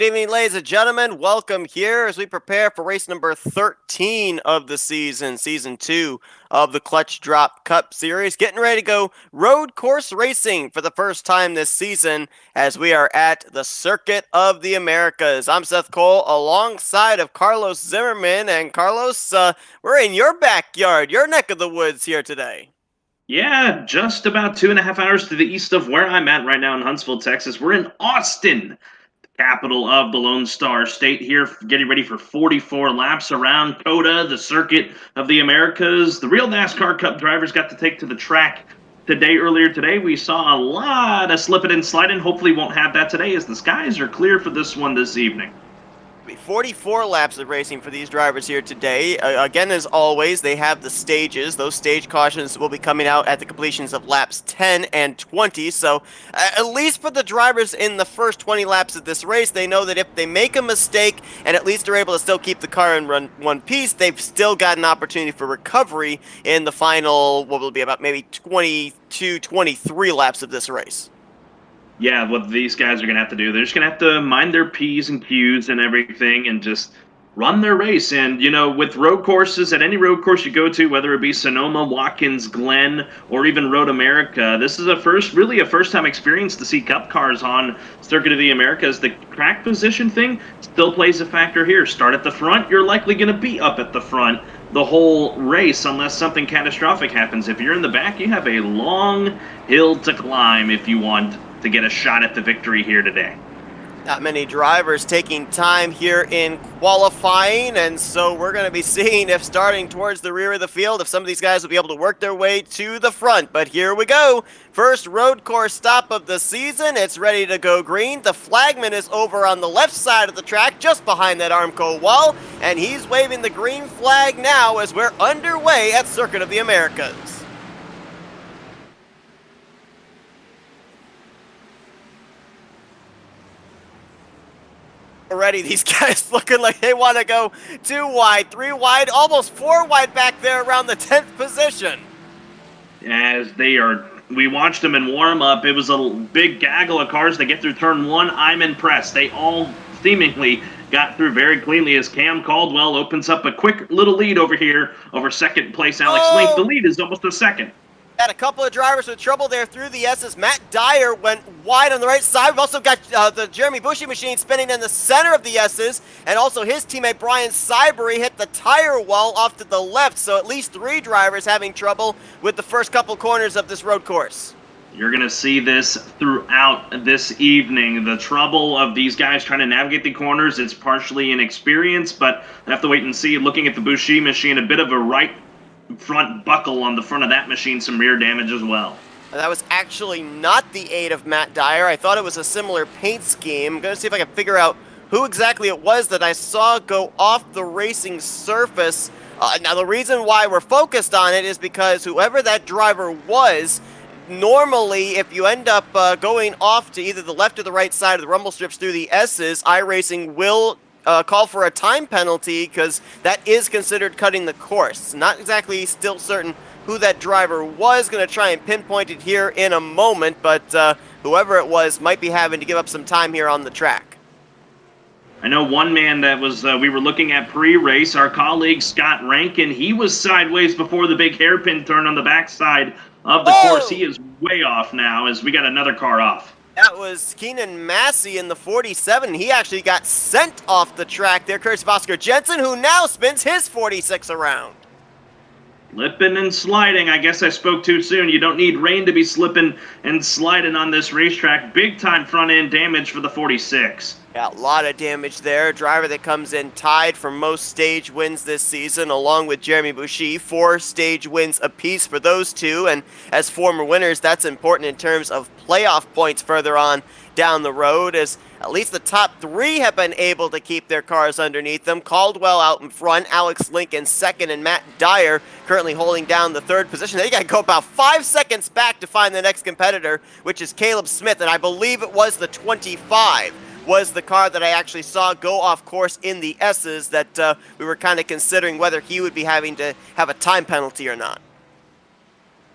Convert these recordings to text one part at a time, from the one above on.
Good evening, ladies and gentlemen. Welcome here as we prepare for race number 13 of the season, season 2 of the Clutch Drop Cup Series. Getting ready to go road course racing for the first time this season as we are at the Circuit of the Americas. I'm Seth Cole alongside of Carlos Zimmerman. And Carlos, we're in your backyard, your neck of the woods here today. Yeah, just about 2.5 hours to the east of where I'm at right now in Huntsville, Texas. We're in Austin, capital of the Lone Star State here, getting ready for 44 laps around COTA, the Circuit of the Americas. The real NASCAR Cup drivers got to take to the track earlier today. We saw a lot of slipping and sliding. Hopefully won't have that today as the skies are clear for this one this evening. 44 laps of racing for these drivers here today. Again, as always, they have the stages. Those stage cautions will be coming out at the completions of laps 10 and 20. So, at least for the drivers in the first 20 laps of this race, they know that if they make a mistake and at least are able to still keep the car in one piece, they've still got an opportunity for recovery in the final, what will be about maybe 22, 23 laps of this race. Yeah, what these guys are going to have to do, they're just going to have to mind their P's and Q's and everything and just run their race. And, you know, with road courses, at any road course you go to, whether it be Sonoma, Watkins, Glen, or even Road America, this is a first-time experience to see Cup cars on Circuit of the Americas. The track position thing still plays a factor here. Start at the front, you're likely going to be up at the front the whole race unless something catastrophic happens. If you're in the back, you have a long hill to climb if you want to get a shot at the victory here today. Not many drivers taking time here in qualifying, and so we're going to be seeing if starting towards the rear of the field, if some of these guys will be able to work their way to the front. But here we go. First road course stop of the season. It's ready to go green. The flagman is over on the left side of the track, just behind that Armco wall, and he's waving the green flag now as we're underway at Circuit of the Americas. Already, these guys looking like they want to go 2 wide, 3 wide, almost 4 wide back there around the 10th position. As we watched them in warm-up. It was a big gaggle of cars that get through turn 1. I'm impressed. They all seemingly got through very cleanly as Cam Caldwell opens up a quick little lead over here over second place Alex Link. The lead is almost a second. Had a couple of drivers with trouble there through the S's. Matt Dyer went wide on the right side. We've also got the Jeremy Boucher machine spinning in the center of the S's, and also his teammate Brian Cybery hit the tire wall off to the left, so at least 3 drivers having trouble with the first couple corners of this road course. You're going to see this throughout this evening. The trouble of these guys trying to navigate the corners, it's partially inexperience, but I have to wait and see. Looking at the Boucher machine, a bit of a right front buckle on the front of that machine, some rear damage as well. That was actually not the aid of Matt Dyer. I thought it was a similar paint scheme. I'm going to see if I can figure out who exactly it was that I saw go off the racing surface. Now, the reason why we're focused on it is because whoever that driver was, normally if you end up going off to either the left or the right side of the rumble strips through the S's, iRacing will call for a time penalty because that is considered cutting the course. Not exactly still certain who that driver was. Going to try and pinpoint it here in a moment, but whoever it was might be having to give up some time here on the track. I know one man that was we were looking at pre-race, our colleague Scott Rankin. He was sideways before the big hairpin turn on the backside of the course. He is way off now as we got another car off. That was Keenan Massey in the 47. He actually got sent off the track there, courtesy of Oscar Jensen, who now spins his 46 around. Slipping and sliding. I guess I spoke too soon. You don't need rain to be slipping and sliding on this racetrack. Big time front end damage for the 46. Yeah, a lot of damage there. Driver that comes in tied for most stage wins this season, along with Jeremy Boucher. 4 stage wins apiece for those two. And as former winners, that's important in terms of playoff points further on down the road, as at least the top 3 have been able to keep their cars underneath them. Caldwell out in front, Alex Link in second, and Matt Dyer currently holding down the 3rd position. They got to go about 5 seconds back to find the next competitor, which is Caleb Smith, and I believe it was the 25. Was the car that I actually saw go off course in the S's that we were kind of considering whether he would be having to have a time penalty or not.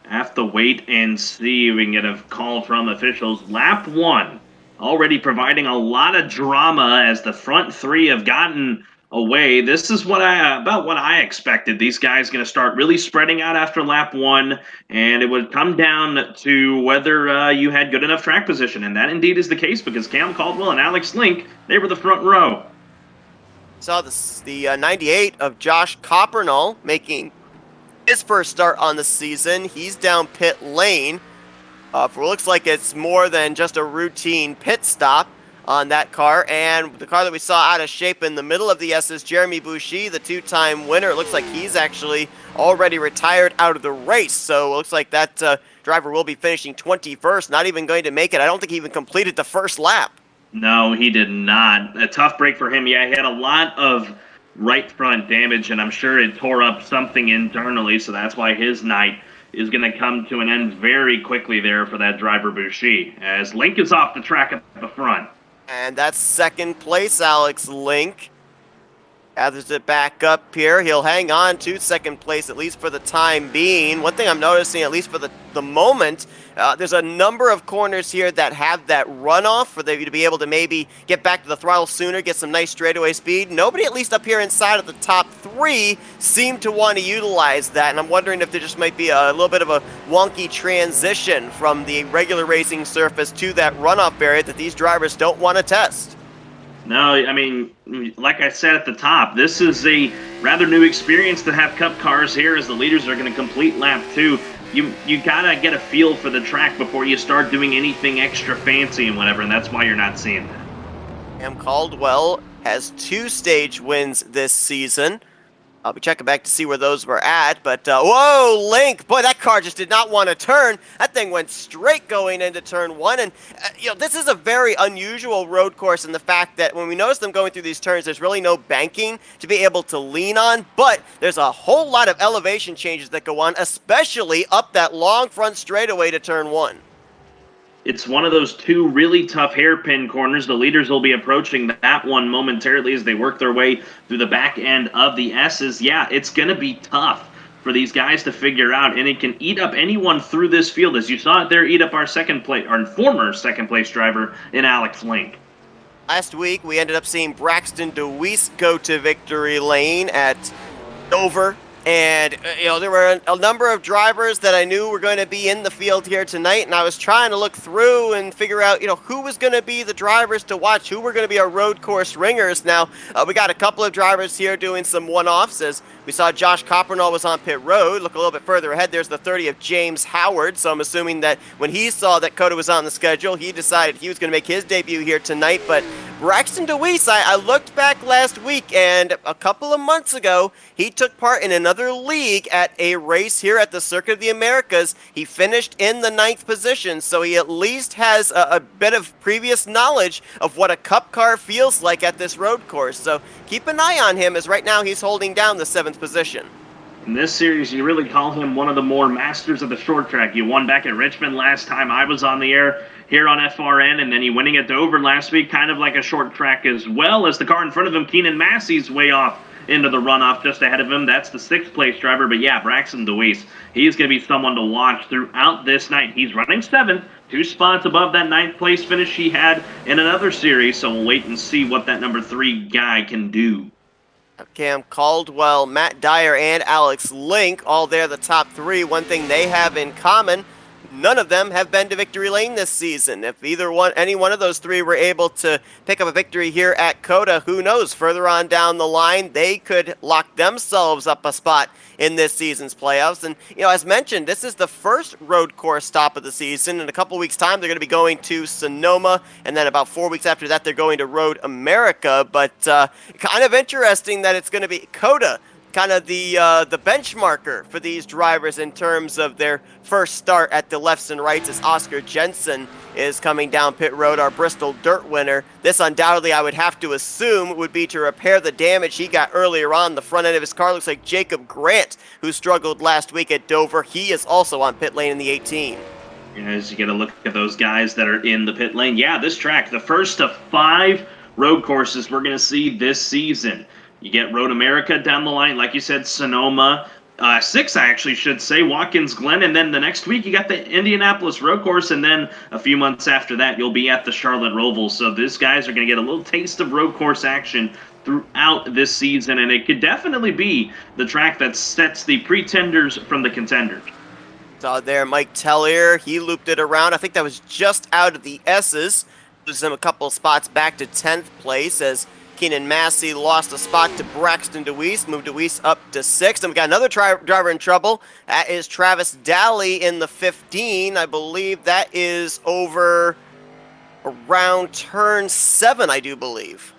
Have to wait and see if we can get a call from officials. Lap 1 already providing a lot of drama as the front three have gotten away. This is about what I expected. These guys going to start really spreading out after lap one, and it would come down to whether you had good enough track position, and that indeed is the case because Cam Caldwell and Alex Link, they were the front row. Saw the 98 of Josh Coppernall making his first start on the season. He's down pit lane. For looks like it's more than just a routine pit stop on that car. And the car that we saw out of shape in the middle of the S is Jeremy Boucher, the two-time winner. It looks like he's actually already retired out of the race. So it looks like that driver will be finishing 21st, not even going to make it. I don't think he even completed the first lap. No, he did not. A tough break for him. Yeah, he had a lot of right front damage, and I'm sure it tore up something internally, so that's why his night is going to come to an end very quickly there for that driver Boucher, as Link is off the track at the front. And that's second place, Alex Link. Gathers it back up here. He'll hang on to second place, at least for the time being. One thing I'm noticing, at least for the moment, there's a number of corners here that have that runoff for you to be able to maybe get back to the throttle sooner, get some nice straightaway speed. Nobody, at least up here inside of the top three, seem to want to utilize that, and I'm wondering if there just might be a little bit of a wonky transition from the regular racing surface to that runoff area that these drivers don't want to test. No, I mean, like I said at the top, this is a rather new experience to have Cup cars here as the leaders are going to complete lap 2. You gotta get a feel for the track before you start doing anything extra fancy and whatever, and that's why you're not seeing that. Cam Caldwell has 2 stage wins this season. I'll be checking back to see where those were at, but whoa, Link! Boy, that car just did not want to turn. That thing went straight going into turn 1, and this is a very unusual road course in the fact that when we notice them going through these turns, there's really no banking to be able to lean on, but there's a whole lot of elevation changes that go on, especially up that long front straightaway to turn 1. It's one of those 2 really tough hairpin corners. The leaders will be approaching that one momentarily as they work their way through the back end of the S's. Yeah, it's going to be tough for these guys to figure out, and it can eat up anyone through this field. As you saw it there, eat up our former second place driver in Alex Link. Last week, we ended up seeing Braxton Dewees go to victory lane at Dover. And, there were a number of drivers that I knew were going to be in the field here tonight, and I was trying to look through and figure out, who was going to be the drivers to watch, who were going to be our road course ringers. Now, we got a couple of drivers here doing some one-offs, as we saw Josh Coppernall was on pit road. Look a little bit further ahead, there's the 30 of James Howard, so I'm assuming that when he saw that Coda was on the schedule, he decided he was going to make his debut here tonight. But Braxton Dewees, I looked back last week, and a couple of months ago, he took part in another league at a race here at the Circuit of the Americas. He finished in the 9th position, so he at least has a bit of previous knowledge of what a Cup car feels like at this road course. So keep an eye on him, as right now he's holding down the 7th position. In this series, you really call him one of the more masters of the short track. You won back at Richmond last time I was on the air here on FRN, and then he winning at Dover last week, kind of like a short track as well, as the car in front of him, Keenan Massey's way off into the runoff just ahead of him. That's the 6th place driver, but yeah, Braxton Dewees, he's going to be someone to watch throughout this night. He's running 7th, 2 spots above that 9th place finish he had in another series, so we'll wait and see what that number 3 guy can do. Cam Caldwell, Matt Dyer, and Alex Link, all there, the top 3. One thing they have in common, none of them have been to victory lane this season. If any one of those 3 were able to pick up a victory here at COTA, who knows, further on down the line, they could lock themselves up a spot in this season's playoffs. And, as mentioned, this is the first road course stop of the season. In a couple weeks' time, they're going to be going to Sonoma, and then about 4 weeks after that, they're going to Road America. But kind of interesting that it's going to be COTA, kind of the benchmarker for these drivers in terms of their first start at the lefts and rights, as Oscar Jensen is coming down pit road, our Bristol Dirt winner. This undoubtedly, I would have to assume, would be to repair the damage he got earlier on the front end of his car. Looks like Jacob Grant, who struggled last week at Dover. He is also on pit lane in the 18. As you get a look at those guys that are in the pit lane. Yeah, this track, the first of 5 road courses we're going to see this season. You get Road America down the line, like you said, Sonoma, 6, I actually should say, Watkins Glen, and then the next week you got the Indianapolis Road Course, and then a few months after that you'll be at the Charlotte Roval. So these guys are going to get a little taste of road course action throughout this season, and it could definitely be the track that sets the pretenders from the contenders. Saw there Mike Tellier, he looped it around. I think that was just out of the S's. Loses him a couple spots back to 10th place as Keenan Massey lost a spot to Braxton Dewees, moved Dewees up to 6th. And we got another driver in trouble. That is Travis Daly in the 15. I believe that is over around turn 7, I do believe.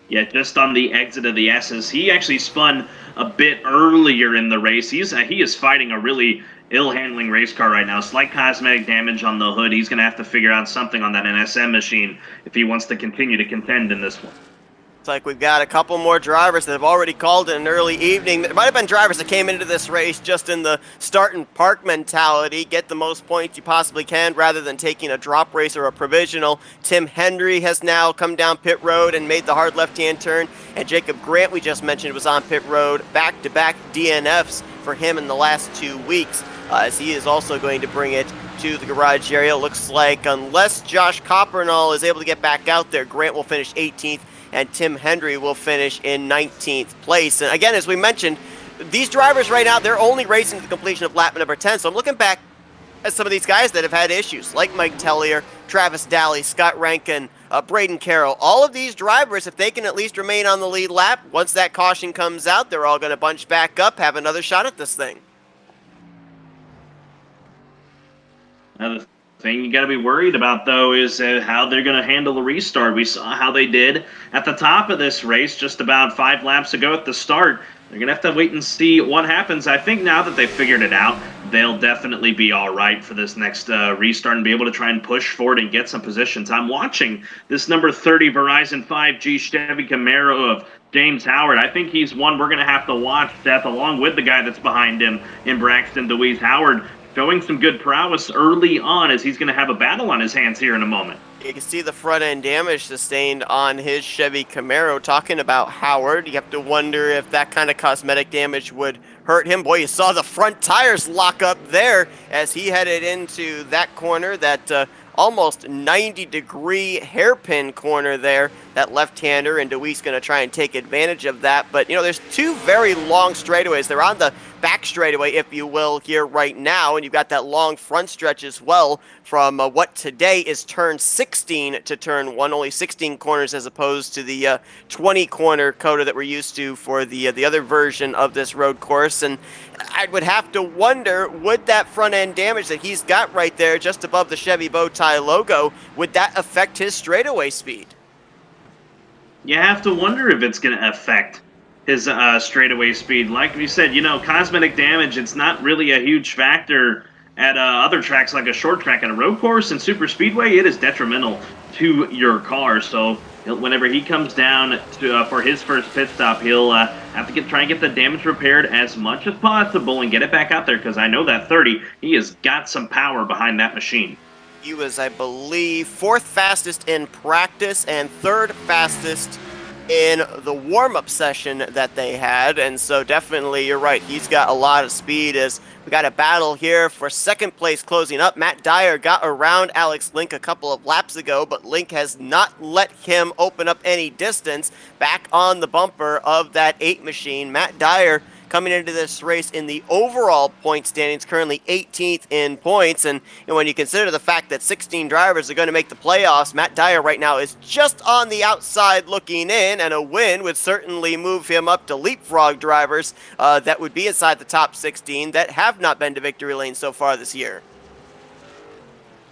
Yeah, just on the exit of the S's. He actually spun a bit earlier in the race. He is fighting a really ill-handling race car right now. Slight cosmetic damage on the hood. He's going to have to figure out something on that NSM machine if he wants to continue to contend in this one. Looks like we've got a couple more drivers that have already called it an early evening. There might have been drivers that came into this race just in the start and park mentality, get the most points you possibly can rather than taking a drop race or a provisional. Tim Hendry has now come down pit road and made the hard left-hand turn, and Jacob Grant, we just mentioned, was on pit road. Back-to-back DNFs for him in the last 2 weeks, as he is also going to bring it to the garage area. Looks like unless Josh Coppernall is able to get back out there, Grant will finish 18th, and Tim Hendry will finish in 19th place. And again, as we mentioned, these drivers right now, they're only racing to the completion of lap number 10. So I'm looking back at some of these guys that have had issues, like Mike Tellier, Travis Daly, Scott Rankin, Braden Carroll. All of these drivers, if they can at least remain on the lead lap, once that caution comes out, they're all going to bunch back up, have another shot at this thing. Now, the thing you got to be worried about, though, is how they're going to handle the restart. We saw how they did at the top of this race just about 5 laps ago at the start. They're going to have to wait and see what happens. I think now that they've figured it out, they'll definitely be all right for this next restart and be able to try and push forward and get some positions. I'm watching this number 30 Verizon 5G Chevy Camaro of James Howard. I think he's one we're going to have to watch, Seth, along with the guy that's behind him in Braxton Dewees. Howard showing some good prowess early on as he's going to have a battle on his hands here in a moment. You can see the front end damage sustained on his Chevy Camaro. Talking about Howard, you have to wonder if that kind of cosmetic damage would hurt him. Boy, you saw the front tires lock up there as he headed into that corner, that almost 90-degree hairpin corner there, that left-hander, and Dewees going to try and take advantage of that. But, you know, there's 2 very long straightaways. They're on the back straightaway, if you will, here right now, and you've got that long front stretch as well from what today is turn 16 to turn 1, only 16 corners as opposed to the 20-corner coda that we're used to for the other version of this road course. And I would have to wonder, would that front-end damage that he's got right there just above the Chevy bow tie logo, would that affect his straightaway speed? You have to wonder if it's going to affect his straightaway speed. Like we said, you know, cosmetic damage, it's not really a huge factor at other tracks like a short track. At a road course and super speedway, it is detrimental to your car. So whenever he comes down to, for his first pit stop, he'll have to try and get the damage repaired as much as possible and get it back out there, because I know that 30, he has got some power behind that machine. He was, I believe, 4th fastest in practice and 3rd fastest in the warm-up session that they had, and so definitely you're right, he's got a lot of speed. As we got a battle here for 2nd place closing up. Matt Dyer got around Alex Link a couple of laps ago, but Link has not let him open up any distance. Back on the bumper of that 8 machine, Matt Dyer coming into this race in the overall point standings, currently 18th in points. And when you consider the fact that 16 drivers are going to make the playoffs, Matt Dyer right now is just on the outside looking in, and a win would certainly move him up to leapfrog drivers that would be inside the top 16 that have not been to victory lane so far this year.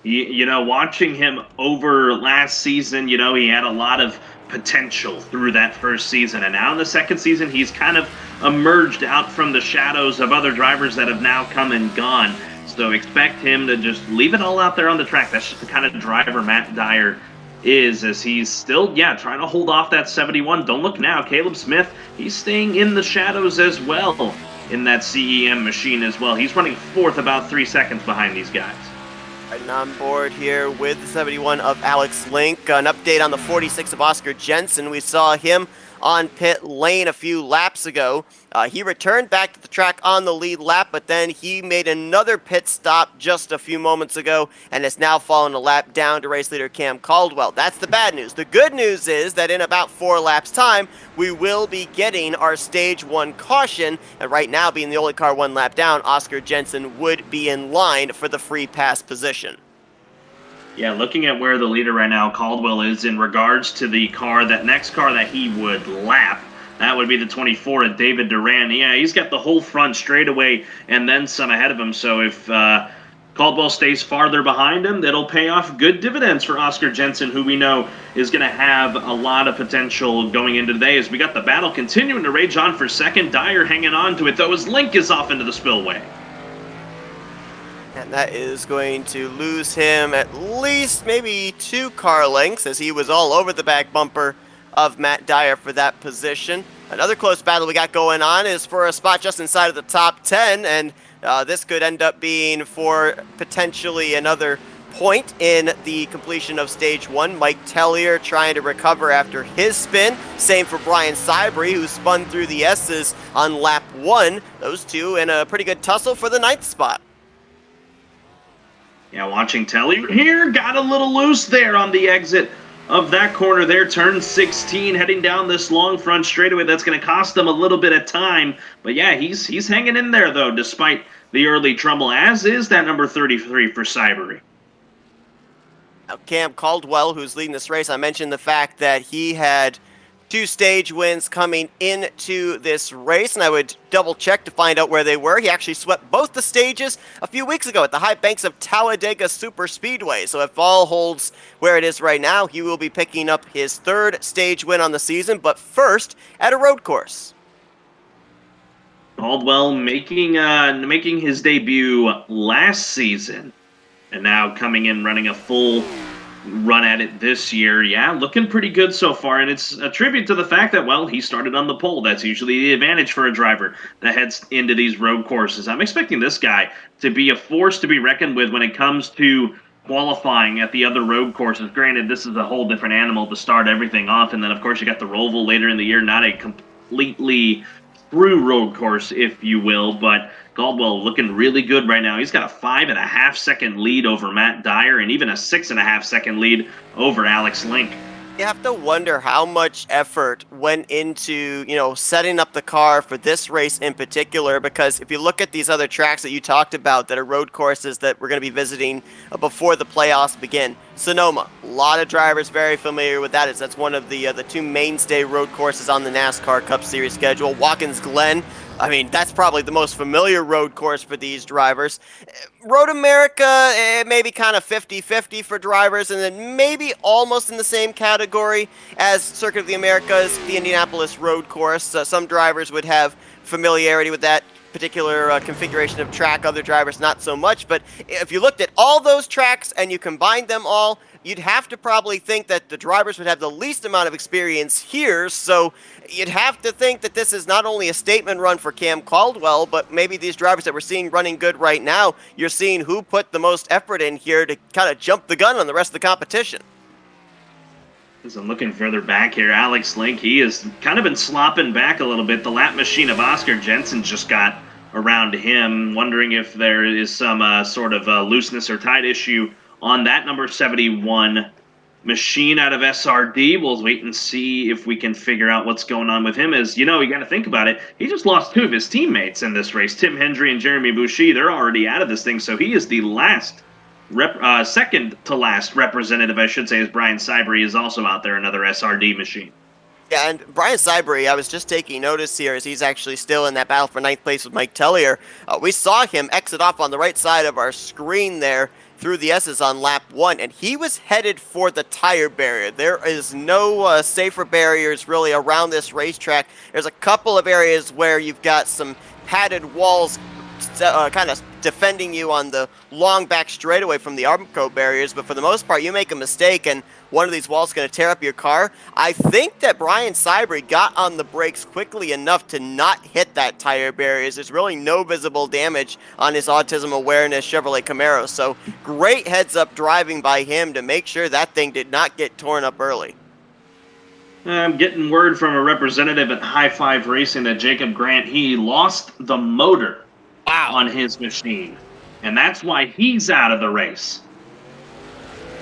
You know, watching him over last season, you know, he had a lot of potential through that first season, and now in the second season he's kind of emerged out from the shadows of other drivers that have now come and gone. So expect him to just leave it all out there on the track. That's just the kind of driver Matt Dyer is, as he's still, trying to hold off that 71. Don't look now, Caleb Smith, he's staying in the shadows as well in that CEM machine as well. He's running 4th, about 3 seconds behind these guys. Riding on board here with the 71 of Alex Link. An update on the 46 of Oscar Jensen. We saw him on pit lane a few laps ago. He returned back to the track on the lead lap, but then he made another pit stop just a few moments ago and has now fallen a lap down to race leader Cam Caldwell. That's the bad news. The good news is that in about 4 laps time, we will be getting our stage 1 caution, and right now, being the only car 1 lap down, Oscar Jensen would be in line for the free pass position. Yeah, looking at where the leader right now, Caldwell, is in regards to the car, that next car that he would lap, that would be the 24 of David Duran. Yeah, he's got the whole front straightaway and then some ahead of him. So if Caldwell stays farther behind him, that'll pay off good dividends for Oscar Jensen, who we know is going to have a lot of potential going into today. As we got the battle continuing to rage on for second. Dyer hanging on to it, though, as Link is off into the spillway. And that is going to lose him at least maybe 2 car lengths, as he was all over the back bumper of Matt Dyer for that position. Another close battle we got going on is for a spot just inside of the top 10, and this could end up being for potentially another point in the completion of stage 1. Mike Tellier trying to recover after his spin. Same for Brian Sybry, who spun through the S's on lap 1. Those two in a pretty good tussle for the 9th spot. Yeah, watching Tellier here, got a little loose there on the exit of that corner there, turn 16, heading down this long front straightaway. That's going to cost them a little bit of time. But yeah, he's hanging in there, though, despite the early trouble, as is that number 33 for Sybry. Now, Cam Caldwell, who's leading this race, I mentioned the fact that he had 2 stage wins coming into this race, and I would double check to find out where they were. He actually swept both the stages a few weeks ago at the high banks of Talladega Super Speedway. So if all holds where it is right now, he will be picking up his 3rd stage win on the season, but first at a road course. Caldwell making his debut last season, and now coming in running a full run at it this year. Yeah, looking pretty good so far, and it's a tribute to the fact that, well, he started on the pole. That's usually the advantage for a driver that heads into these road courses. I'm expecting this guy to be a force to be reckoned with when it comes to qualifying at the other road courses. Granted, this is a whole different animal to start everything off, and then, of course, you got the Roval later in the year, not a completely through road course, if you will, but Caldwell looking really good right now. He's got a 5.5-second lead over Matt Dyer and even a 6.5-second lead over Alex Link. You have to wonder how much effort went into, setting up the car for this race in particular, because if you look at these other tracks that you talked about that are road courses that we're going to be visiting before the playoffs begin, Sonoma, a lot of drivers very familiar with that, as that's one of the 2 mainstay road courses on the NASCAR Cup Series schedule. Watkins Glen, I mean, that's probably the most familiar road course for these drivers. Road America, maybe kind of 50-50 for drivers, and then maybe almost in the same category as Circuit of the Americas, the Indianapolis road course. Some drivers would have familiarity with that particular configuration of track, other drivers not so much. But if you looked at all those tracks and you combined them all, you'd have to probably think that the drivers would have the least amount of experience here, so you'd have to think that this is not only a statement run for Cam Caldwell, but maybe these drivers that we're seeing running good right now, you're seeing who put the most effort in here to kind of jump the gun on the rest of the competition. As I'm looking further back here, Alex Link, he has kind of been slopping back a little bit. The lap machine of Oscar Jensen just got around him, wondering if there is some sort of looseness or tide issue on that number 71 machine out of SRD. We'll wait and see if we can figure out what's going on with him. As you know, you got to think about it. He just lost 2 of his teammates in this race. Tim Hendry and Jeremy Boucher, they're already out of this thing, so he is the second to last representative, I should say, as Brian Sybry is also out there, another SRD machine. Yeah, and Brian Sybry, I was just taking notice here as he's actually still in that battle for 9th place with Mike Tellier. We saw him exit off on the right side of our screen there through the S's on lap 1, and he was headed for the tire barrier. There is no safer barriers really around this racetrack. There's a couple of areas where you've got some padded walls kind of defending you on the long back straightaway from the Armco barriers, but for the most part, you make a mistake and one of these walls is going to tear up your car. I think that Brian Sybry got on the brakes quickly enough to not hit that tire barriers. There's really no visible damage on his Autism Awareness Chevrolet Camaro, so great heads-up driving by him to make sure that thing did not get torn up early. I'm getting word from a representative at High Five Racing that Jacob Grant, he lost the motor on his machine. And that's why he's out of the race.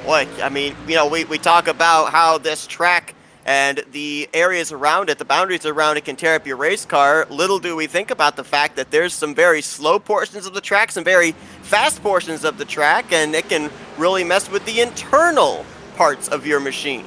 Boy, I mean, we talk about how this track and the areas around it, the boundaries around it can tear up your race car. Little do we think about the fact that there's some very slow portions of the track, some very fast portions of the track, and it can really mess with the internal parts of your machine.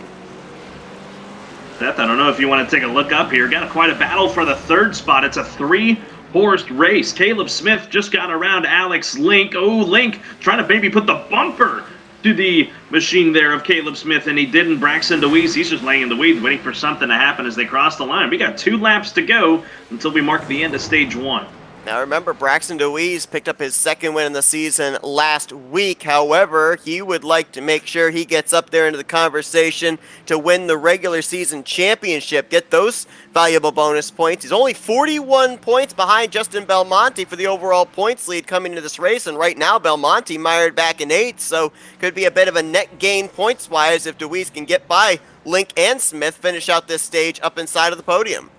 Seth, I don't know if you want to take a look up here. Got quite a battle for the third spot. It's a three-horse race. Caleb Smith just got around Alex Link. Oh, Link trying to maybe put the bumper to the machine there of Caleb Smith, and he didn't. Braxton Dewees, he's just laying in the weeds, waiting for something to happen as they cross the line. We got 2 laps to go until we mark the end of stage 1. Now remember, Braxton Dewees picked up his second win in the season last week. However, he would like to make sure he gets up there into the conversation to win the regular season championship, get those valuable bonus points. He's only 41 points behind Justin Belmonte for the overall points lead coming into this race, and right now Belmonte mired back in 8th, so could be a bit of a net gain points-wise if Dewees can get by Link and Smith, finish out this stage up inside of the podium.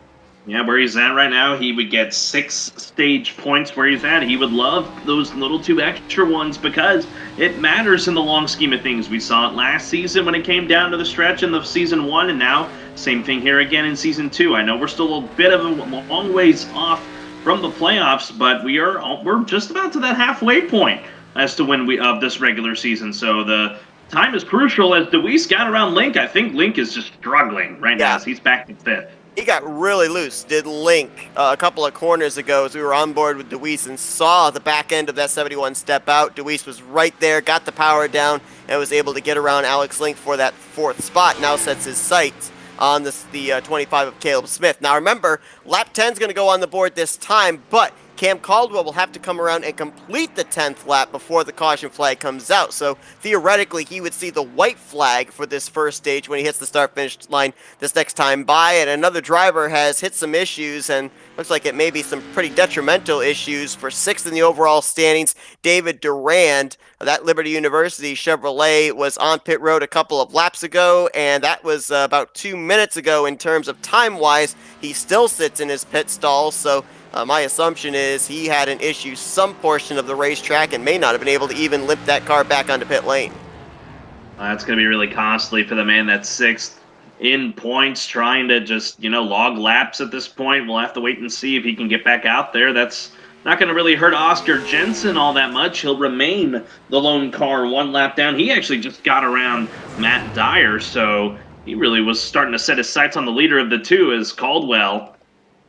Yeah, where he's at right now, he would get 6 stage points where he's at. He would love those little 2 extra ones because it matters in the long scheme of things. We saw it last season when it came down to the stretch in the season 1, and now same thing here again in season 2. I know we're still a bit of a long ways off from the playoffs, but we're just about to that halfway point as to when of this regular season. So the time is crucial as Dewees got around Link. I think Link is just struggling right now as he's back to 5th. He got really loose, did Link, a couple of corners ago as we were on board with Dewees and saw the back end of that 71 step out. Dewees was right there, got the power down, and was able to get around Alex Link for that 4th spot. Now sets his sights on the 25 of Caleb Smith. Now remember, lap 10 is going to go on the board this time, but Cam Caldwell will have to come around and complete the 10th lap before the caution flag comes out. So theoretically, he would see the white flag for this first stage when he hits the start-finish line this next time by. And another driver has hit some issues, and looks like it may be some pretty detrimental issues for 6th in the overall standings. David Durand, that Liberty University Chevrolet, was on pit road a couple of laps ago, and that was about 2 minutes ago in terms of time-wise. He still sits in his pit stall, so my assumption is he had an issue some portion of the racetrack and may not have been able to even limp that car back onto pit lane. That's going to be really costly for the man that's 6th in points, trying to just, log laps at this point. We'll have to wait and see if he can get back out there. That's not going to really hurt Oscar Jensen all that much. He'll remain the lone car 1 lap down. He actually just got around Matt Dyer, so he really was starting to set his sights on the leader of the 2 as Caldwell.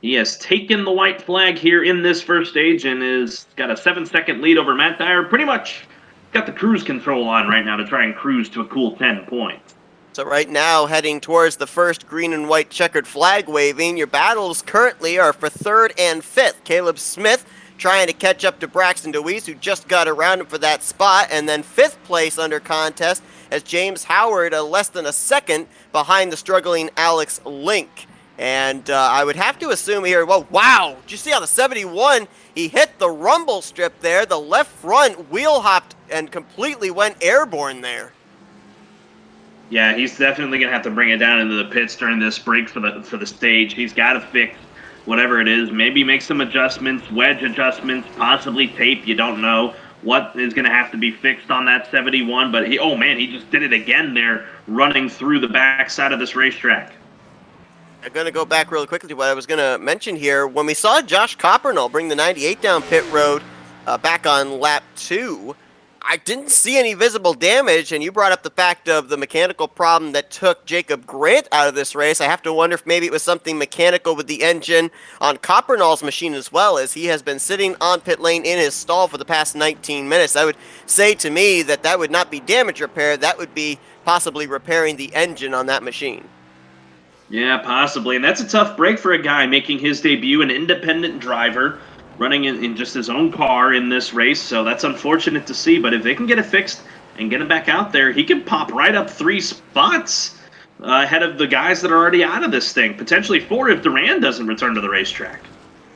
He has taken the white flag here in this first stage and is got a 7-second lead over Matt Dyer. Pretty much got the cruise control on right now to try and cruise to a cool 10 points. So right now, heading towards the first green and white checkered flag waving, your battles currently are for 3rd and 5th. Caleb Smith trying to catch up to Braxton Dewees, who just got around him for that spot, and then 5th place under contest as James Howard, less than a second behind the struggling Alex Link. And I would have to assume here, well, wow, did you see how the 71, he hit the rumble strip there, the left front wheel hopped and completely went airborne there. Yeah, he's definitely going to have to bring it down into the pits during this break for the stage. He's got to fix whatever it is, maybe make some adjustments, wedge adjustments, possibly tape, you don't know what is going to have to be fixed on that 71, but he just did it again there, running through the backside of this racetrack. I'm going to go back really quickly to what I was going to mention here. When we saw Josh Coppernall bring the 98 down pit road back on lap 2, I didn't see any visible damage, and you brought up the fact of the mechanical problem that took Jacob Grant out of this race. I have to wonder if maybe it was something mechanical with the engine on Coppernall's machine as well, as he has been sitting on pit lane in his stall for the past 19 minutes. I would say to me that would not be damage repair, that would be possibly repairing the engine on that machine. Yeah, possibly. And that's a tough break for a guy making his debut, an independent driver, running in just his own car in this race. So that's unfortunate to see. But if they can get it fixed and get him back out there, he can pop right up 3 spots ahead of the guys that are already out of this thing. Potentially 4 if Durand doesn't return to the racetrack.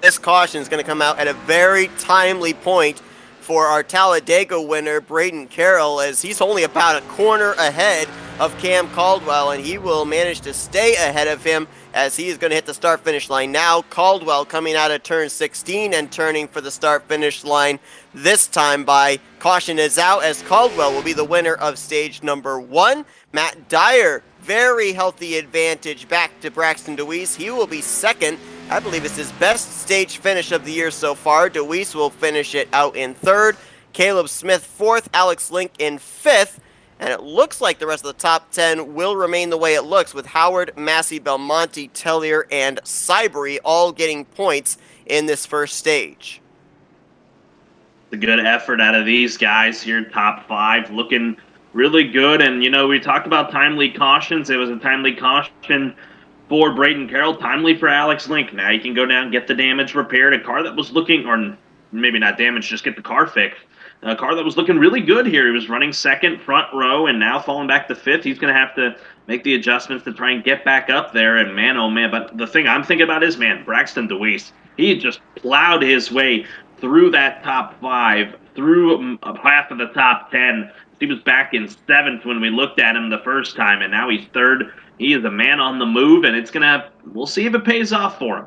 This caution is going to come out at a very timely point for our Talladega winner, Braden Carroll, as he's only about a corner ahead of Cam Caldwell, and he will manage to stay ahead of him as he is going to hit the start-finish line now. Caldwell coming out of turn 16 and turning for the start-finish line. This time by caution is out, as Caldwell will be the winner of stage number 1. Matt Dyer, very healthy advantage back to Braxton Dewees. He will be second. I believe it's his best stage finish of the year so far. Dewees will finish it out in third. Caleb Smith fourth. Alex Link in fifth. And it looks like the rest of the top 10 will remain the way it looks, with Howard, Massey, Belmonte, Tellier, and Cybery all getting points in this first stage. A good effort out of these guys here, top 5, looking really good. And, you know, we talked about timely cautions. It was a timely caution for Braden Carroll, timely for Alex Link. Now you can go down and get the damage repaired. A car that was looking, or maybe not damage, just get the car fixed. A car that was looking really good here. He was running second, front row, and now falling back to fifth. He's going to have to make the adjustments to try and get back up there. And man, oh man, but the thing I'm thinking about is, man, Braxton Dewees. He just plowed his way through that top 5, through half of the top 10. He was back in 7th when we looked at him the first time, and now he's 3rd. He is a man on the move, and it's going to, we'll see if it pays off for him.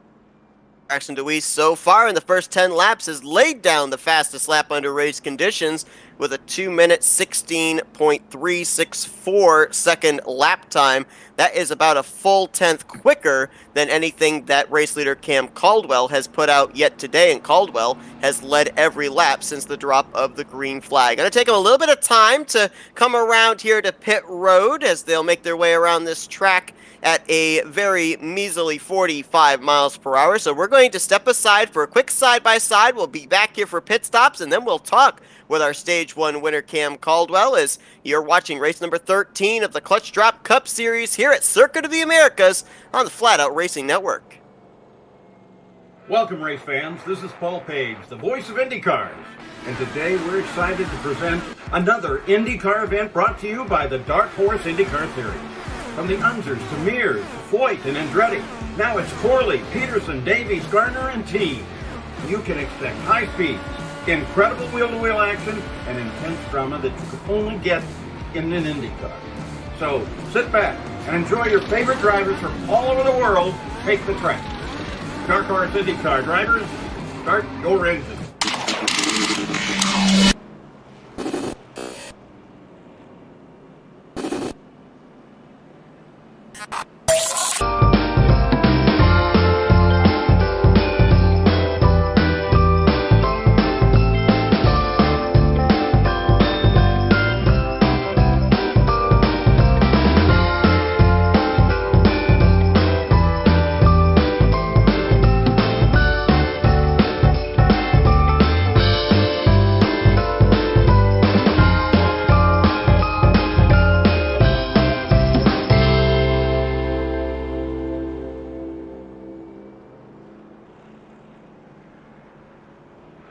Braxton Dewees so far in the first 10 laps has laid down the fastest lap under race conditions with a 2-minute 16.364 second lap time. That is about a full 10th quicker than anything that race leader Cam Caldwell has put out yet today, and Caldwell has led every lap since the drop of the green flag. Going to take him a little bit of time to come around here to pit road as they'll make their way around this track at a very measly 45 miles per hour. So we're going to step aside for a quick side-by-side. We'll be back here for pit stops, and then we'll talk with our Stage 1 winner, Cam Caldwell, as you're watching race number 13 of the Clutch Drop Cup Series here at Circuit of the Americas on the Flatout Racing Network. Welcome, race fans. This is Paul Page, the voice of IndyCars. And today we're excited to present another IndyCar event brought to you by the Dark Horse IndyCar Series. From the Unzers to Mears, Foyt, and Andretti, now it's Corley, Peterson, Davies, Gardner, and Team. You can expect high speeds, incredible wheel-to-wheel action, and intense drama that you could only get in an IndyCar. So sit back and enjoy your favorite drivers from all over the world take the track. Dark Horse IndyCar drivers, start your engine.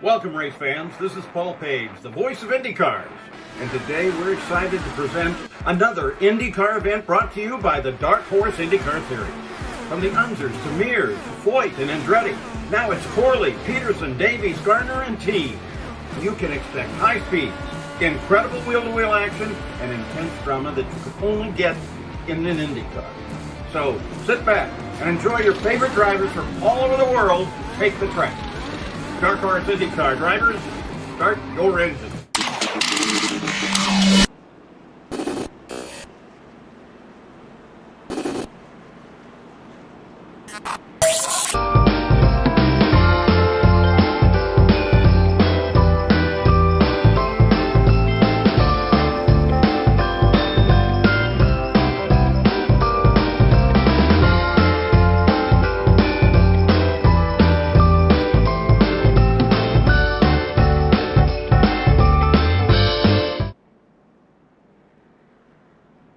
Welcome, race fans. This is Paul Page, the voice of IndyCars. And today we're excited to present another IndyCar event brought to you by the Dark Horse IndyCar Series. From the Unzers to Mears, Foyt, and Andretti, now it's Corley, Peterson, Davies, Gardner, and Team. You can expect high speeds, incredible wheel-to-wheel action, and intense drama that you could only get in an IndyCar. So sit back and enjoy your favorite drivers from all over the world take the track. Dark Horse IndyCar drivers, start your engine.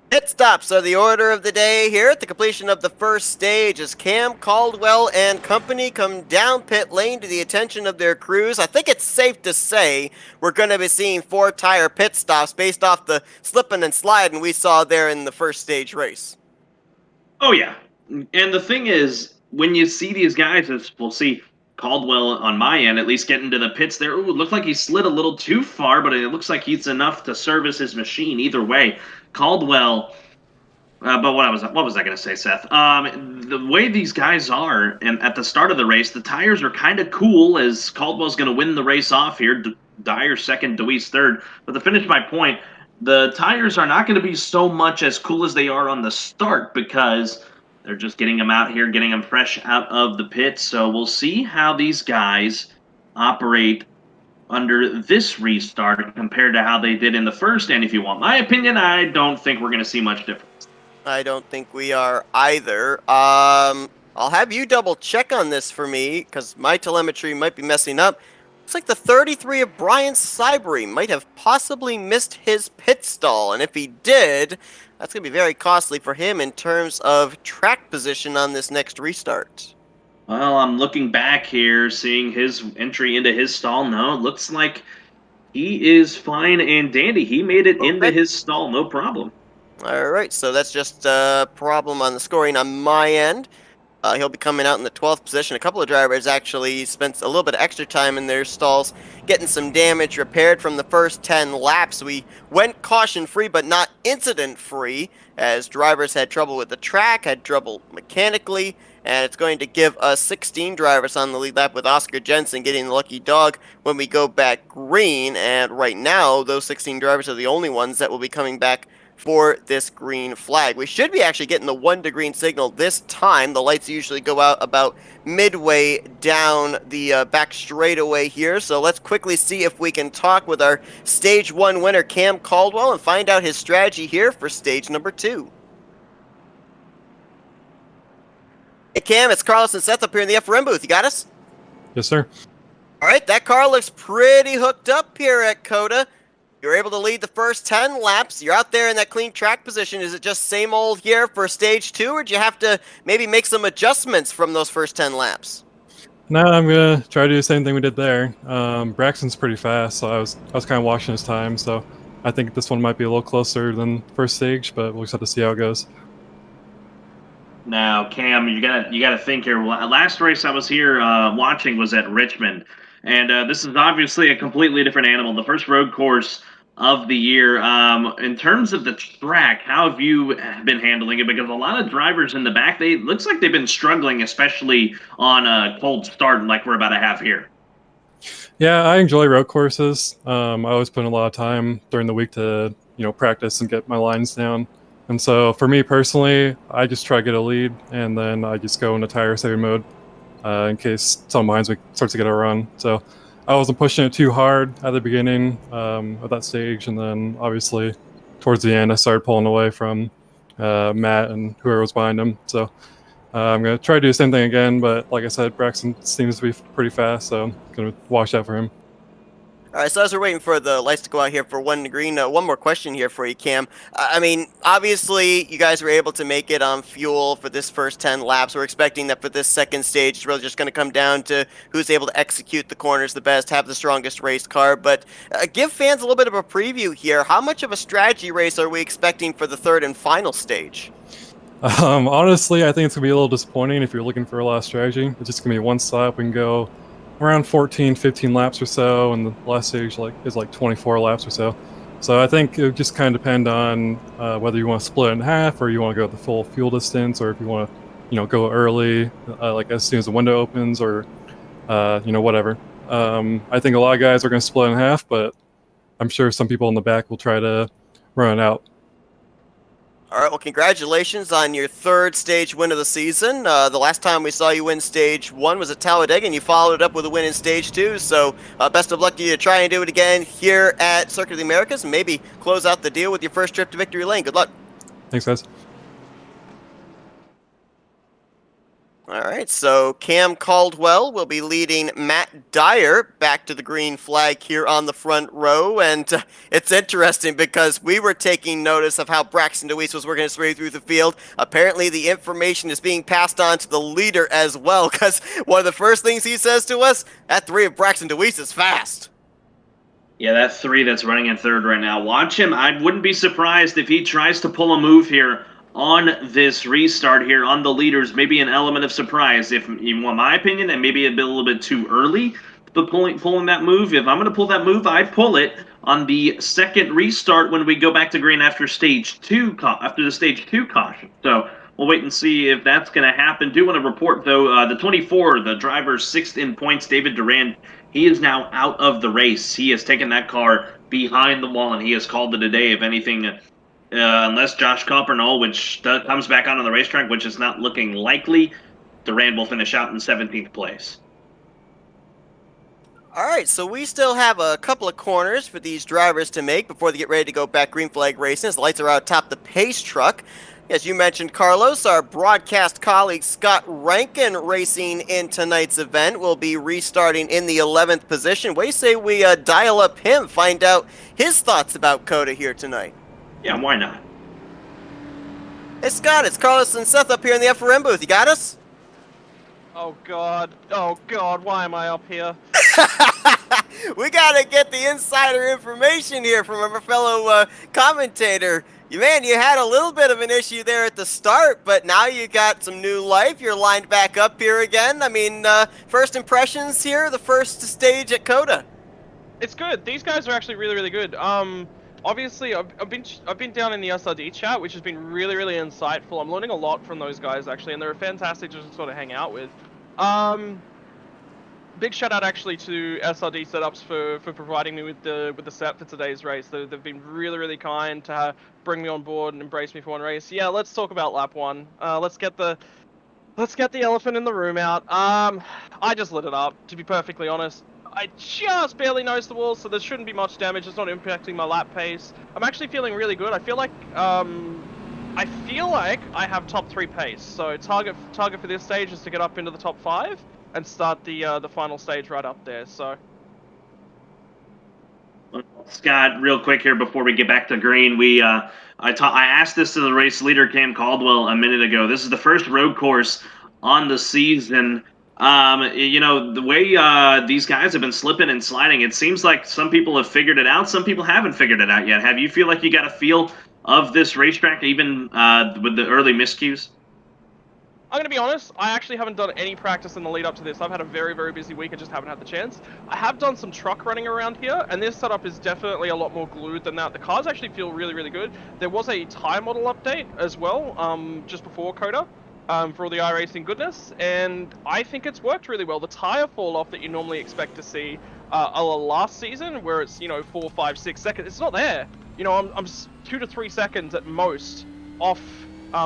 Pit stops are the order of the day here at the completion of the first stage as Cam Caldwell and company come down pit lane to the attention of their crews. I think it's safe to say we're going to be seeing 4-tire pit stops based off the slipping and sliding we saw there in the first stage race. Oh, yeah. And the thing is, when you see these guys, as we'll see Caldwell on my end at least get into the pits there. Ooh, it looked like he slid a little too far, but it looks like he's enough to service his machine either way. Caldwell But what was I going to say, Seth? The way these guys are, and at the start of the race, the tires are kind of cool. As Caldwell's going to win the race off here, Dyer second, Dewees third. But to finish my point, the tires are not going to be so much as cool as they are on the start because they're just getting them out here, getting them fresh out of the pit. So we'll see how these guys operate under this restart compared to how they did in the first. And if you want my opinion, I don't think we're going to see much difference. I don't think we are either. I'll have you double check on this for me, because my telemetry might be messing up. Looks like the 33 of Brian Cybery might have possibly missed his pit stall, and if he did, that's going to be very costly for him in terms of track position on this next restart. Well, I'm looking back here, seeing his entry into his stall. No, it looks like he is fine and dandy. He made it into his stall, no problem. All right, so that's just a problem on the scoring on my end. He'll be coming out in the 12th position. A couple of drivers actually spent a little bit of extra time in their stalls getting some damage repaired from the first 10 laps. We went caution-free, but not incident-free, as drivers had trouble with the track, had trouble mechanically, and it's going to give us 16 drivers on the lead lap with Oscar Jensen getting the lucky dog when we go back green. And right now, those 16 drivers are the only ones that will be coming back for this green flag. We should be actually getting the 1 to green signal this time. The lights usually go out about midway down the back straightaway here. So let's quickly see if we can talk with our Stage 1 winner, Cam Caldwell, and find out his strategy here for Stage number 2. Hey Cam, it's Carlos and Seth up here in the FRM booth. You got us? Yes, sir. All right, that car looks pretty hooked up here at COTA. You're able to lead the first 10 laps. You're out there in that clean track position. Is it just same old here for Stage 2, or do you have to maybe make some adjustments from those first 10 laps? No, I'm going to try to do the same thing we did there. Braxton's pretty fast, so I was kind of watching his time, so I think this one might be a little closer than first stage, but we'll just have to see how it goes. Now, Cam, you gotta think here. Last race I was here watching was at Richmond, and this is obviously a completely different animal. The first road course of the year. In terms of the track, how have you been handling it? Because a lot of drivers in the back, looks like they've been struggling, especially on a cold start like we're about to have here. Yeah, I enjoy road courses. I always put in a lot of time during the week to practice and get my lines down. And so for me personally, I just try to get a lead, and then I just go into tire saving mode in case someone behind me starts to get a run. So I wasn't pushing it too hard at the beginning of that stage, and then obviously towards the end I started pulling away from Matt and whoever was behind him. So I'm going to try to do the same thing again, but like I said, Braxton seems to be pretty fast, so I'm going to watch out for him. All right, so as we're waiting for the lights to go out here for 1 to green, one more question here for you, Cam. I mean, obviously, you guys were able to make it on fuel for this first 10 laps. We're expecting that for this second stage, it's really just going to come down to who's able to execute the corners the best, have the strongest race car. But give fans a little bit of a preview here. How much of a strategy race are we expecting for the third and final stage? Honestly, I think it's going to be a little disappointing if you're looking for a lot of strategy. It's just going to be one stop. We can go around 14, 15 laps or so, and the last stage is 24 laps or so. So I think it would just kind of depend on whether you want to split it in half, or you want to go the full fuel distance, or if you want to, go early, like as soon as the window opens, or whatever. I think a lot of guys are going to split in half, but I'm sure some people in the back will try to run it out. All right, well, congratulations on your third stage win of the season. The last time we saw you win stage 1 was at Talladega, and you followed it up with a win in stage 2. So best of luck to you to try and do it again here at Circuit of the Americas, and maybe close out the deal with your first trip to Victory Lane. Good luck. Thanks, guys. All right, so Cam Caldwell will be leading Matt Dyer back to the green flag here on the front row, and it's interesting because we were taking notice of how Braxton Dewees was working his way through the field. Apparently, the information is being passed on to the leader as well, because one of the first things he says to us, that 3 of Braxton Dewees is fast. Yeah, that 3 that's running in third right now. Watch him. I wouldn't be surprised if he tries to pull a move here on this restart here on the leaders. Maybe an element of surprise, if you want my opinion, and maybe a little bit too early. pulling that move. If I'm going to pull that move, I pull it on the second restart when we go back to green after stage 2, after the stage 2 caution. So we'll wait and see if that's going to happen. Do want to report, though, the 24, the driver 6th in points, David Durand, he is now out of the race. He has taken that car behind the wall, and he has called it a day. If anything, unless Josh Coppernoll, which comes back on the racetrack, which is not looking likely, Durand will finish out in 17th place. All right, so we still have a couple of corners for these drivers to make before they get ready to go back green flag racing as the lights are out atop the pace truck. As you mentioned, Carlos, our broadcast colleague Scott Rankin racing in tonight's event will be restarting in the 11th position. What do you say we dial up him, find out his thoughts about COTA here tonight? Yeah, why not? Hey, Scott, it's Carlos and Seth up here in the FRM booth. You got us? Oh god, why am I up here? We gotta get the insider information here from our fellow commentator. Man, you had a little bit of an issue there at the start, but now you got some new life. You're lined back up here again. I mean, first impressions here, the first stage at COTA. It's good. These guys are actually really, really good. Obviously, I've been down in the SRD chat, which has been really, really insightful. I'm learning a lot from those guys actually, and they're fantastic to just sort of hang out with. Big shout out actually to SRD Setups for providing me with the set for today's race. They've been really, really kind to bring me on board and embrace me for one race. Yeah, let's talk about lap 1. Let's get the elephant in the room out. I just lit it up, to be perfectly honest. I just barely noticed the wall, so there shouldn't be much damage. It's not impacting my lap pace. I'm actually feeling really good. I feel like I have top 3 pace. So target for this stage is to get up into the top 5 and start the final stage right up there. So. Scott, real quick here before we get back to green, I asked this to the race leader Cam Caldwell a minute ago. This is the first road course on the season. You know, the way these guys have been slipping and sliding, it seems like some people have figured it out, some people haven't figured it out yet. Have you feel like you got a feel of this racetrack, even with the early miscues? I'm going to be honest, I actually haven't done any practice in the lead up to this. I've had a very, very busy week and just haven't had the chance. I have done some truck running around here, and this setup is definitely a lot more glued than that. The cars actually feel really, really good. There was a tire model update as well, just before COTA, for all the iRacing goodness, and I think it's worked really well. The tire fall off that you normally expect to see last season, where it's, 4, 5, 6 seconds, it's not there. I'm 2 to 3 seconds at most off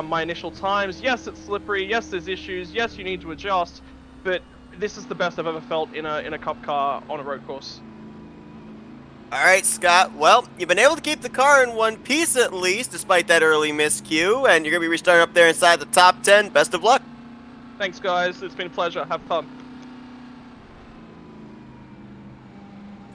my initial times. Yes, it's slippery. Yes, there's issues. Yes, you need to adjust. But this is the best I've ever felt in a cup car on a road course. All right, Scott. Well, you've been able to keep the car in one piece at least, despite that early miscue, and you're going to be restarting up there inside the top 10. Best of luck. Thanks, guys. It's been a pleasure. Have fun.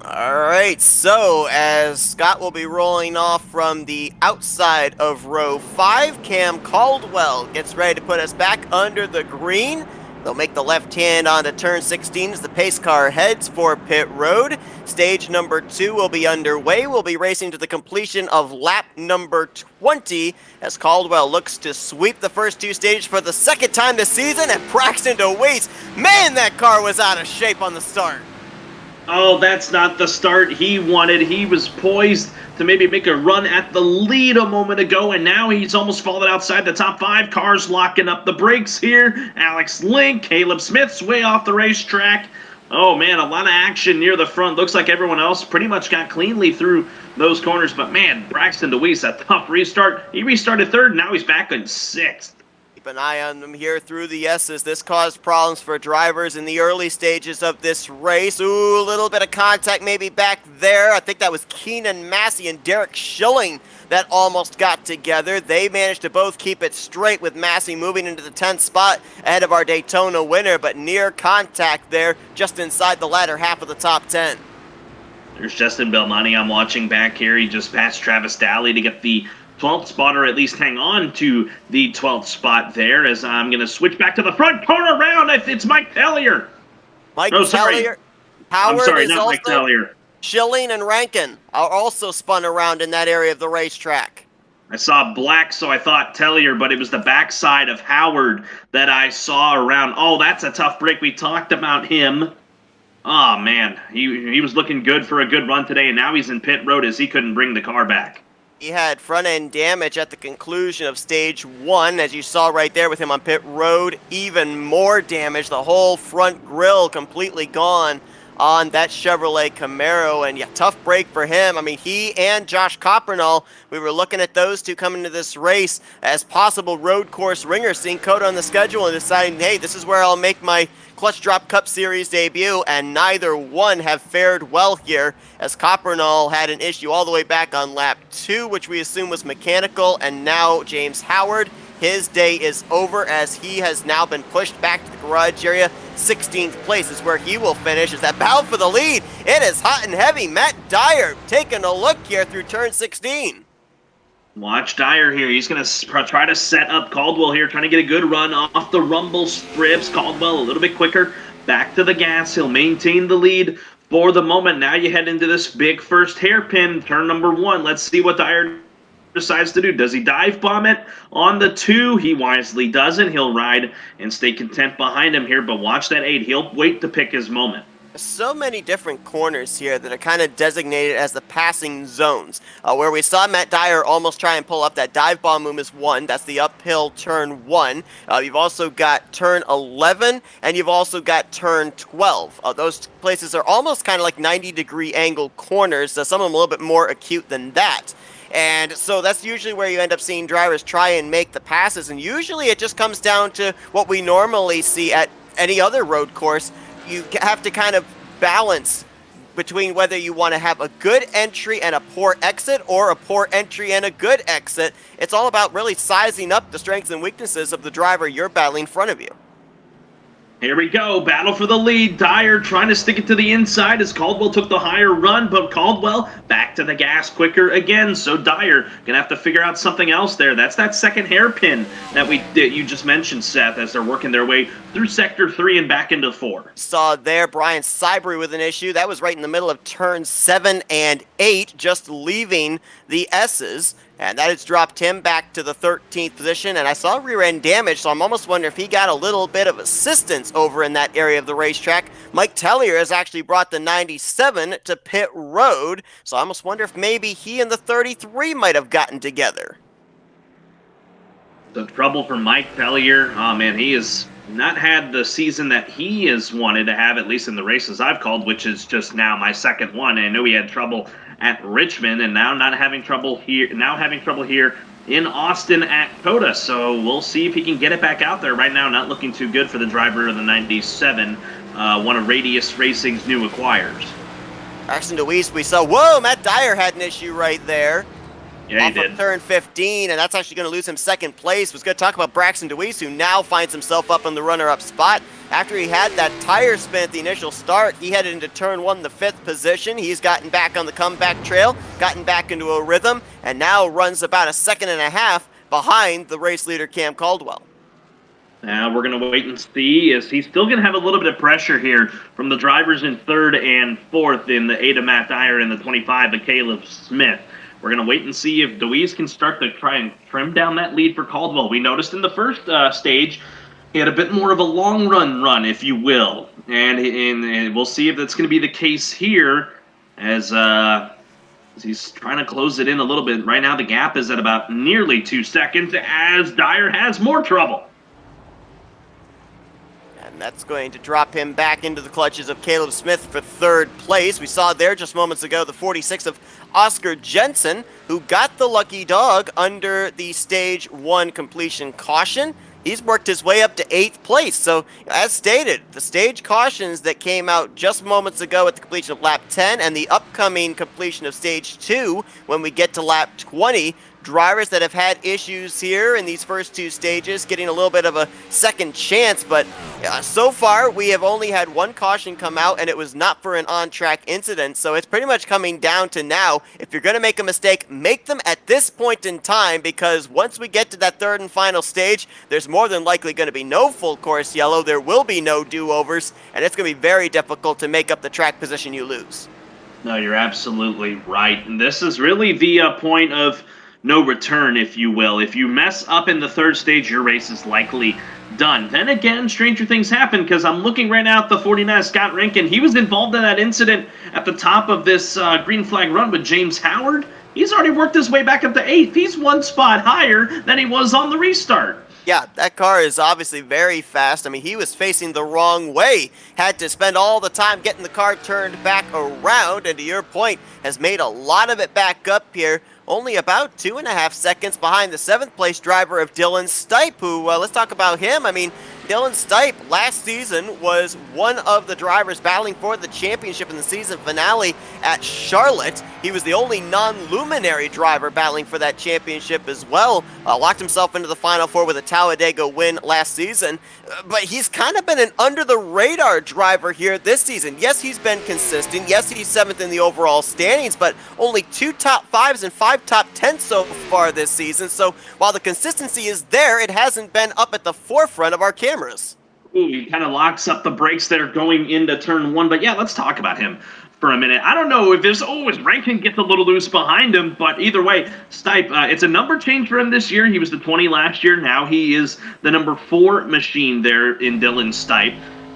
All right, so as Scott will be rolling off from the outside of row 5, Cam Caldwell gets ready to put us back under the green. They'll make the left hand onto turn 16 as the pace car heads for pit road. Stage number 2 will be underway. We'll be racing to the completion of lap number 20 as Caldwell looks to sweep the first 2 stages for the second time this season. And Braxton Dewees, man, that car was out of shape on the start. Oh, that's not the start he wanted. He was poised to maybe make a run at the lead a moment ago, and now he's almost fallen outside the top 5. Cars locking up the brakes here. Alex Link, Caleb Smith's way off the racetrack. Oh, man, a lot of action near the front. Looks like everyone else pretty much got cleanly through those corners, but, man, Braxton Dewees, a tough restart. He restarted 3rd, now he's back in 6th. Keep an eye on them here through the S's. This caused problems for drivers in the early stages of this race. Ooh, a little bit of contact maybe back there. I think that was Keenan Massey and Derek Schilling that almost got together. They managed to both keep it straight with Massey moving into the 10th spot ahead of our Daytona winner, but near contact there just inside the latter half of the top 10. There's Justin Belmonte I'm watching back here. He just passed Travis Daly to get the 12th spot, or at least hang on to the 12th spot there, as I'm going to switch back to the front corner round. It's Mike Tellier. Tellier. I'm sorry, is not also Mike Tellier. Schilling and Rankin are also spun around in that area of the racetrack. I saw black, so I thought Tellier, but it was the backside of Howard that I saw around. Oh, that's a tough break. We talked about him. Oh, man. He was looking good for a good run today, and now he's in pit road as he couldn't bring the car back. He had front-end damage at the conclusion of stage 1, as you saw right there with him on pit road. Even more damage, the whole front grille completely gone on that Chevrolet Camaro, and yeah, tough break for him. I mean, he and Josh Coppernall, we were looking at those two coming into this race as possible road course ringers, seeing Coda on the schedule and deciding, hey, this is where I'll make my Clutch Drop Cup Series debut, and neither one have fared well here, as Coppernall had an issue all the way back on lap 2, which we assume was mechanical, and now James Howard, his day is over as he has now been pushed back to the garage area. 16th place is where he will finish as that battle for the lead. It is hot and heavy. Matt Dyer taking a look here through turn 16. Watch Dyer here. He's going to try to set up Caldwell here, trying to get a good run off the rumble strips. Caldwell a little bit quicker. Back to the gas. He'll maintain the lead for the moment. Now you head into this big first hairpin, turn number 1. Let's see what Dyer decides to do. Does he dive bomb it on the 2? He wisely doesn't. He'll ride and stay content behind him here, but watch that 8. He'll wait to pick his moment. So many different corners here that are kind of designated as the passing zones. Where we saw Matt Dyer almost try and pull up that dive bomb boom is 1. That's the uphill turn 1. You've also got turn 11, and you've also got turn 12. Those places are almost kind of like 90-degree angle corners. Some of them a little bit more acute than that. And so that's usually where you end up seeing drivers try and make the passes. And usually it just comes down to what we normally see at any other road course. You have to kind of balance between whether you want to have a good entry and a poor exit or a poor entry and a good exit. It's all about really sizing up the strengths and weaknesses of the driver you're battling in front of you. Here we go, battle for the lead. Dyer trying to stick it to the inside as Caldwell took the higher run, but Caldwell back to the gas quicker again. So Dyer gonna have to figure out something else there. That's that second hairpin that you just mentioned, Seth, as they're working their way through sector 3 and back into 4. Saw there Brian Cybery with an issue. That was right in the middle of turns 7 and 8, just leaving the S's. And that has dropped him back to the 13th position. And I saw rear end damage, so I'm almost wondering if he got a little bit of assistance over in that area of the racetrack. Mike Tellier has actually brought the 97 to pit road, so I almost wonder if maybe he and the 33 might have gotten together. The trouble for Mike Tellier. Oh, man, he has not had the season that he has wanted to have, at least in the races I've called, which is just now my second one. And I know he had trouble at Richmond, and now having trouble here in Austin at Coda. So we'll see if he can get it back out there. Right now, not looking too good for the driver of the 97, one of Radius Racing's new acquires. Braxton Dewees, we saw, whoa, Matt Dyer had an issue right there. Yeah, off he did. of turn 15, and that's actually going to lose him second place. Was going to talk about Braxton Dewees, who now finds himself up in the runner-up spot. After he had that tire spin at the initial start, he headed into turn 1, the 5th position. He's gotten back on the comeback trail, gotten back into a rhythm, and now runs about a second and a half behind the race leader, Cam Caldwell. Now we're going to wait and see, as he's still going to have a little bit of pressure here from the drivers in 3rd and 4th in the 8 of Matt Dyer and the 25 of Caleb Smith. We're going to wait and see if Dewees can start to try and trim down that lead for Caldwell. We noticed in the first stage, he had a bit more of a long run, if you will. And we'll see if that's going to be the case here as he's trying to close it in a little bit. Right now, the gap is at about nearly 2 seconds as Dyer has more trouble. And that's going to drop him back into the clutches of Caleb Smith for 3rd place. We saw there just moments ago the 46 of Oscar Jensen, who got the lucky dog under the stage 1 completion caution. He's worked his way up to 8th place. So, as stated, the stage cautions that came out just moments ago at the completion of lap 10 and the upcoming completion of stage 2 when we get to lap 20, drivers that have had issues here in these first 2 stages getting a little bit of a second chance, but so far we have only had 1 caution come out, and it was not for an on-track incident. So it's pretty much coming down to now, if you're going to make a mistake, make them at this point in time, because once we get to that 3rd and final stage, there's more than likely going to be no full course yellow, there will be no do-overs, and it's going to be very difficult to make up the track position you lose. No, you're absolutely right. And this is really the point of no return, if you will. If you mess up in the third stage, your race is likely done. Then again, stranger things happen, because I'm looking right now at the 49, Scott Rankin. He was involved in that incident at the top of this green flag run with James Howard. He's already worked his way back up to 8th. He's one spot higher than he was on the restart. Yeah, that car is obviously very fast. I mean, he was facing the wrong way. Had to spend all the time getting the car turned back around, and to your point, has made a lot of it back up here. Only about 2.5 seconds behind the 7th place driver of Dylan Stipe, who, let's talk about him. I mean, Dylan Stipe last season was one of the drivers battling for the championship in the season finale at Charlotte. He was the only non-luminary driver battling for that championship as well. Locked himself into the Final Four with a Talladega win last season. But he's kind of been an under-the-radar driver here this season. Yes, he's been consistent. Yes, he's 7th in the overall standings, but only 2 top 5s and 5 top 10s so far this season. So while the consistency is there, it hasn't been up at the forefront of our cameras. Ooh, he kind of locks up the brakes there going into turn 1. But yeah, let's talk about him for a minute. I don't know if there's always Rankin gets a little loose behind him, but either way, Stipe, it's a number change for him this year. He was the 20 last year. Now he is the number 4 machine there in Dylan Stipe.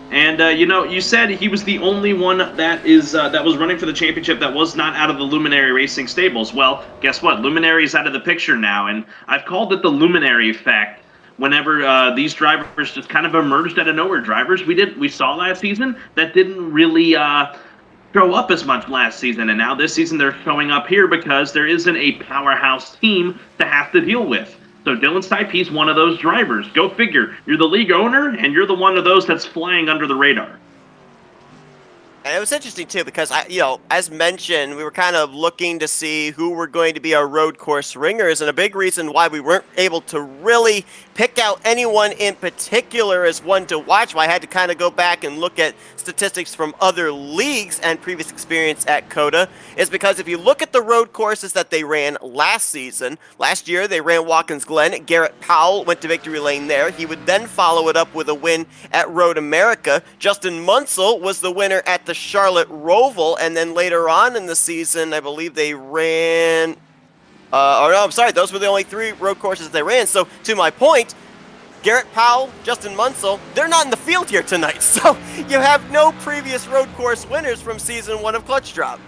And, you said he was the only one that was running for the championship that was not out of the Luminary Racing stables. Well, guess what? Luminary is out of the picture now, and I've called it the Luminary effect. Whenever these drivers just kind of emerged out of nowhere, drivers we saw last season that didn't really show up as much last season, and now this season they're showing up here because there isn't a powerhouse team to have to deal with. So Dylan Stipe, he's one of those drivers. Go figure. You're the league owner, and you're the one of those that's flying under the radar. And it was interesting, too, because, as mentioned, we were kind of looking to see who were going to be our road course ringers, and a big reason why we weren't able to really pick out anyone in particular as one to watch. Well, I had to kind of go back and look at statistics from other leagues and previous experience at COTA, is because if you look at the road courses that they ran last season, last year they ran Watkins Glen. Garrett Powell went to victory lane there. He would then follow it up with a win at Road America. Justin Munsell was the winner at the Charlotte Roval, and then later on in the season, I believe they ran... those were the only 3 road courses they ran. So, to my point, Garrett Powell, Justin Munsell, they're not in the field here tonight. So, you have no previous road course winners from Season 1 of Clutch Drop.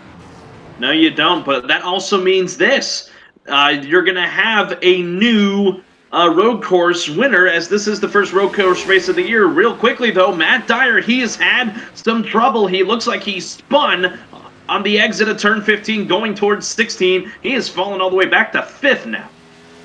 No, you don't, but that also means this. You're going to have a new road course winner, as this is the first road course race of the year. Real quickly, though, Matt Dyer, he has had some trouble. He looks like he spun on the exit of turn 15 going towards 16. He has fallen all the way back to 5th now.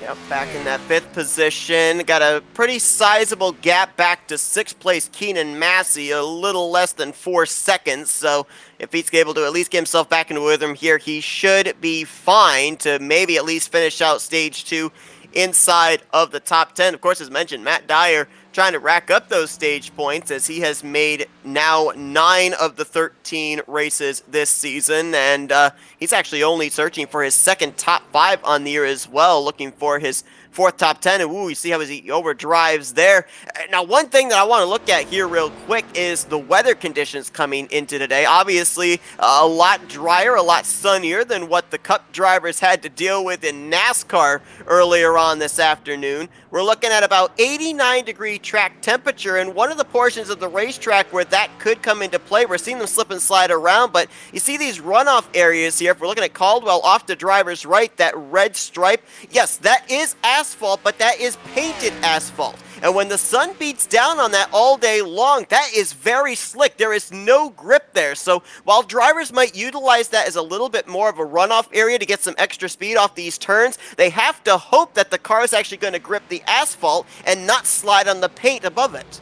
Yep, back in that 5th position. Got a pretty sizable gap back to 6th place Keenan Massey, a little less than 4 seconds. So if he's able to at least get himself back into rhythm here, he should be fine to maybe at least finish out stage 2 inside of the top 10. Of course, as mentioned, Matt Dyer trying to rack up those stage points as he has made now 9 of the 13 races this season, and he's actually only searching for his 2nd top 5 on the year as well, looking for his 4th top 10, and you see how he overdrives there. Now, one thing that I want to look at here real quick is the weather conditions coming into today. Obviously, a lot drier, a lot sunnier than what the Cup drivers had to deal with in NASCAR earlier on this afternoon. We're looking at about 89-degree track temperature, and one of the portions of the racetrack where that could come into play, we're seeing them slip and slide around, but you see these runoff areas here. If we're looking at Caldwell off the driver's right, that red stripe, yes, that is asphalt, but that is painted asphalt. And when the sun beats down on that all day long, that is very slick. There is no grip there. So while drivers might utilize that as a little bit more of a runoff area to get some extra speed off these turns, they have to hope that the car is actually going to grip the asphalt and not slide on the paint above it.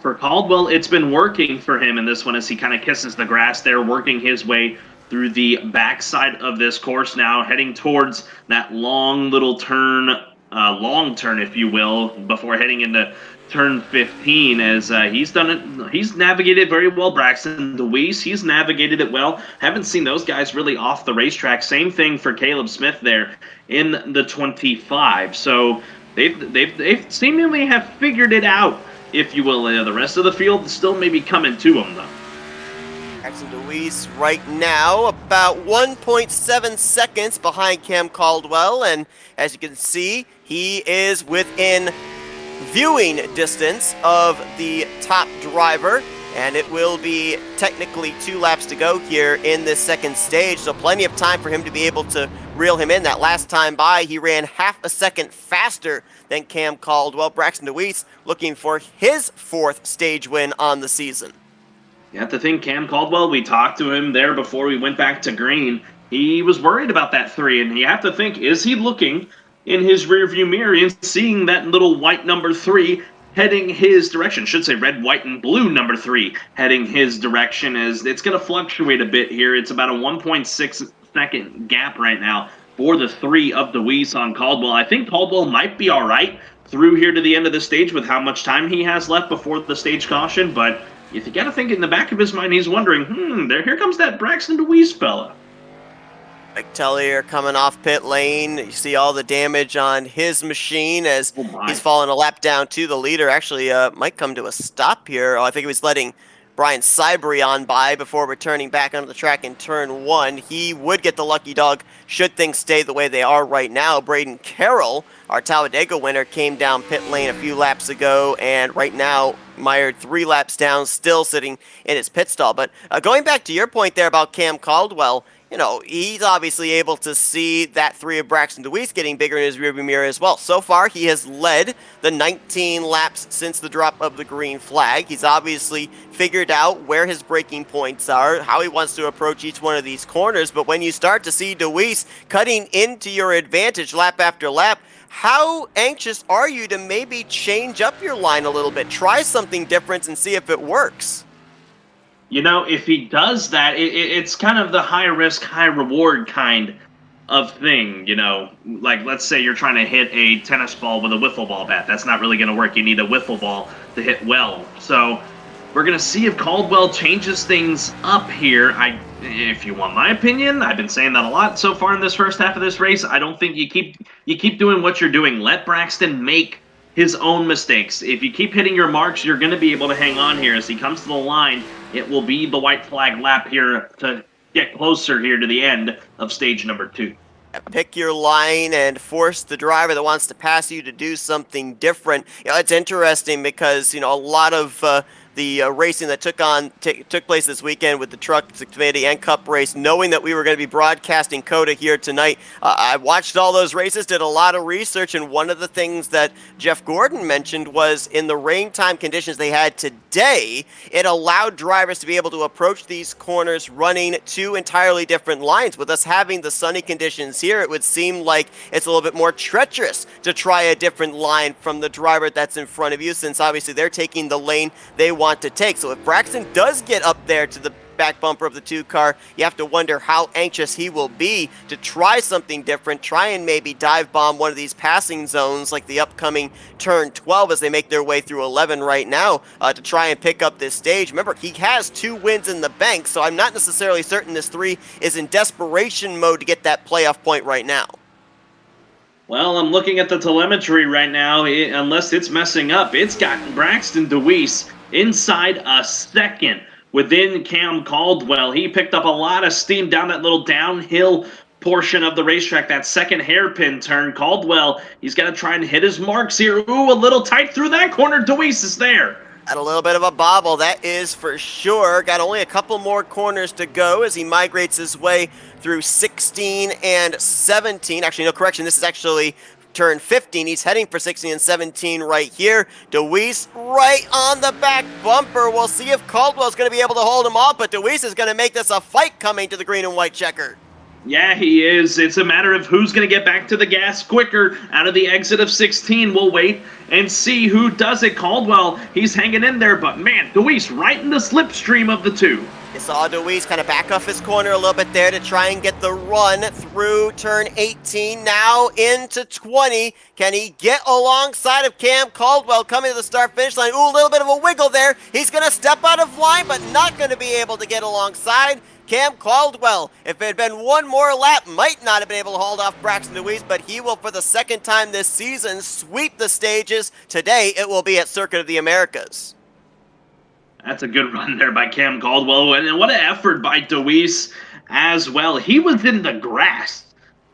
For Caldwell, it's been working for him in this one as he kind of kisses the grass there, working his way through the backside of this course now, heading towards that long little turn, long turn, if you will, before heading into turn 15, as he's done it. He's navigated very well. Braxton Dewees, he's navigated it well. Haven't seen those guys really off the racetrack. Same thing for Caleb Smith there in the 25. So they've seemingly have figured it out, if you will. The rest of the field still may be coming to them, though. Braxton Dewees right now about 1.7 seconds behind Cam Caldwell, and as you can see, he is within viewing distance of the top driver, and it will be technically 2 laps to go here in this second stage, so plenty of time for him to be able to reel him in. That last time by, he ran half a second faster than Cam Caldwell. Braxton Dewees looking for his 4th stage win on the season. You have to think Cam Caldwell, we talked to him there before we went back to green. He was worried about that 3, and you have to think, is he looking in his rearview mirror and seeing that little white number 3 heading his direction? Should say red, white, and blue number 3 heading his direction, as it's going to fluctuate a bit here. It's about a 1.6 second gap right now for the 3 of Dewees on Caldwell. I think Caldwell might be all right through here to the end of the stage with how much time he has left before the stage caution, but you got to think in the back of his mind, he's wondering, here comes that Braxton Dewees fella. Mike Tellier coming off pit lane. You see all the damage on his machine as he's fallen a lap down to the leader. Actually, might come to a stop here. I think he was letting Brian Sybry on by before returning back onto the track in turn 1. He would get the lucky dog should things stay the way they are right now. Braden Carroll, our Talladega winner, came down pit lane a few laps ago, and right now mired 3 laps down, still sitting in his pit stall. But going back to your point there about Cam Caldwell, he's obviously able to see that 3 of Braxton Dewees getting bigger in his rearview mirror as well. So far, he has led the 19 laps since the drop of the green flag. He's obviously figured out where his braking points are, how he wants to approach each one of these corners. But when you start to see Dewees cutting into your advantage lap after lap, how anxious are you to maybe change up your line a little bit, try something different and see if it works? If he does that, it's kind of the high risk, high reward kind of thing, Like, let's say you're trying to hit a tennis ball with a wiffle ball bat. That's not really going to work. You need a wiffle ball to hit well. So we're going to see if Caldwell changes things up here. If you want my opinion, I've been saying that a lot so far in this first half of this race. I don't think you keep doing what you're doing. Let Braxton make his own mistakes. If you keep hitting your marks, you're going to be able to hang on here. As he comes to the line, it will be the white flag lap here to get closer here to the end of stage number 2. Pick your line and force the driver that wants to pass you to do something different. It's interesting because, a lot of the racing that took place this weekend with the Truck Committee and Cup race, knowing that we were going to be broadcasting COTA here tonight. I watched all those races, did a lot of research, and one of the things that Jeff Gordon mentioned was in the rain time conditions they had today, it allowed drivers to be able to approach these corners running 2 entirely different lines. With us having the sunny conditions here, it would seem like it's a little bit more treacherous to try a different line from the driver that's in front of you, since obviously they're taking the lane they want to take. So if Braxton does get up there to the back bumper of the 2 car, you have to wonder how anxious he will be to try something different, try and maybe dive bomb one of these passing zones like the upcoming turn 12 as they make their way through 11 right now to try and pick up this stage. Remember, he has 2 wins in the bank, so I'm not necessarily certain this 3 is in desperation mode to get that playoff point right now. Well, I'm looking at the telemetry right now. Unless it's messing up, it's got Braxton Dewees inside a second within Cam Caldwell. He picked up a lot of steam down that little downhill portion of the racetrack, that second hairpin turn. Caldwell, he's got to try and hit his marks here. Ooh, a little tight through that corner. Dewees is there. Got a little bit of a bobble, that is for sure. Got only a couple more corners to go as he migrates his way through 16 and 17. Actually, no, correction, this is actually turn 15. He's heading for 16 and 17 right here. Dewees right on the back bumper. We'll see if Caldwell's going to be able to hold him off, but Dewees is going to make this a fight coming to the green and white checker. Yeah, he is. It's a matter of who's going to get back to the gas quicker out of the exit of 16. We'll wait and see who does it. Caldwell, he's hanging in there, but man, Dewees right in the slipstream of the 2. You saw Dewees kind of back off his corner a little bit there to try and get the run through turn 18, now into 20. Can he get alongside of Cam Caldwell coming to the start-finish line? Ooh, a little bit of a wiggle there. He's going to step out of line, but not going to be able to get alongside. Cam Caldwell, if it had been one more lap, might not have been able to hold off Braxton Dewees, but he will, for the second time this season, sweep the stages. Today, it will be at Circuit of the Americas. That's a good run there by Cam Caldwell. And what an effort by Dewees as well. He was in the grass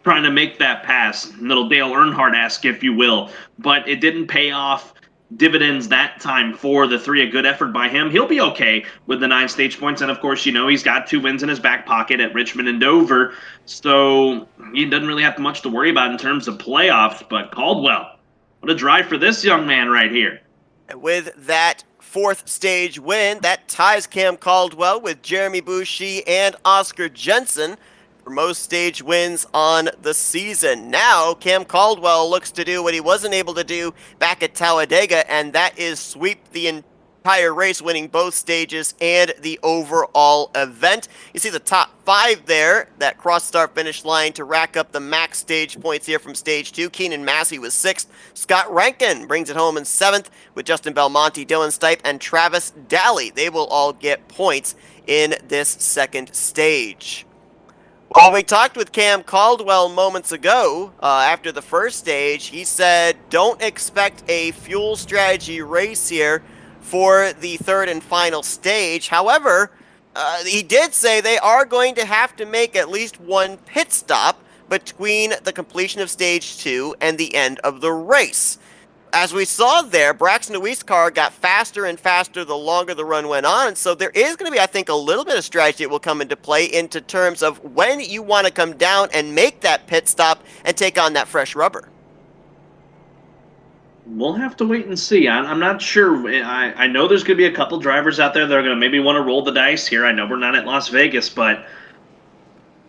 trying to make that pass. Little Dale Earnhardt-esque, if you will. But it didn't pay off dividends that time for the 3. A good effort by him. He'll be okay with the 9 stage points. And, of course, you know he's got 2 wins in his back pocket at Richmond and Dover. So he doesn't really have much to worry about in terms of playoffs. But Caldwell, what a drive for this young man right here. And with that 4th stage win, that ties Cam Caldwell with Jeremy Boucher and Oscar Jensen for most stage wins on the season. Now, Cam Caldwell looks to do what he wasn't able to do back at Talladega, and that is sweep the entire race, winning both stages and the overall event. You see the top 5 there that cross start finish line to rack up the max stage points here from stage 2. Keenan Massey was 6th. Scott Rankin brings it home in 7th with Justin Belmonte, Dylan Stipe, and Travis Daly. They will all get points in this 2nd stage. Well, we talked with Cam Caldwell moments ago after the 1st stage. He said, don't expect a fuel strategy race here for the 3rd and final stage. However, he did say they are going to have to make at least 1 pit stop between the completion of stage 2 and the end of the race. As we saw there, Braxton Dewees' car got faster and faster the longer the run went on, so there is going to be, I think, a little bit of strategy that will come into play into terms of when you want to come down and make that pit stop and take on that fresh rubber. We'll have to wait and see. I'm not sure. I know there's going to be a couple drivers out there that are going to maybe want to roll the dice here. I know we're not at Las Vegas, but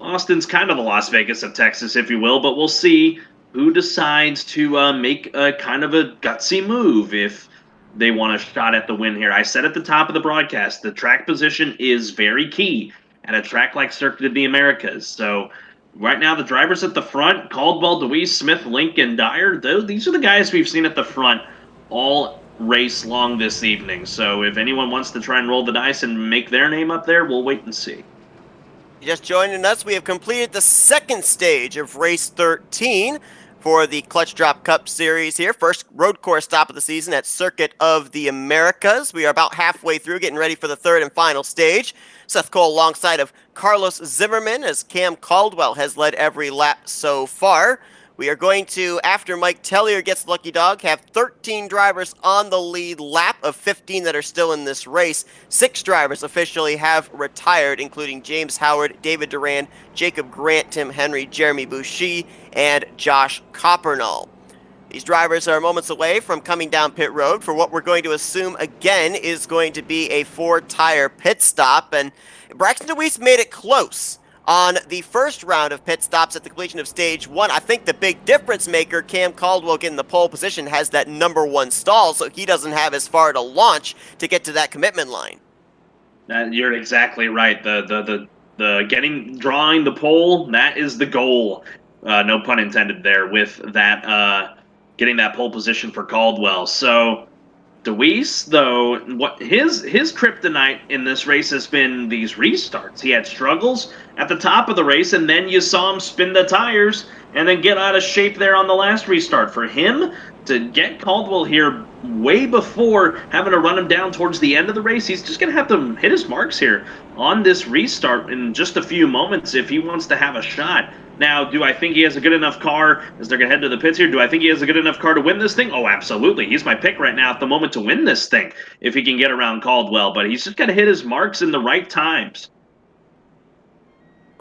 Austin's kind of the Las Vegas of Texas, if you will, but we'll see who decides to make a kind of a gutsy move if they want a shot at the win here. I said at the top of the broadcast, the track position is very key at a track like Circuit of the Americas. So right now, the drivers at the front, Caldwell, Dewees, Smith, Lincoln, Dyer, these are the guys we've seen at the front all race long this evening. So if anyone wants to try and roll the dice and make their name up there, we'll wait and see. Just joining us, we have completed the 2nd stage of race 13. For the Clutch Drop Cup Series here. First road course stop of the season at Circuit of the Americas. We are about halfway through, getting ready for the 3rd and final stage. Seth Cole alongside of Carlos Zimmerman as Cam Caldwell has led every lap so far. We are going to, after Mike Tellier gets the lucky dog, have 13 drivers on the lead lap of 15 that are still in this race. 6 drivers officially have retired, including James Howard, David Duran, Jacob Grant, Tim Henry, Jeremy Boucher, and Josh Coppernall. These drivers are moments away from coming down pit road for what we're going to assume again is going to be a 4-tire pit stop. And Braxton Dewees made it close on the first round of pit stops at the completion of stage 1. I think the big difference maker, Cam Caldwell getting the pole position, has that number 1 stall, so he doesn't have as far to launch to get to that commitment line. You're exactly right. The drawing the pole, that is the goal. No pun intended there with that, getting that pole position for Caldwell. So Dewees, though, what his kryptonite in this race has been these restarts. He had struggles at the top of the race, and then you saw him spin the tires and then get out of shape there on the last restart. For him to get Caldwell here way before having to run him down towards the end of the race, he's just going to have to hit his marks here on this restart in just a few moments if he wants to have a shot. Now, do I think he has a good enough car as they're going to head to the pits here? Do I think he has a good enough car to win this thing? Oh, absolutely. He's my pick right now at the moment to win this thing if he can get around Caldwell. But he's just got to hit his marks in the right times.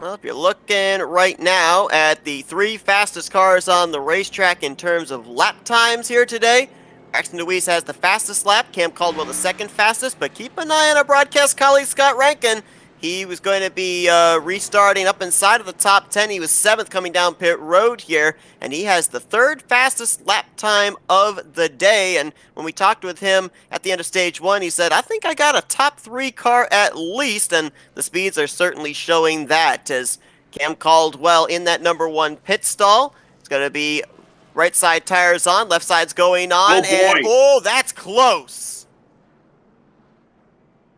Well, if you're looking right now at the 3 fastest cars on the racetrack in terms of lap times here today, Braxton Dewees has the fastest lap, Cam Caldwell the 2nd fastest, but keep an eye on our broadcast colleague Scott Rankin. He was going to be restarting up inside of the top 10. He was 7th coming down pit road here, and he has the 3rd fastest lap time of the day. And when we talked with him at the end of stage 1, he said, I think I got a top 3 car at least, and the speeds are certainly showing that as Cam Caldwell in that number 1 pit stall. It's going to be right side tires on, left side's going on, and that's close.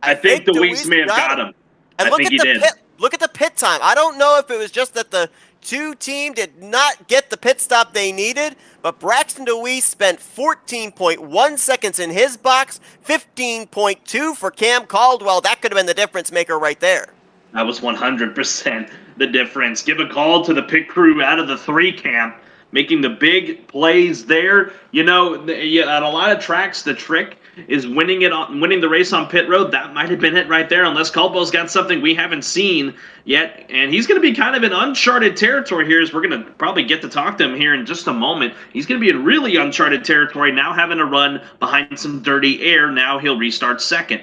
I think Dewees may have got him. And look at the pit time. I don't know if it was just that the 2 team did not get the pit stop they needed, but Braxton Dewees spent 14.1 seconds in his box, 15.2 for Cam Caldwell. That could have been the difference maker right there. That was 100% the difference. Give a call to the pit crew out of the 3 camp, making the big plays there. You know, at a lot of tracks, the trick is winning the race on pit road. That might have been it right there, unless Caldwell's got something we haven't seen yet. And he's going to be kind of in uncharted territory here, as we're going to probably get to talk to him here in just a moment. He's going to be in really uncharted territory now, having to run behind some dirty air. Now he'll restart second.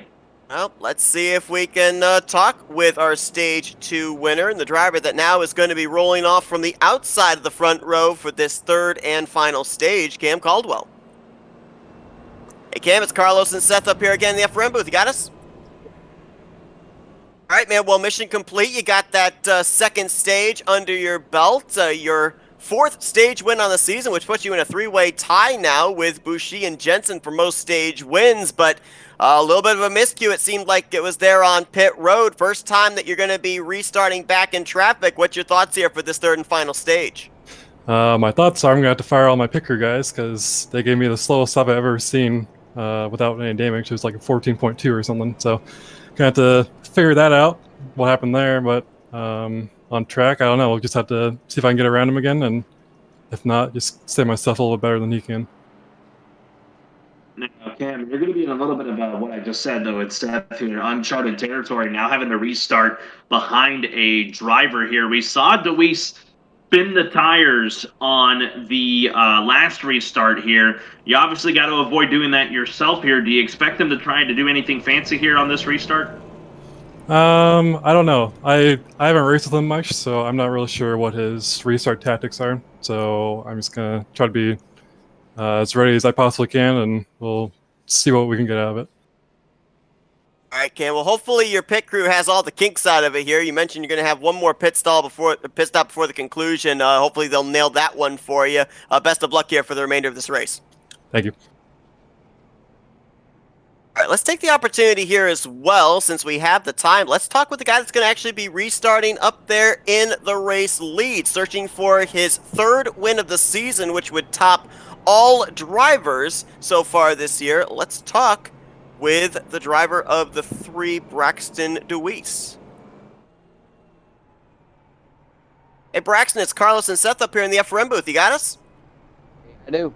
Well, let's see if we can talk with our Stage 2 winner and the driver that now is going to be rolling off from the outside of the front row for this 3rd and final stage, Cam Caldwell. Hey, Cam, it's Carlos and Seth up here again in the FRM booth. You got us? All right, man. Well, mission complete. You got that 2nd stage under your belt. Your 4th stage win on the season, which puts you in a 3-way tie now with Boucher and Jensen for most stage wins, but a little bit of a miscue. It seemed like it was there on pit road. First time that you're going to be restarting back in traffic. What's your thoughts here for this 3rd and final stage? My thoughts are I'm going to have to fire all my picker guys because they gave me the slowest stop I've ever seen without any damage. It was like a 14.2 or something. So going to have to figure that out, what happened there. But on track, I don't know. We'll just have to see if I can get around him again. And if not, just stay my stuff a little bit better than he can. Now, Cam, you're going to be in a little bit of what I just said, though. It's Seth here, uncharted territory, now having to restart behind a driver here. We saw Dewees spin the tires on the last restart here. You obviously got to avoid doing that yourself here. Do you expect him to try to do anything fancy here on this restart? I don't know. I haven't raced with him much, so I'm not really sure what his restart tactics are. So I'm just going to try to be as ready as I possibly can, and we'll see what we can get out of it. All right, Cam. Well, hopefully your pit crew has all the kinks out of it here. You mentioned you're going to have one more pit stop before the conclusion. Hopefully they'll nail that one for you. Best of luck here for the remainder of this race. Thank you. All right, let's take the opportunity here as well, since we have the time. Let's talk with the guy that's going to actually be restarting up there in the race lead, searching for his 3rd win of the season, which would top all drivers so far this year. Let's talk with the driver of the 3, Braxton Dewees. Hey, Braxton, it's Carlos and Seth up here in the FRM booth. You got us? I do.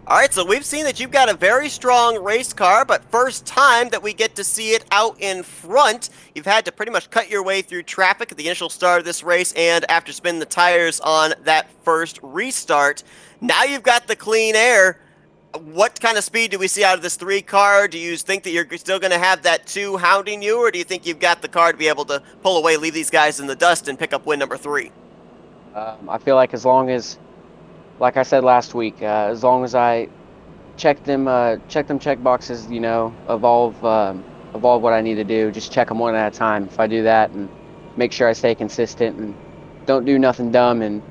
All right, so we've seen that you've got a very strong race car, but first time that we get to see it out in front. You've had to pretty much cut your way through traffic at the initial start of this race and after spinning the tires on that first restart. Now you've got the clean air. What kind of speed do we see out of this 3 car? Do you think that you're still going to have that 2 hounding you, or do you think you've got the car to be able to pull away, leave these guys in the dust, and pick up win number 3? I feel like as long as, like I said last week, as long as I check them check boxes, you know, evolve what I need to do, just check them one at a time. If I do that and make sure I stay consistent and don't do nothing dumb and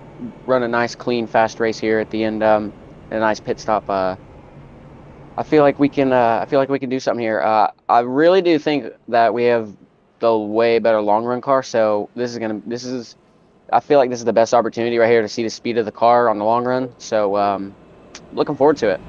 run a nice, clean, fast race here at the end, and a nice pit stop, I feel like we can do something here. I really do think that we have the way better long run car. So I feel like this is the best opportunity right here to see the speed of the car on the long run. So looking forward to it.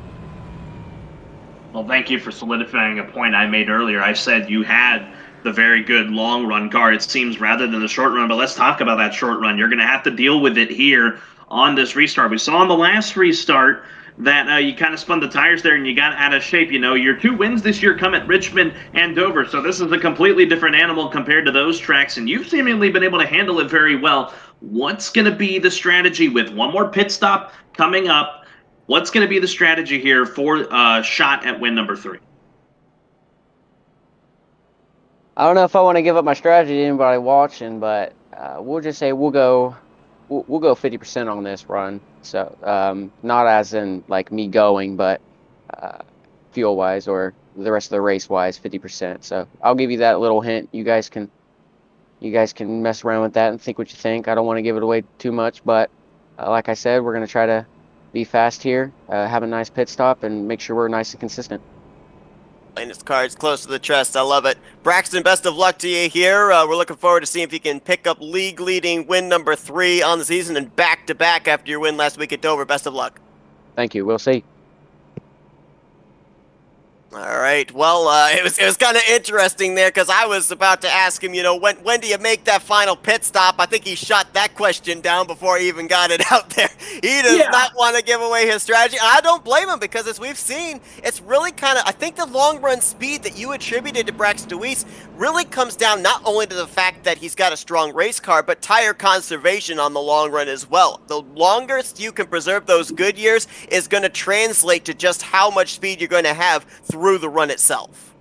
Well, thank you for solidifying a point I made earlier. I said you had the very good long run car, it seems, rather than the short run. But let's talk about that short run. You're going to have to deal with it here on this restart. We saw on the last restart that you kind of spun the tires there and you got out of shape. You know, your 2 wins this year come at Richmond and Dover, so this is a completely different animal compared to those tracks, and you've seemingly been able to handle it very well. What's going to be the strategy with one more pit stop coming up? What's going to be the strategy here for shot at win number 3? I don't know if I want to give up my strategy to anybody watching, but we'll just say we'll go 50% on this run. So not as in like me going, but fuel wise or the rest of the race wise, 50%. So I'll give you that little hint. You guys can mess around with that and think what you think. I don't want to give it away too much, but like I said, we're going to try to be fast here, have a nice pit stop, and make sure we're nice and consistent. Playing his cards close to the chest. I love it. Braxton, best of luck to you here. We're looking forward to seeing if you can pick up league-leading win number 3 on the season and back-to-back after your win last week at Dover. Best of luck. Thank you. We'll see. All right. Well, it was kind of interesting there because I was about to ask him, when do you make that final pit stop? I think he shot that question down before he even got it out there. He does not want to give away his strategy. And I don't blame him because, as we've seen, it's really I think the long-run speed that you attributed to Braxton Dewees really comes down not only to the fact that he's got a strong race car, but tire conservation on the long run as well. The longest you can preserve those good years is going to translate to just how much speed you're going to have through the run itself.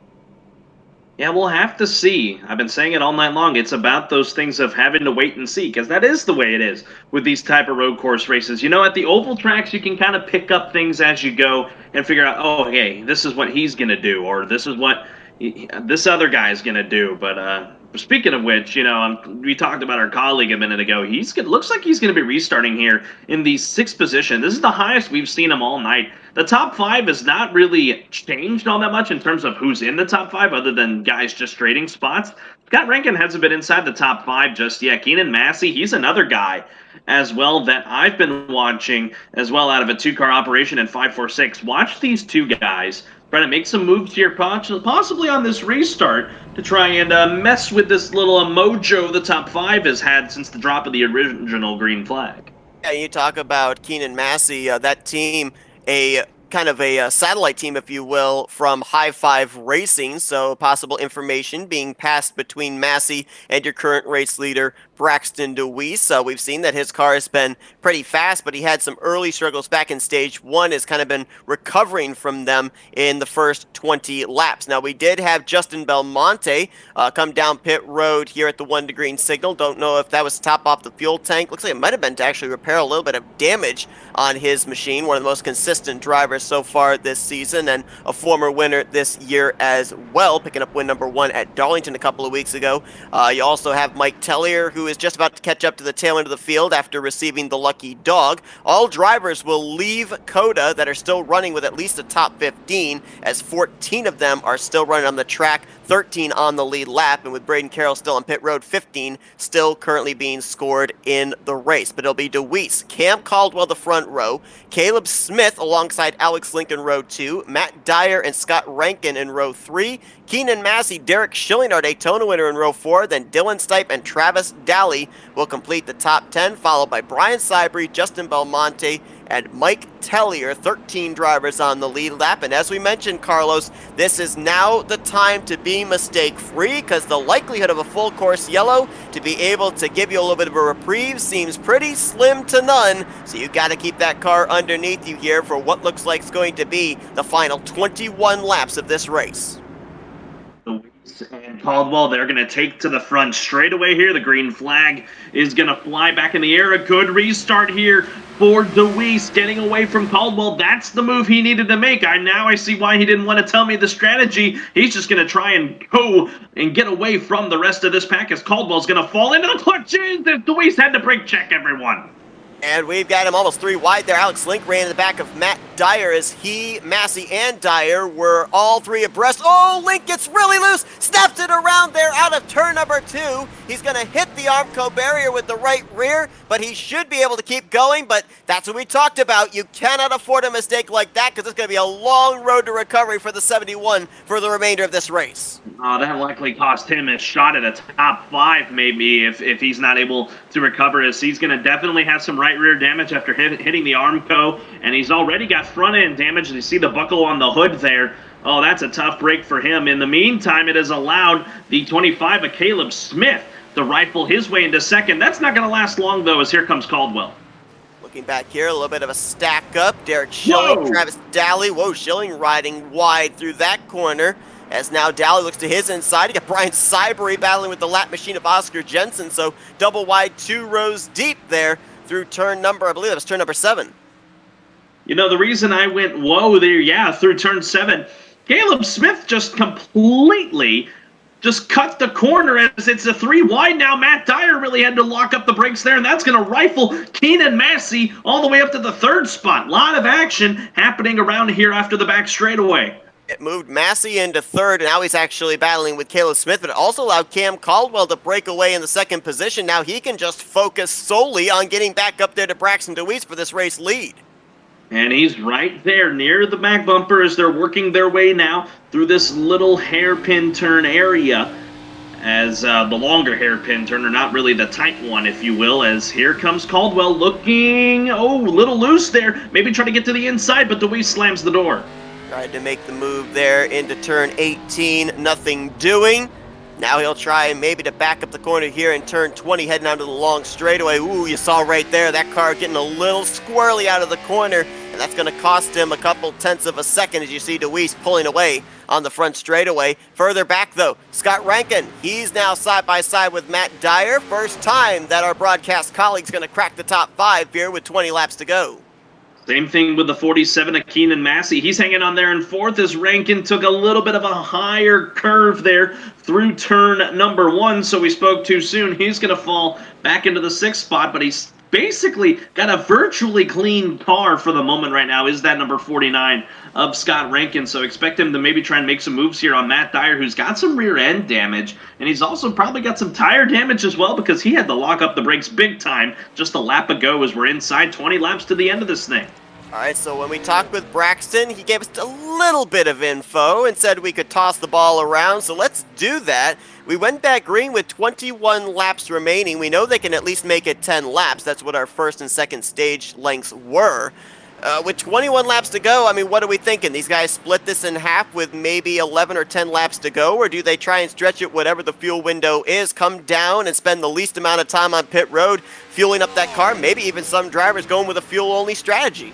Yeah, we'll have to see. I've been saying it all night long. It's about those things of having to wait and see, because that is the way it is with these type of road course races. At the oval tracks, you can kind of pick up things as you go and figure out, oh, hey, this is what he's going to do, or this is what this other guy's going to do. But speaking of which, we talked about our colleague a minute ago. Looks like he's going to be restarting here in the 6th position. This is the highest we've seen him all night. The top 5 has not really changed all that much in terms of who's in the top 5 other than guys just trading spots. Scott Rankin hasn't been inside the top 5 just yet. Keenan Massey, he's another guy as well that I've been watching as well out of a 2-car operation in 546. Watch these 2 guys try to make some moves here possibly on this restart to try and mess with this little mojo the top 5 has had since the drop of the original green flag. Yeah, you talk about Keenan Massey, that team, a kind of a satellite team, if you will, from High Five Racing, so possible information being passed between Massey and your current race leader, Braxton Dewees. So we've seen that his car has been pretty fast, but he had some early struggles back in stage 1, has kind of been recovering from them in the first 20 laps. Now, we did have Justin Belmonte come down pit road here at the 1 to green signal. Don't know if that was to top off the fuel tank. Looks like it might have been to actually repair a little bit of damage on his machine. One of the most consistent drivers so far this season, and a former winner this year as well, picking up win number 1 at Darlington a couple of weeks ago. You also have Mike Tellier, who is just about to catch up to the tail end of the field after receiving the lucky dog. All drivers will leave COTA that are still running with at least a top 15, as 14 of them are still running on the track, 13 on the lead lap, and with Braden Carroll still on pit road, 15 still currently being scored in the race. But it'll be Dewees, Cam Caldwell the front row, Caleb Smith alongside Alex Lincoln row 2, Matt Dyer and Scott Rankin in row 3, Keenan Massey, Derek Schilling, our Daytona winner in row 4, then Dylan Stipe and Travis Daly will complete the top 10, followed by Brian Sybry, Justin Belmonte, and Mike Tellier, 13 drivers on the lead lap. And as we mentioned, Carlos, this is now the time to be mistake-free, because the likelihood of a full course yellow to be able to give you a little bit of a reprieve seems pretty slim to none. So you got to keep that car underneath you here for what looks like it's going to be the final 21 laps of this race. And Caldwell, they're going to take to the front straight away here. The green flag is going to fly back in the air. A good restart here for Dewees, getting away from Caldwell. That's the move he needed to make. I see why he didn't want to tell me the strategy. He's just going to try and go and get away from the rest of this pack as Caldwell's going to fall into the clutches. Dewees had to brake check everyone. And we've got him almost 3 wide there. Alex Link ran in the back of Matt Dyer as he, Massey, and Dyer were all 3 abreast. Oh, Link gets really loose, snaps it around there out of turn number 2. He's going to hit the Armco barrier with the right rear, but he should be able to keep going. But that's what we talked about. You cannot afford a mistake like that, because it's going to be a long road to recovery for the 71 for the remainder of this race. That likely cost him a shot at a top 5 maybe if he's not able to recover, as he's going to definitely have some right rear damage after hitting the Armco, and he's already got front end damage. You see the buckle on the hood there. Oh, that's a tough break for him. In the meantime, it has allowed the 25 of Caleb Smith to rifle his way into second. That's not going to last long, though, as here comes Caldwell. Looking back here, a little bit of a stack up. Derek Schilling, Travis Daly. Whoa, Schilling riding wide through that corner. As now Daly looks to his inside. You got Brian Sybry battling with the lap machine of Oscar Jensen. So double wide, 2 rows deep there through turn number, I believe that was turn number 7. The reason I went whoa there, through turn 7, Caleb Smith just completely just cut the corner as it's a 3 wide now. Matt Dyer really had to lock up the brakes there, and that's going to rifle Keenan Massey all the way up to the 3rd spot. A lot of action happening around here after the back straightaway. It moved Massey into third, and now he's actually battling with Caleb Smith, but it also allowed Cam Caldwell to break away in the second position. Now he can just focus solely on getting back up there to Braxton Dewees for this race lead. And he's right there near the back bumper as they're working their way now through this little hairpin turn area. As the longer hairpin turn, or not really the tight one, if you will, as here comes Caldwell looking, a little loose there. Maybe try to get to the inside, but Dewees slams the door. Tried to make the move there into turn 18, nothing doing. Now he'll try maybe to back up the corner here in turn 20, heading out to the long straightaway. Ooh, you saw right there, that car getting a little squirrely out of the corner, and that's going to cost him a couple tenths of a second as you see Dewees pulling away on the front straightaway. Further back, though, Scott Rankin, he's now side by side with Matt Dyer. First time that our broadcast colleague's going to crack the top 5 here with 20 laps to go. Same thing with the 47 of Keenan Massey. He's hanging on there in fourth as Rankin took a little bit of a higher curve there through turn number 1, so he spoke too soon. He's going to fall back into the 6th spot, but he's basically got a virtually clean car for the moment right now, is that number 49 of Scott Rankin. So expect him to maybe try and make some moves here on Matt Dyer, who's got some rear end damage, and he's also probably got some tire damage as well because he had to lock up the brakes big time just a lap ago as we're inside 20 laps to the end of this thing. All right, so when we talked with Braxton, he gave us a little bit of info and said we could toss the ball around, so let's do that. We went back green with 21 laps remaining. We know they can at least make it 10 laps. That's what our first and second stage lengths were. With 21 laps to go, I mean, what are we thinking? These guys split this in half with maybe 11 or 10 laps to go, or do they try and stretch it whatever the fuel window is, come down and spend the least amount of time on pit road, fueling up that car? Maybe even some drivers going with a fuel-only strategy.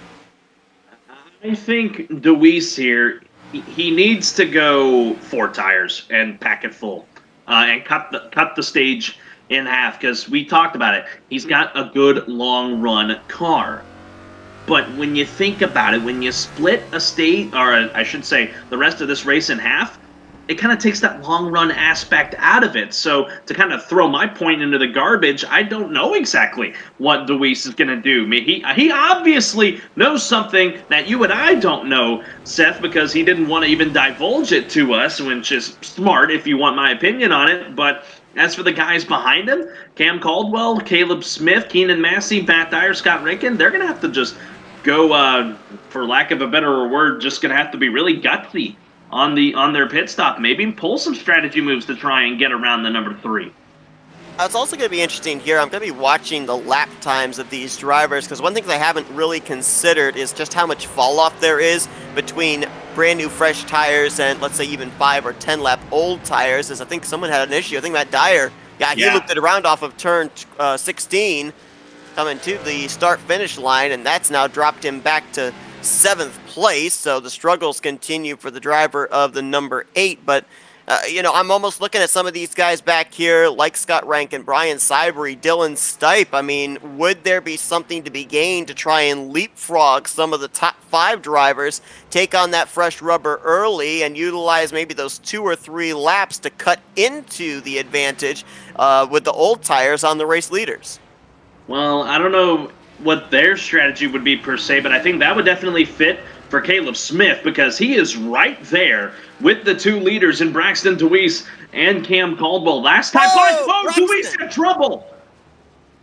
I think Dewees here, he needs to go 4 tires and pack it full and cut the stage in half because we talked about it. He's got a good long-run car. But when you think about it, when you split a stage, or I should say the rest of this race in half, it kind of takes that long-run aspect out of it. So to kind of throw my point into the garbage, I don't know exactly what Dewees is going to do. I mean, he obviously knows something that you and I don't know, Seth, because he didn't want to even divulge it to us, which is smart if you want my opinion on it. But as for the guys behind him, Cam Caldwell, Caleb Smith, Keenan Massey, Matt Dyer, Scott Rankin, they're going to have to just go, for lack of a better word, just going to have to be really gutsy on their pit stop. Maybe pull some strategy moves to try and get around the number 3. It's also going to be interesting here. I'm going to be watching the lap times of these drivers because one thing I haven't really considered is just how much fall off there is between brand new fresh tires and let's say even 5 or 10 lap old tires. As I think someone had an issue. I think Matt Dyer, he looped it around off of turn 16 coming to the start finish line, and that's now dropped him back to 7th place, so the struggles continue for the driver of the number 8, but I'm almost looking at some of these guys back here, like Scott Rankin, Brian Sybery, Dylan Stipe. I mean, would there be something to be gained to try and leapfrog some of the top 5 drivers, take on that fresh rubber early, and utilize maybe those 2 or 3 laps to cut into the advantage with the old tires on the race leaders? Well, I don't know what their strategy would be per se, but I think that would definitely fit for Caleb Smith because he is right there with the 2 leaders in Braxton Dewees and Cam Caldwell. Last time, Dewees had trouble.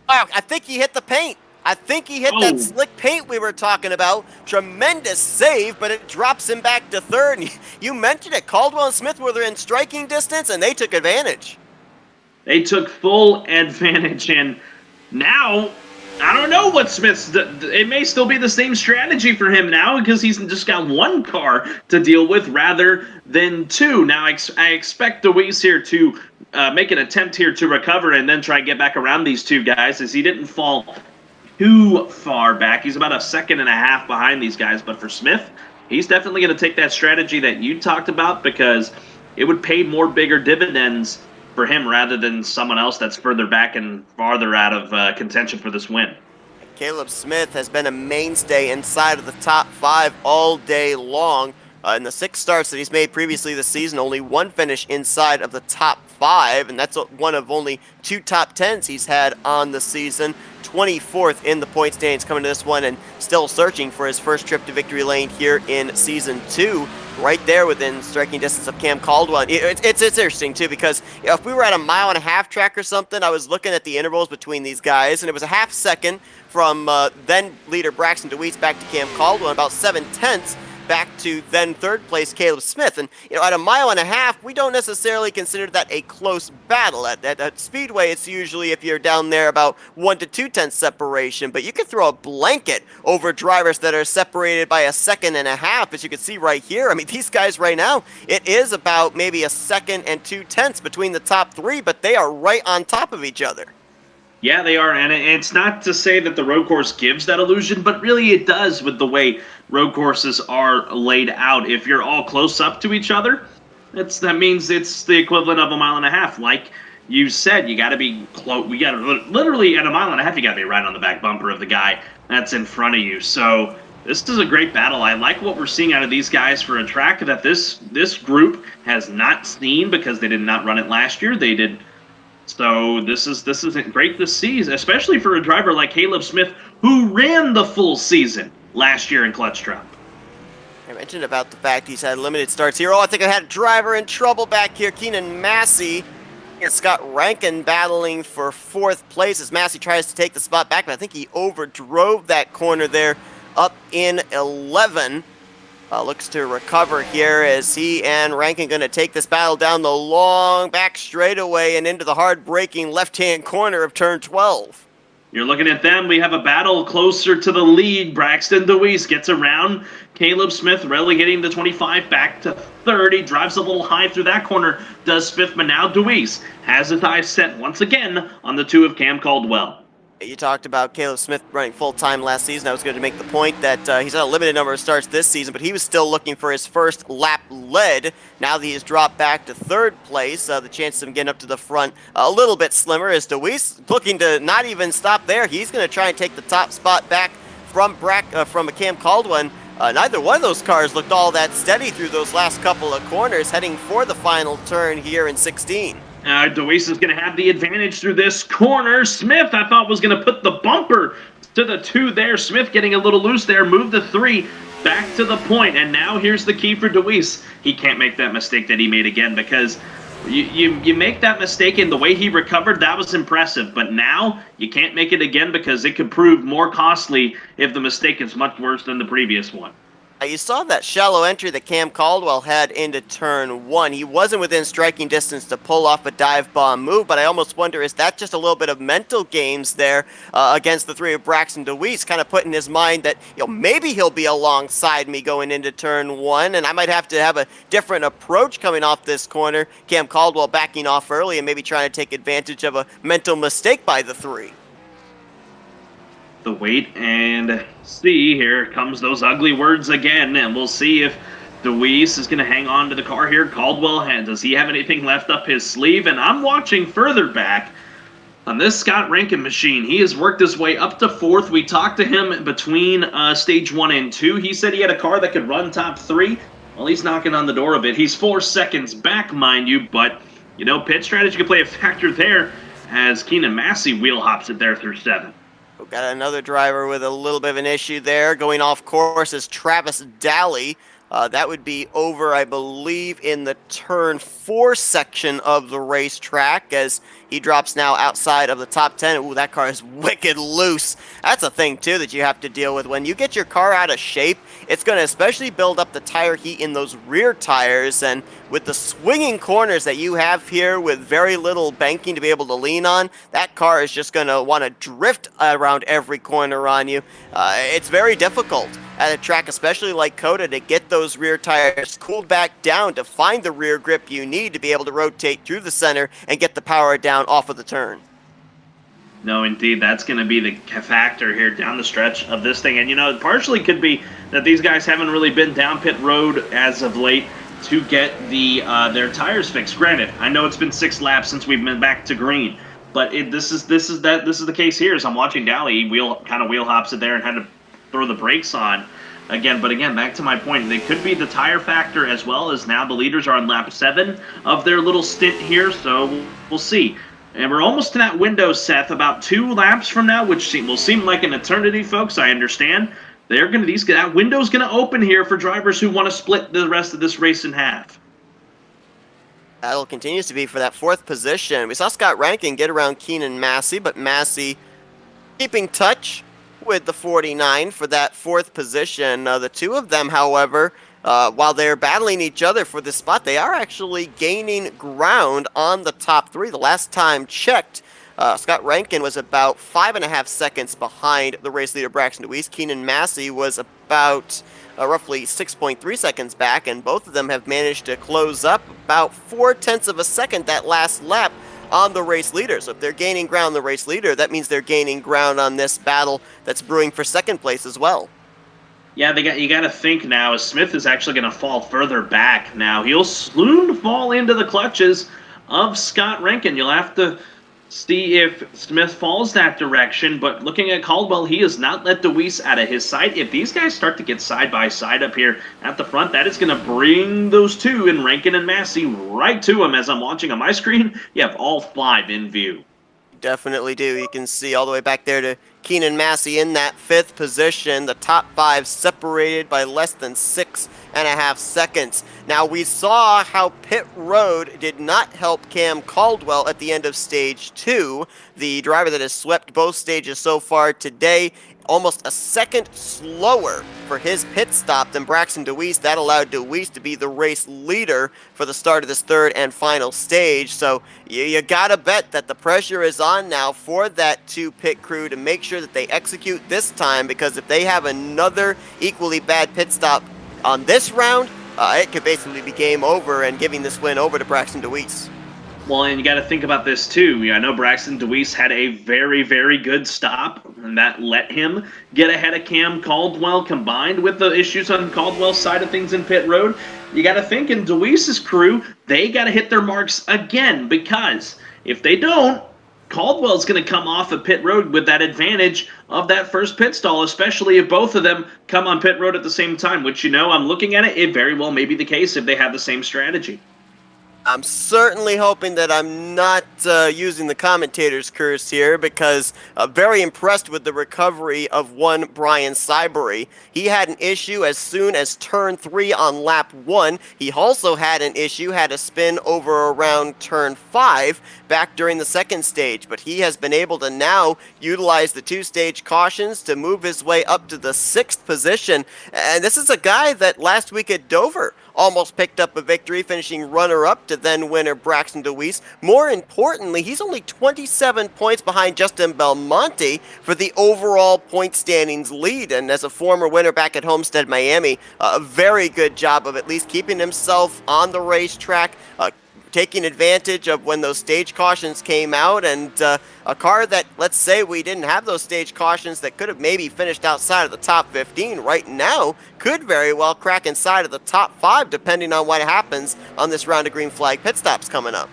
Wow, I think he hit the paint. I think he hit that slick paint we were talking about. Tremendous save, but it drops him back to 3rd. And you mentioned it. Caldwell and Smith were in striking distance, and they took advantage. They took full advantage, and now I don't know what Smith's... It may still be the same strategy for him now because he's just got 1 car to deal with rather than 2. Now, I expect Dewees here to make an attempt here to recover and then try and get back around these 2 guys as he didn't fall too far back. He's about a second and a half behind these guys. But for Smith, he's definitely going to take that strategy that you talked about because it would pay more bigger dividends for him rather than someone else that's further back and farther out of contention for this win. Caleb Smith has been a mainstay inside of the top 5 all day long. In the 6 starts that he's made previously this season, only 1 finish inside of the top 5, and that's one of only 2 top 10s he's had on the season. 24th in the point standings coming to this one, and still searching for his first trip to victory lane here in Season 2. Right there within striking distance of Cam Caldwell. It's interesting, too, because if we were at a 1.5 mile track or something, I was looking at the intervals between these guys, and it was a half second from then leader Braxton Dewees back to Cam Caldwell, and about 7/10 back to then third place Caleb Smith. And at a 1.5 miles, we don't necessarily consider that a close battle. At Speedway, it's usually, if you're down there, about 1 to 2 tenths separation. But you can throw a blanket over drivers that are separated by 1.5 seconds, as you can see right here. I mean, these guys right now, it is about maybe 1 second and 2 tenths between the top three, but they are right on top of each other. Yeah, they are, and it's not to say that the road course gives that illusion, but really it does with the way road courses are laid out. If you're all close up to each other, that means it's the equivalent of a 1.5 miles. Like you said, you got to be close. We got to literally at a 1.5 miles, you got to be right on the back bumper of the guy that's in front of you. So this is a great battle. I like what we're seeing out of these guys for a track that this group has not seen because they did not run it last year. They did. So this is great to see, especially for a driver like Caleb Smith, who ran the full season last year in Clutch Drop. I mentioned about the fact he's had limited starts here. Oh, I think I had a driver in trouble back here. Keenan Massey and Scott Rankin battling for 4th place as Massey tries to take the spot back, but I think he overdrove that corner there up in 11. Looks to recover here as he and Rankin going to take this battle down the long back straightaway and into the hard-braking left-hand corner of turn 12. You're looking at them. We have a battle closer to the lead. Braxton Dewees gets around Caleb Smith, relegating the 25 back to 30. Drives a little high through that corner. Does Smith, but now Dewees has his eyes set once again on the 2 of Cam Caldwell. You talked about Caleb Smith running full-time last season. I was going to make the point that he's had a limited number of starts this season, but he was still looking for his first lap lead. Now that he has dropped back to 3rd place, the chances of him getting up to the front a little bit slimmer as Dewees looking to not even stop there. He's going to try and take the top spot back from Cam Caldwell. Neither one of those cars looked all that steady through those last couple of corners, heading for the final turn here in 16. Dewees is going to have the advantage through this corner. Smith, I thought, was going to put the bumper to the 2 there. Smith getting a little loose there, moved the 3 back to the point, and now here's the key for Dewees. He can't make that mistake that he made again, because you make that mistake, and the way he recovered, that was impressive. But now you can't make it again because it could prove more costly if the mistake is much worse than the previous one. You saw that shallow entry that Cam Caldwell had into turn 1. He wasn't within striking distance to pull off a dive bomb move, but I almost wonder, is that just a little bit of mental games there against the 3 of Braxton Dewees, kind of put in his mind that maybe he'll be alongside me going into turn 1, and I might have to have a different approach coming off this corner. Cam Caldwell backing off early and maybe trying to take advantage of a mental mistake by the 3. The wait and see. Here comes those ugly words again, and we'll see if Dewees is going to hang on to the car here. Caldwell, does he have anything left up his sleeve? And I'm watching further back on this Scott Rankin machine. He has worked his way up to 4th. We talked to him between stage 1 and 2. He said he had a car that could run top 3. Well, he's knocking on the door a bit. He's 4 seconds back, mind you, but pit strategy could play a factor there as Keenan Massey wheel hops it there through 7. We've got another driver with a little bit of an issue there. Going off course is Travis Daly. That would be over, I believe, in the turn 4 section of the racetrack as he drops now outside of the top 10. Ooh, that car is wicked loose. That's a thing, too, that you have to deal with. When you get your car out of shape, it's going to especially build up the tire heat in those rear tires. And with the swinging corners that you have here with very little banking to be able to lean on, that car is just going to want to drift around every corner on you. It's very difficult at a track, especially like COTA, to get those rear tires cooled back down to find the rear grip you need to be able to rotate through the center and get the power down off of the turn. No, indeed, that's going to be the factor here down the stretch of this thing. And, it partially could be that these guys haven't really been down pit road as of late to get their tires fixed. Granted, I know it's been 6 laps since we've been back to green, but this is the case here. As I'm watching Daly, he wheel hops it there and had to throw the brakes on again. But again, back to my point, they could be the tire factor as well, as now the leaders are on lap 7 of their little stint here. So we'll see. And we're almost to that window, Seth, about 2 laps from now, which will seem like an eternity, folks. I understand. That window's gonna open here for drivers who want to split the rest of this race in half. Battle continues to be for that 4th position. We saw Scott Rankin get around Keenan Massey, but Massey keeping touch with the 49 for that 4th position. The two of them, however, while they're battling each other for this spot, they are actually gaining ground on the top 3. The last time checked, Scott Rankin was about 5.5 seconds behind the race leader Braxton Dewees. Keenan Massey was about roughly 6.3 seconds back, and both of them have managed to close up about 0.4 of a second that last lap on the race leader. So if they're gaining ground on the race leader, that means they're gaining ground on this battle that's brewing for 2nd place as well. Yeah, you got to think now, as Smith is actually going to fall further back now. He'll soon fall into the clutches of Scott Rankin. You'll have to see if Smith falls that direction, but looking at Caldwell, he has not let Dewees out of his sight. If these guys start to get side by side up here at the front, that is going to bring those two, in Rankin and Massey, right to him. As I'm watching on my screen, you have all 5 in view. Definitely do. You can see all the way back there to Keenan Massey in that 5th position. The top 5 separated by less than 6.5 seconds. Now, we saw how pit road did not help Cam Caldwell at the end of stage 2. The driver that has swept both stages so far today, almost a second slower for his pit stop than Braxton Dewees. That allowed Dewees to be the race leader for the start of this 3rd and final stage. So you gotta bet that the pressure is on now for that 2 pit crew to make sure that they execute this time, because if they have another equally bad pit stop on this round, it could basically be game over and giving this win over to Braxton Dewees. Well, and you got to think about this too. I know Braxton Dewees had a very, very good stop, and that let him get ahead of Cam Caldwell, combined with the issues on Caldwell's side of things in pit road. You got to think in Dewees' crew, they got to hit their marks again, because if they don't, Caldwell's going to come off of pit road with that advantage of that first pit stall, especially if both of them come on pit road at the same time, which, I'm looking at it, it very well may be the case if they have the same strategy. I'm certainly hoping that I'm not using the commentator's curse here, because very impressed with the recovery of one Brian Cybery. He had an issue as soon as turn 3 on lap 1. He also had an issue, had a spin over around turn 5 back during the 2nd stage, but he has been able to now utilize the 2-stage cautions to move his way up to the 6th position. And this is a guy that last week at Dover almost picked up a victory, finishing runner-up to then-winner Braxton Dewees. More importantly, he's only 27 points behind Justin Belmonte for the overall point standings lead. And as a former winner back at Homestead, Miami, a very good job of at least keeping himself on the racetrack, taking advantage of when those stage cautions came out, and a car that, let's say we didn't have those stage cautions, that could have maybe finished outside of the top 15 right now, could very well crack inside of the top 5 depending on what happens on this round of green flag pit stops coming up.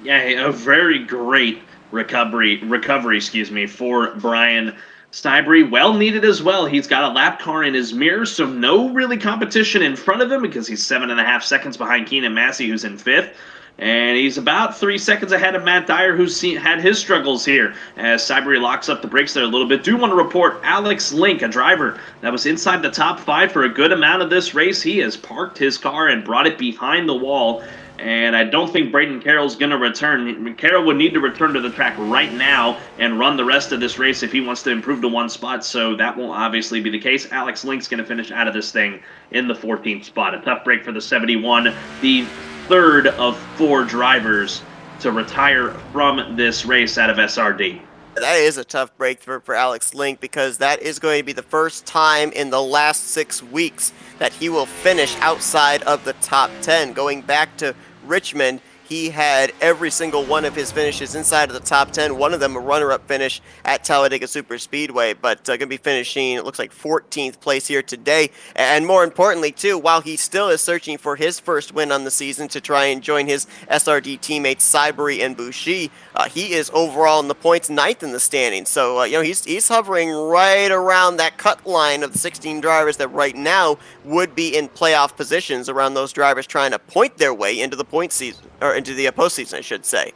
Yeah, a very great recovery, for Brian Stipe. Well needed as well. He's got a lap car in his mirror, so no really competition in front of him, because he's 7.5 seconds behind Keenan Massey, who's in 5th. And he's about 3 seconds ahead of Matt Dyer, who's had his struggles here, as Cybery locks up the brakes there a little bit. Do want to report Alex Link, a driver that was inside the top 5 for a good amount of this race. He has parked his car and brought it behind the wall, and I don't think Braden Carroll's going to return. Carroll would need to return to the track right now and run the rest of this race if he wants to improve to 1 spot, so that won't obviously be the case. Alex Link's going to finish out of this thing in the 14th spot. A tough break for the 71. The 3rd of 4 drivers to retire from this race out of SRD. That is a tough break for Alex Link, because that is going to be the first time in the last 6 weeks that he will finish outside of the top 10. Going back to Richmond, he had every single one of his finishes inside of the top 10, one of them a runner-up finish at Talladega Superspeedway, but going to be finishing, it looks like, 14th place here today. And more importantly, too, while he still is searching for his first win on the season to try and join his SRD teammates Cybery and Boucher, he is overall in the points 9th in the standings. So, he's hovering right around that cut line of the 16 drivers that right now would be in playoff positions, around those drivers trying to point their way into the point season, or into the postseason, I should say.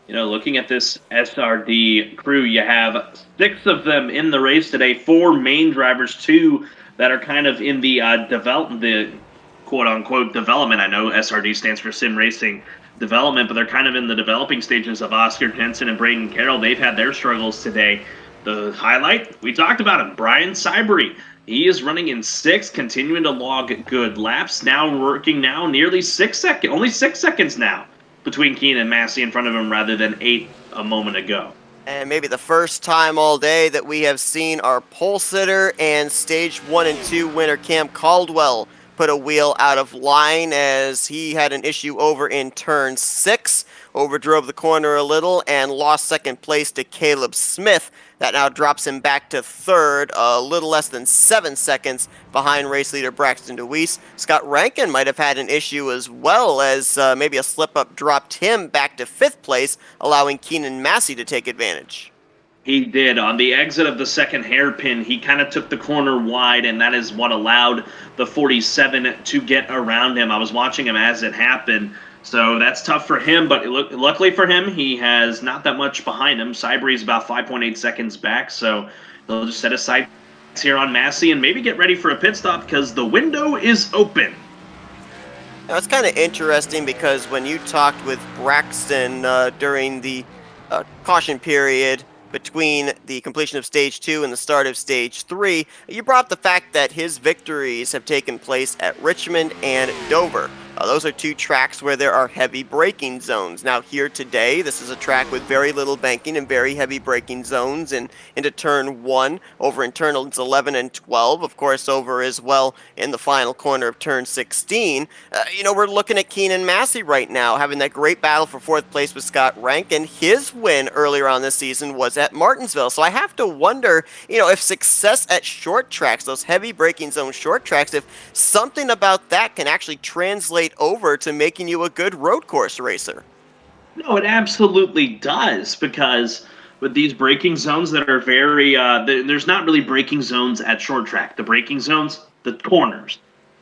Looking at this SRD crew, you have 6 of them in the race today, 4 main drivers, 2 that are kind of in the the quote-unquote development. I know SRD stands for Sim Racing Development, but they're kind of in the developing stages of Oscar Jensen and Braden Carroll. They've had their struggles today. The highlight, we talked about him, Brian Sybery. He is running in 6th, continuing to log good laps, now working now nearly 6 seconds, only 6 seconds now between Keenan and Massey in front of him rather than 8 a moment ago. And maybe the first time all day that we have seen our pole sitter and stage 1 and 2 winner Cam Caldwell put a wheel out of line as he had an issue over in turn 6, overdrove the corner a little and lost second place to Caleb Smith. That now drops him back to 3rd, a little less than 7 seconds behind race leader Braxton Dewees. Scott Rankin might have had an issue as well, as maybe a slip-up dropped him back to 5th place, allowing Keenan Massey to take advantage. He did. On the exit of the second hairpin, he kind of took the corner wide, and that is what allowed the 47 to get around him. I was watching him as it happened. So that's tough for him, but luckily for him, he has not that much behind him. Sybery's about 5.8 seconds back, so he'll just set aside here on Massey and maybe get ready for a pit stop because the window is open. Now, it's kind of interesting because when you talked with Braxton during the caution period between the completion of Stage 2 and the start of Stage 3, you brought up the fact that his victories have taken place at Richmond and Dover. Those are 2 tracks where there are heavy braking zones. Now here today, this is a track with very little banking and very heavy braking zones, and into turn 1, over in turns 11 and 12, of course over as well in the final corner of turn 16. We're looking at Keenan Massey right now, having that great battle for 4th place with Scott Rankin. His win earlier on this season was at Martinsville, so I have to wonder, if success at short tracks, those heavy braking zone short tracks, if something about that can actually translate over to making you a good road course racer. No, it absolutely does, because with these braking zones that are very, there's not really braking zones at short track. The braking zones, the corners,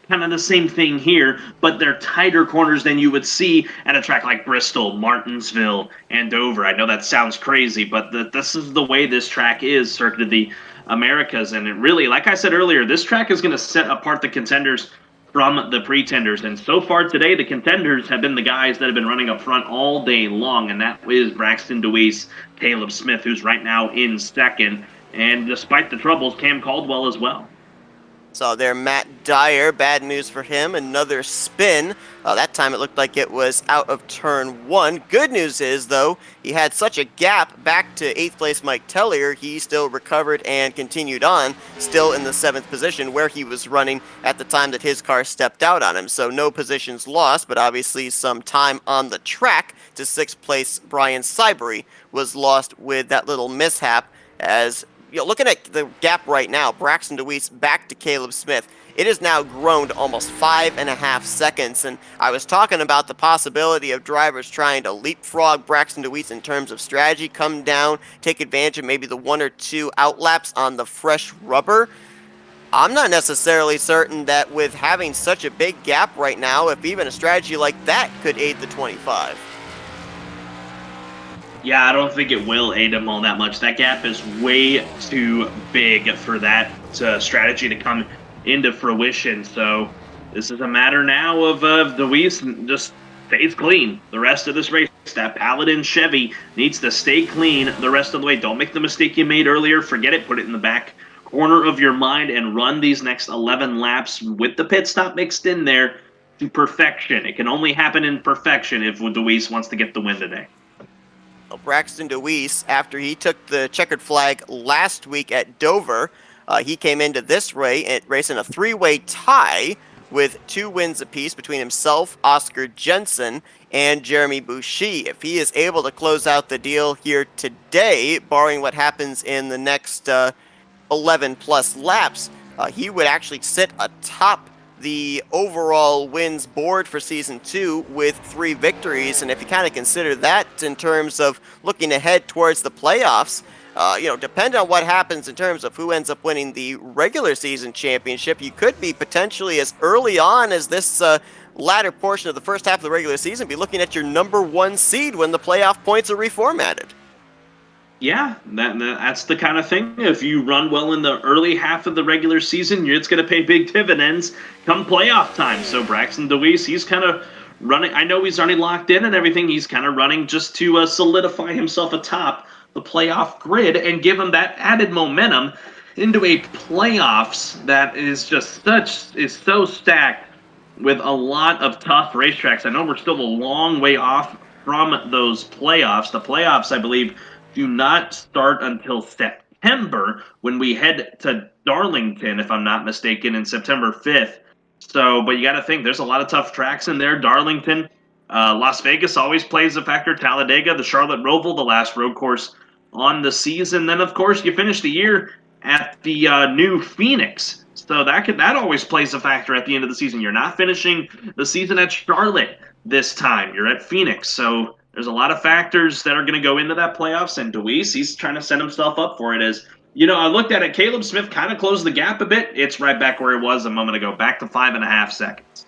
kind of the same thing here, but they're tighter corners than you would see at a track like Bristol, Martinsville, and Dover. I know that sounds crazy, but this is the way this track is, Circuit of the Americas, and it really, like I said earlier, this track is going to set apart the contenders from the pretenders. And so far today, the contenders have been the guys that have been running up front all day long, and that is Braxton Dewees, Caleb Smith, who's right now in 2nd, and despite the troubles, Cam Caldwell as well. Saw there Matt Dyer, bad news for him, another spin. That time it looked like it was out of turn 1. Good news is, though, he had such a gap back to 8th place Mike Tellier, he still recovered and continued on, still in the 7th position where he was running at the time that his car stepped out on him. So no positions lost, but obviously some time on the track to 6th place Brian Sybery was lost with that little mishap. As looking at the gap right now, Braxton Dewees back to Caleb Smith, it has now grown to almost 5.5 seconds, and I was talking about the possibility of drivers trying to leapfrog Braxton Dewees in terms of strategy, come down, take advantage of maybe the 1 or 2 outlaps on the fresh rubber. I'm not necessarily certain that with having such a big gap right now, if even a strategy like that could aid the 25. Yeah, I don't think it will aid him all that much. That gap is way too big for that strategy to come into fruition. So this is a matter now of Dewees just stays clean the rest of this race. That Paladin Chevy needs to stay clean the rest of the way. Don't make the mistake you made earlier. Forget it. Put it in the back corner of your mind and run these next 11 laps with the pit stop mixed in there to perfection. It can only happen in perfection if Dewees wants to get the win today. Braxton Dewees, after he took the checkered flag last week at Dover, he came into this race in a 3-way tie with 2 wins apiece between himself, Oscar Jensen, and Jeremy Boucher. If he is able to close out the deal here today, barring what happens in the next 11-plus laps, he would actually sit atop the overall wins board for Season 2 with 3 victories. And if you kind of consider that in terms of looking ahead towards the playoffs, depending on what happens in terms of who ends up winning the regular season championship, you could be potentially as early on as this latter portion of the first half of the regular season, be looking at your #1 seed when the playoff points are reformatted. Yeah, that's the kind of thing. If you run well in the early half of the regular season, it's going to pay big dividends come playoff time. So Braxton Dewees, he's kind of running. I know he's already locked in and everything. He's kind of running just to solidify himself atop the playoff grid and give him that added momentum into a playoffs that is just so stacked with a lot of tough racetracks. I know we're still a long way off from those playoffs. The playoffs, I believe, do not start until September when we head to Darlington, if I'm not mistaken, in September 5th. So, but you got to think, there's a lot of tough tracks in there. Darlington, Las Vegas always plays a factor. Talladega, the Charlotte Roval, the last road course on the season. Then, of course, you finish the year at the new Phoenix. So that always plays a factor at the end of the season. You're not finishing the season at Charlotte this time. You're at Phoenix. So there's a lot of factors that are going to go into that playoffs, and Dewees, he's trying to set himself up for it. As you know, I looked at it, Caleb Smith kind of closed the gap a bit. It's right back where it was a moment ago, back to 5.5 seconds.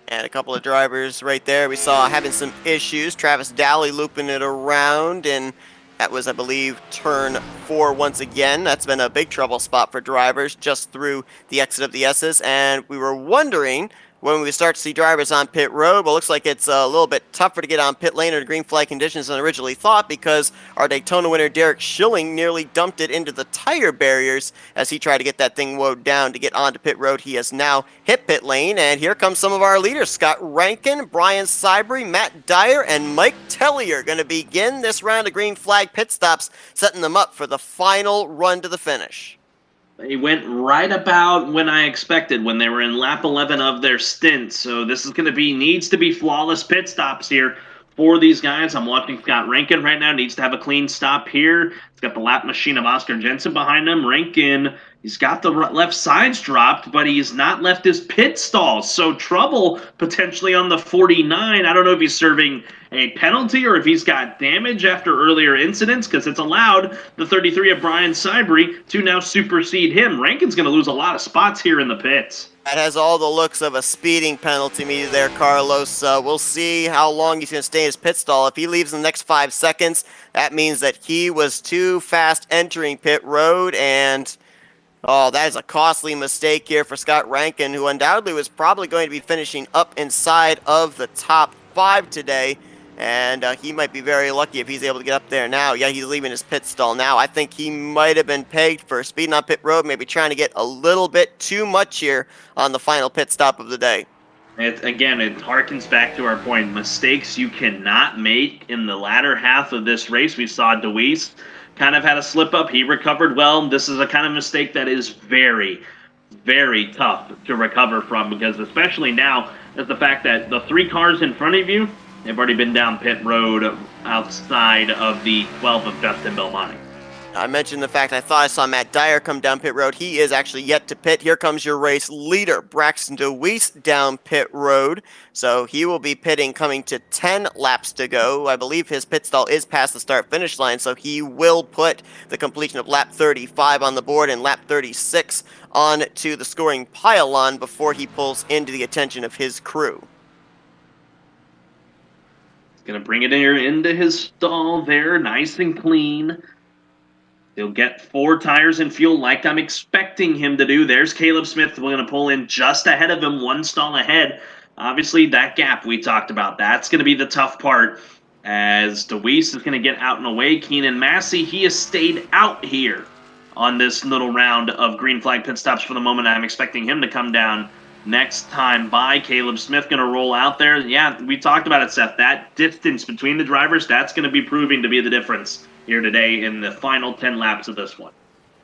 And a couple of drivers right there we saw having some issues. Travis Dowley looping it around, and that was, I believe, turn 4 once again. That's been a big trouble spot for drivers just through the exit of the S's, and we were wondering when we start to see drivers on pit road. But looks like it's a little bit tougher to get on pit lane under green flag conditions than originally thought, because our Daytona winner Derek Schilling nearly dumped it into the tire barriers as he tried to get that thing mowed down to get onto pit road. He has now hit pit lane, and here comes some of our leaders. Scott Rankin, Brian Sibry, Matt Dyer, and Mike Tellier going to begin this round of green flag pit stops, setting them up for the final run to the finish. They went right about when I expected, when they were in lap 11 of their stint. So this is going to needs to be flawless pit stops here for these guys. I'm watching Scott Rankin right now. Needs to have a clean stop here. He's got the lap machine of Oscar Jensen behind him. Rankin, he's got the left sides dropped, but he's not left his pit stalls. So trouble potentially on the 49. I don't know if he's serving a penalty or if he's got damage after earlier incidents, because it's allowed the 33 of Brian Sibry to now supersede him. Rankin's going to lose a lot of spots here in the pits. That has all the looks of a speeding penalty me there, Carlos. We'll see how long he's going to stay in his pit stall. If he leaves in the next 5 seconds, that means that he was too fast entering pit road, and that is a costly mistake here for Scott Rankin, who undoubtedly was probably going to be finishing up inside of the top 5 today. And he might be very lucky if he's able to get up there now. Yeah, he's leaving his pit stall now. I think he might have been pegged for speeding on pit road, maybe trying to get a little bit too much here on the final pit stop of the day. It harkens back to our point. Mistakes you cannot make in the latter half of this race. We saw Dewees kind of had a slip up. He recovered well. This is a kind of mistake that is very, very tough to recover from, because especially now is the fact that the 3 cars in front of you, they've already been down pit road outside of the 12 of Justin Belmonte. I mentioned the fact I thought I saw Matt Dyer come down pit road. He is actually yet to pit. Here comes your race leader, Braxton Dewees, down pit road. So he will be pitting coming to 10 laps to go. I believe his pit stall is past the start-finish line, so he will put the completion of lap 35 on the board and lap 36 on to the scoring pylon before he pulls into the attention of his crew. Going to bring it into his stall there, nice and clean. He'll get 4 tires and fuel like I'm expecting him to do. There's Caleb Smith. We're going to pull in just ahead of him, 1 stall ahead. Obviously, that gap we talked about, that's going to be the tough part, as Dewees is going to get out and away. Keenan Massey, he has stayed out here on this little round of green flag pit stops for the moment. I'm expecting him to come down next time by. Caleb Smith going to roll out there. Yeah, we talked about it, Seth. That distance between the drivers, that's going to be proving to be the difference here today in the final 10 laps of this one.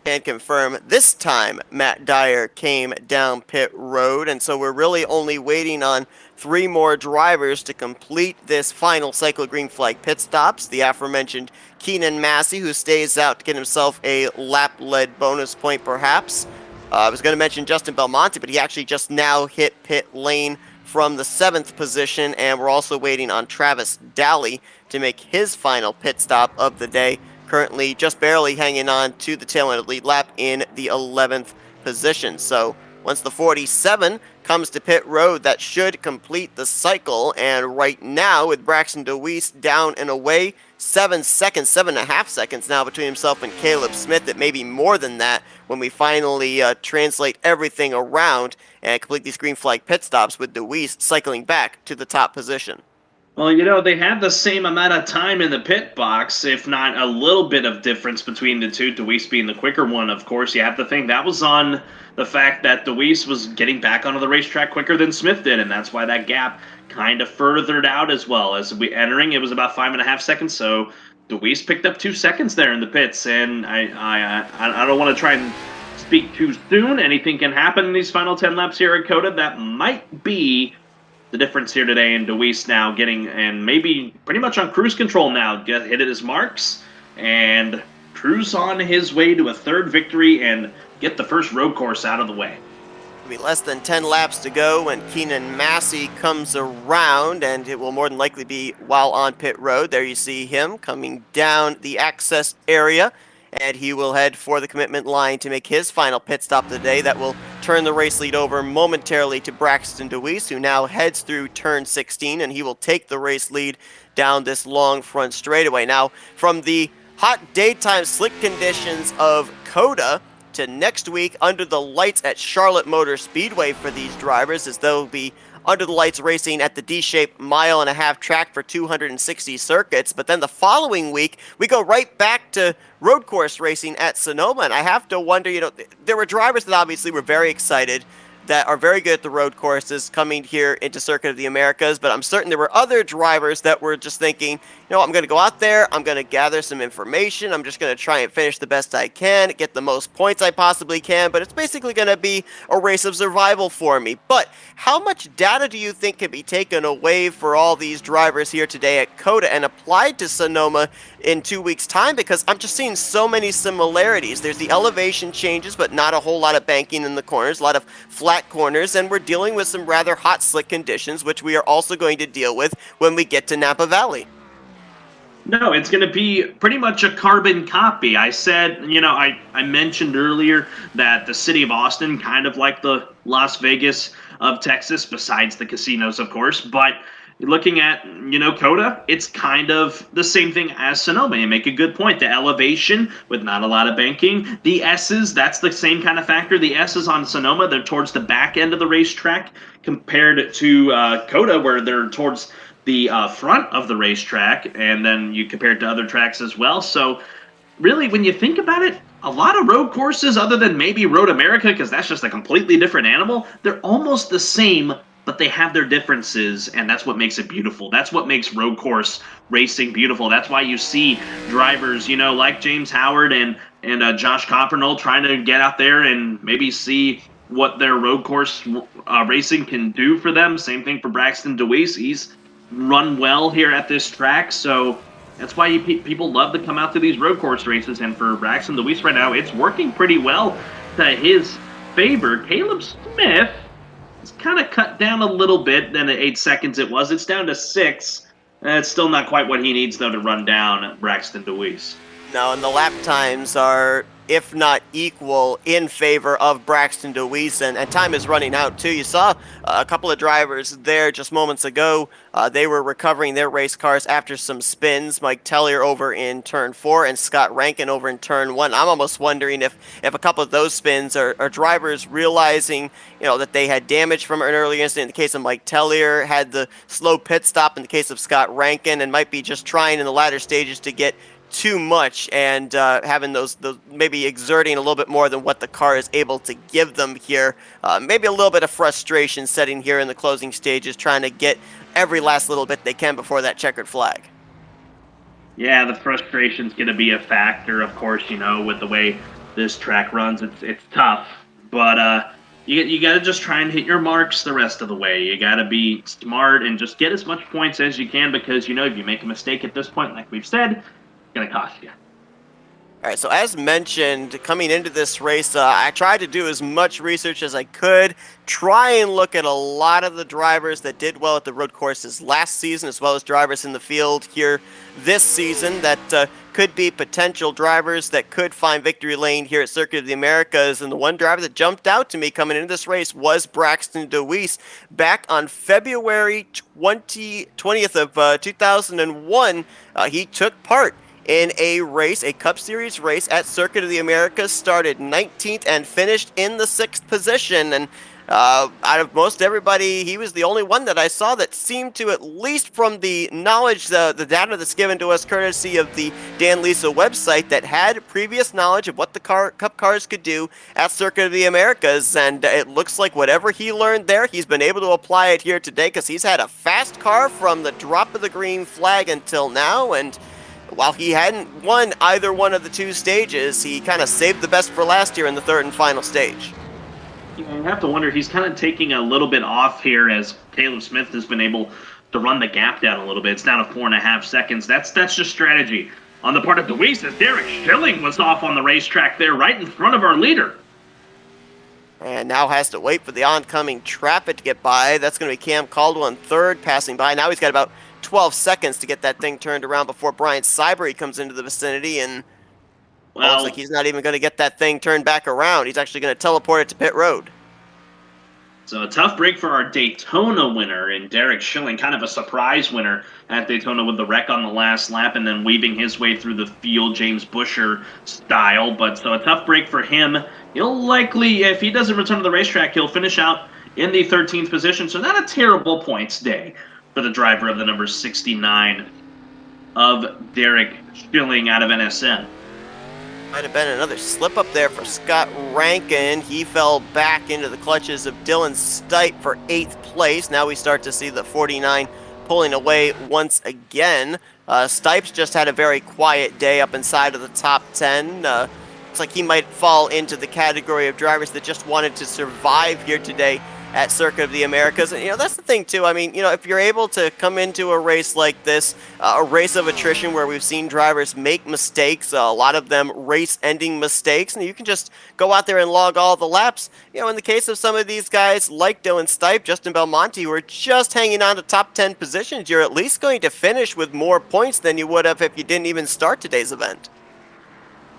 And confirm this time Matt Dyer came down pit road, and so we're really only waiting on 3 more drivers to complete this final cycle of green flag pit stops. The aforementioned Keenan Massey, who stays out to get himself a lap-led bonus point perhaps. I was going to mention Justin Belmonte, but he actually just now hit pit lane from the 7th position, and we're also waiting on Travis Dowley to make his final pit stop of the day, currently just barely hanging on to the tail end of the lead lap in the 11th position. So once the 47 comes to pit road. That should complete the cycle. And right now, with Braxton Dewees down and away, 7.5 seconds now between himself and Caleb Smith. It may be more than that when we finally translate everything around and complete these green flag pit stops, with Dewees cycling back to the top position. Well, they had the same amount of time in the pit box, if not a little bit of difference between the two. Dewees being the quicker one, of course. You have to think that was on the fact that Dewees was getting back onto the racetrack quicker than Smith did, and that's why that gap kind of furthered out as well. As we entering, it was about 5.5 seconds, so Dewees picked up 2 seconds there in the pits, and I don't want to try and speak too soon. Anything can happen in these final 10 laps here at COTA. That might be the difference here today, in Dewees now getting, and maybe pretty much on cruise control now, hit at his marks and cruise on his way to a 3rd victory and get the first road course out of the way. It'll be less than 10 laps to go when Keenan Massey comes around, and it will more than likely be while on pit road. There you see him coming down the access area, and he will head for the commitment line to make his final pit stop of the day. That will turn the race lead over momentarily to Braxton Dewees, who now heads through turn 16, and he will take the race lead down this long front straightaway. Now, from the hot daytime slick conditions of COTA to next week under the lights at Charlotte Motor Speedway for these drivers, as they'll be under the lights racing at the D-shaped 1.5-mile track for 260 circuits. But then the following week, we go right back to road course racing at Sonoma. And I have to wonder, there were drivers that obviously were very excited, that are very good at the road courses, coming here into Circuit of the Americas, but I'm certain there were other drivers that were just thinking, I'm going to go out there, I'm going to gather some information, I'm just going to try and finish the best I can, get the most points I possibly can, but it's basically going to be a race of survival for me. But how much data do you think can be taken away for all these drivers here today at COTA and applied to Sonoma in 2 weeks' time? Because I'm just seeing so many similarities. There's the elevation changes, but not a whole lot of banking in the corners, a lot of flat corners, and we're dealing with some rather hot slick conditions, which we are also going to deal with when we get to Napa Valley. No, it's going to be pretty much a carbon copy. I said, I mentioned earlier that the city of Austin, kind of like the Las Vegas of Texas, besides the casinos, of course, but looking at, COTA, it's kind of the same thing as Sonoma. You make a good point. The elevation with not a lot of banking. The S's, that's the same kind of factor. The S's on Sonoma, they're towards the back end of the racetrack compared to COTA, where they're towards the front of the racetrack, and then you compare it to other tracks as well. So really, when you think about it, a lot of road courses, other than maybe Road America, because that's just a completely different animal, they're almost the same, but they have their differences, and that's what makes it beautiful. That's what makes road course racing beautiful. That's why you see drivers, like James Howard and Josh Coppernoll trying to get out there and maybe see what their road course racing can do for them. Same thing for Braxton Dewees. He's run well here at this track, so that's why people love to come out to these road course races. And for Braxton Dewees right now, it's working pretty well to his favor. Caleb Smith is kind of cut down a little bit than the 8 seconds it was. It's down to 6. It's still not quite what he needs, though, to run down Braxton Dewees. No, and the lap times are, if not equal, in favor of Braxton Dewees, and time is running out too. You saw a couple of drivers there just moments ago. They were recovering their race cars after some spins. Mike Tellier over in turn 4 and Scott Rankin over in turn 1. I'm almost wondering if a couple of those spins are drivers realizing that they had damage from an earlier incident. In the case of Mike Tellier, had the slow pit stop in the case of Scott Rankin, and might be just trying in the latter stages to get too much and having those maybe exerting a little bit more than what the car is able to give them here. Maybe a little bit of frustration setting here in the closing stages, trying to get every last little bit they can before that checkered flag. Yeah, the frustration's going to be a factor, of course, with the way this track runs. It's tough, but you got to just try and hit your marks the rest of the way. You got to be smart and just get as much points as you can, because, if you make a mistake at this point, like we've said, going to cost you. All right, so as mentioned, coming into this race, I tried to do as much research as I could, try and look at a lot of the drivers that did well at the road courses last season, as well as drivers in the field here this season that could be potential drivers that could find victory lane here at Circuit of the Americas. And the one driver that jumped out to me coming into this race was Braxton Dewees. Back on February 20th of 2001, he took part in a race, a Cup Series race at Circuit of the Americas, started 19th and finished in the 6th position. And out of most everybody, he was the only one that I saw that seemed to, at least from the knowledge, the data that's given to us courtesy of the Dan Lisa website, that had previous knowledge of what the Cup cars could do at Circuit of the Americas. And it looks like whatever he learned there, he's been able to apply it here today, because he's had a fast car from the drop of the green flag until now. And while he hadn't won either one of the two stages, he kind of saved the best for last year in the third and final stage. You have to wonder, he's kind of taking a little bit off here as Caleb Smith has been able to run the gap down a little bit. It's down to 4.5 seconds. That's just strategy on the part of Dewees, as Derek Schilling was off on the racetrack there right in front of our leader. And now has to wait for the oncoming traffic to get by. That's going to be Cam Caldwell in third, passing by. Now he's got about 12 seconds to get that thing turned around before Brian Cybery comes into the vicinity, and looks like he's not even going to get that thing turned back around. He's actually going to teleport it to pit road. So a tough break for our Daytona winner, and Derek Schilling, kind of a surprise winner at Daytona with the wreck on the last lap and then weaving his way through the field, James Boucher style. But so a tough break for him. He'll likely, if he doesn't return to the racetrack, he'll finish out in the 13th position. So not a terrible points day for the driver of the number 69 of Derek Schilling out of NSN. Might have been another slip up there for Scott Rankin. He fell back into the clutches of Dylan Stipe for 8th place. Now we start to see the 49 pulling away once again. Stipe's just had a very quiet day up inside of the top 10. Looks like he might fall into the category of drivers that just wanted to survive here today at Circuit of the Americas. And, that's the thing, too. I mean, if you're able to come into a race like this, a race of attrition where we've seen drivers make mistakes, a lot of them race-ending mistakes, and you can just go out there and log all the laps. In the case of some of these guys like Dylan Stipe, Justin Belmonte, who are just hanging on to top 10 positions, you're at least going to finish with more points than you would have if you didn't even start today's event.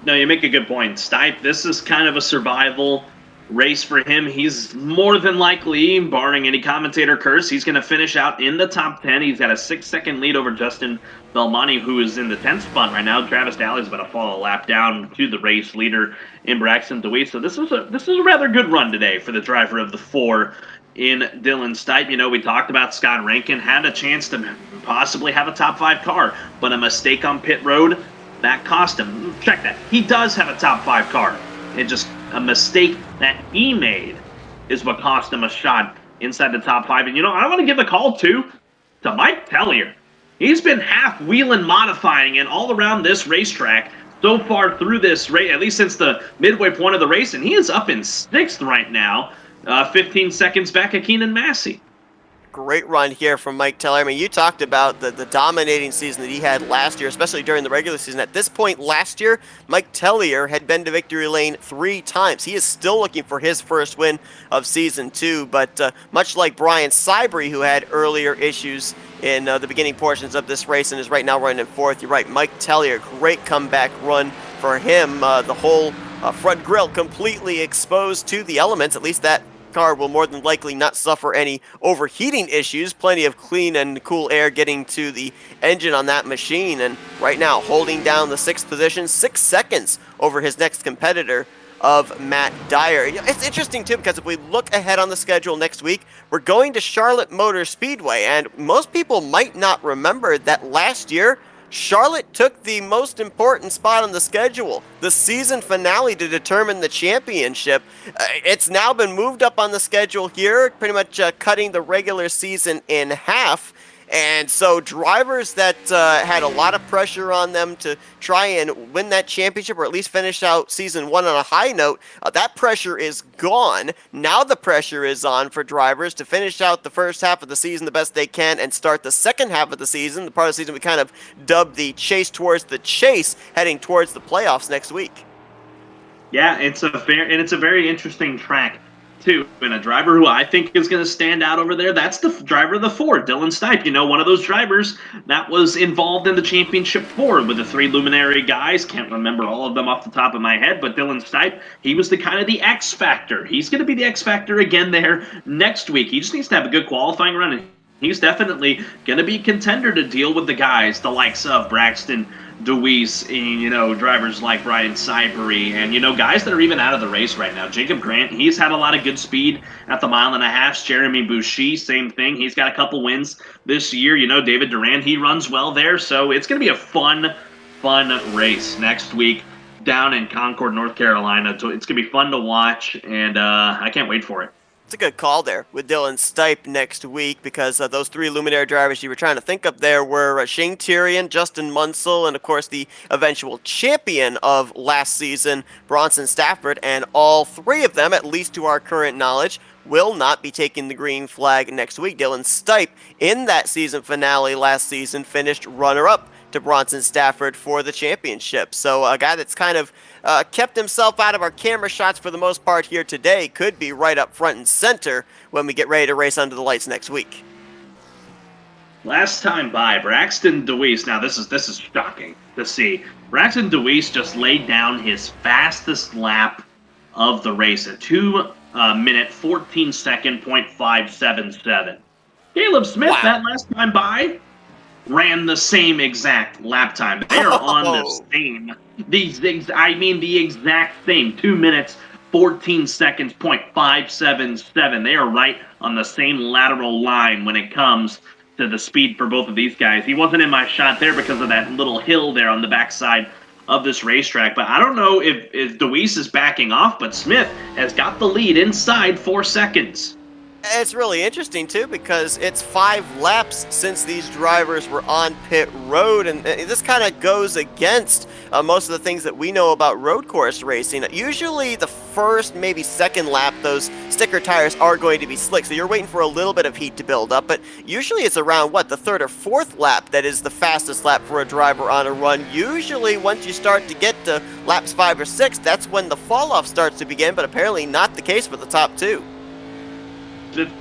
No, you make a good point. Stipe, this is kind of a survival race for him. He's more than likely, barring any commentator curse, he's going to finish out in the top 10. He's got a 6-second lead over Justin Belmonte, who is in the 10th spot right now. Travis Daly's about to fall a lap down to the race leader in Braxton Dewees. So this is a rather good run today for the driver of the 4 in Dylan Stipe. We talked about Scott Rankin had a chance to possibly have a top 5 car, but a mistake on pit road, that cost him. Check that. He does have a top 5 car. It just a mistake that he made is what cost him a shot inside the top 5. And, I want to give a call, too, to Mike Tellier. He's been half-wheeling, modifying, and all around this racetrack so far through this race, at least since the midway point of the race, and he is up in 6th right now, 15 seconds back of Keenan Massey. Great run here from Mike Teller. I mean, you talked about the dominating season that he had last year, especially during the regular season. At this point last year, Mike Tellier had been to victory lane 3 times. He is still looking for his first win of season 2, but much like Brian Cybery, who had earlier issues in the beginning portions of this race and is right now running in 4th, you're right, Mike Tellier, great comeback run for him. The whole front grille completely exposed to the elements, at least that car will more than likely not suffer any overheating issues. Plenty of clean and cool air getting to the engine on that machine. And right now, holding down the 6th position, 6 seconds over his next competitor of Matt Dyer. It's interesting, too, because if we look ahead on the schedule next week, we're going to Charlotte Motor Speedway. And most people might not remember that last year, Charlotte took the most important spot on the schedule, the season finale to determine the championship. It's now been moved up on the schedule here, pretty much cutting the regular season in half. And so drivers that had a lot of pressure on them to try and win that championship or at least finish out season one on a high note, that pressure is gone. Now the pressure is on for drivers to finish out the first half of the season the best they can and start the second half of the season, the part of the season we kind of dubbed the chase towards the chase, heading towards the playoffs next week. Yeah, it's a very interesting track too, and a driver who I think is going to stand out over there, that's the driver of the Ford, Dylan Stipe. You know, one of those drivers that was involved in the championship Ford with the three luminary guys. Can't remember all of them off the top of my head, but Dylan Stipe, he was the kind of the X factor. He's going to be the X factor again there next week. He just needs to have a good qualifying run, and he's definitely going to be a contender to deal with the guys, the likes of Braxton Dewees, you know, drivers like Brian Cybery, and, you know, guys that are even out of the race right now. Jacob Grant, he's had a lot of good speed at the 1.5 miles. Jeremy Boucher, same thing. He's got a couple wins this year. You know, David Duran, he runs well there. So it's going to be a fun race next week down in Concord, North Carolina. It's going to be fun to watch, and I can't wait for it. It's a good call there with Dylan Stipe next week, because those three luminary drivers you were trying to think of there were Shane Tyrion, Justin Munsell, and of course the eventual champion of last season, Bronson Stafford, and all three of them, at least to our current knowledge, will not be taking the green flag next week. Dylan Stipe, in that season finale last season, finished runner-up to Bronson Stafford for the championship. So a guy that's kind of kept himself out of our camera shots for the most part here today could be right up front and center when we get ready to race under the lights next week. Last time by, Braxton Dewees. Now this is shocking to see. Braxton Dewees just laid down his fastest lap of the race, a 2-minute 14-second .577. Caleb Smith, wow, that last time by, ran the same exact lap time. They are on the same, the exact same 2 minutes, 14 seconds, .577. They are right on the same lateral line when it comes to the speed for both of these guys. He wasn't in my shot there because of that little hill there on the backside of this racetrack, but I don't know if Dewees is backing off, but Smith has got the lead inside 4 seconds. It's really interesting, too, because it's 5 laps since these drivers were on pit road, and this kind of goes against most of the things that we know about road course racing. Usually the first, maybe second lap, those sticker tires are going to be slick, so you're waiting for a little bit of heat to build up, but usually it's around, the third or fourth lap that is the fastest lap for a driver on a run. Usually once you start to get to laps 5 or 6, that's when the fall-off starts to begin, but apparently not the case for the top 2.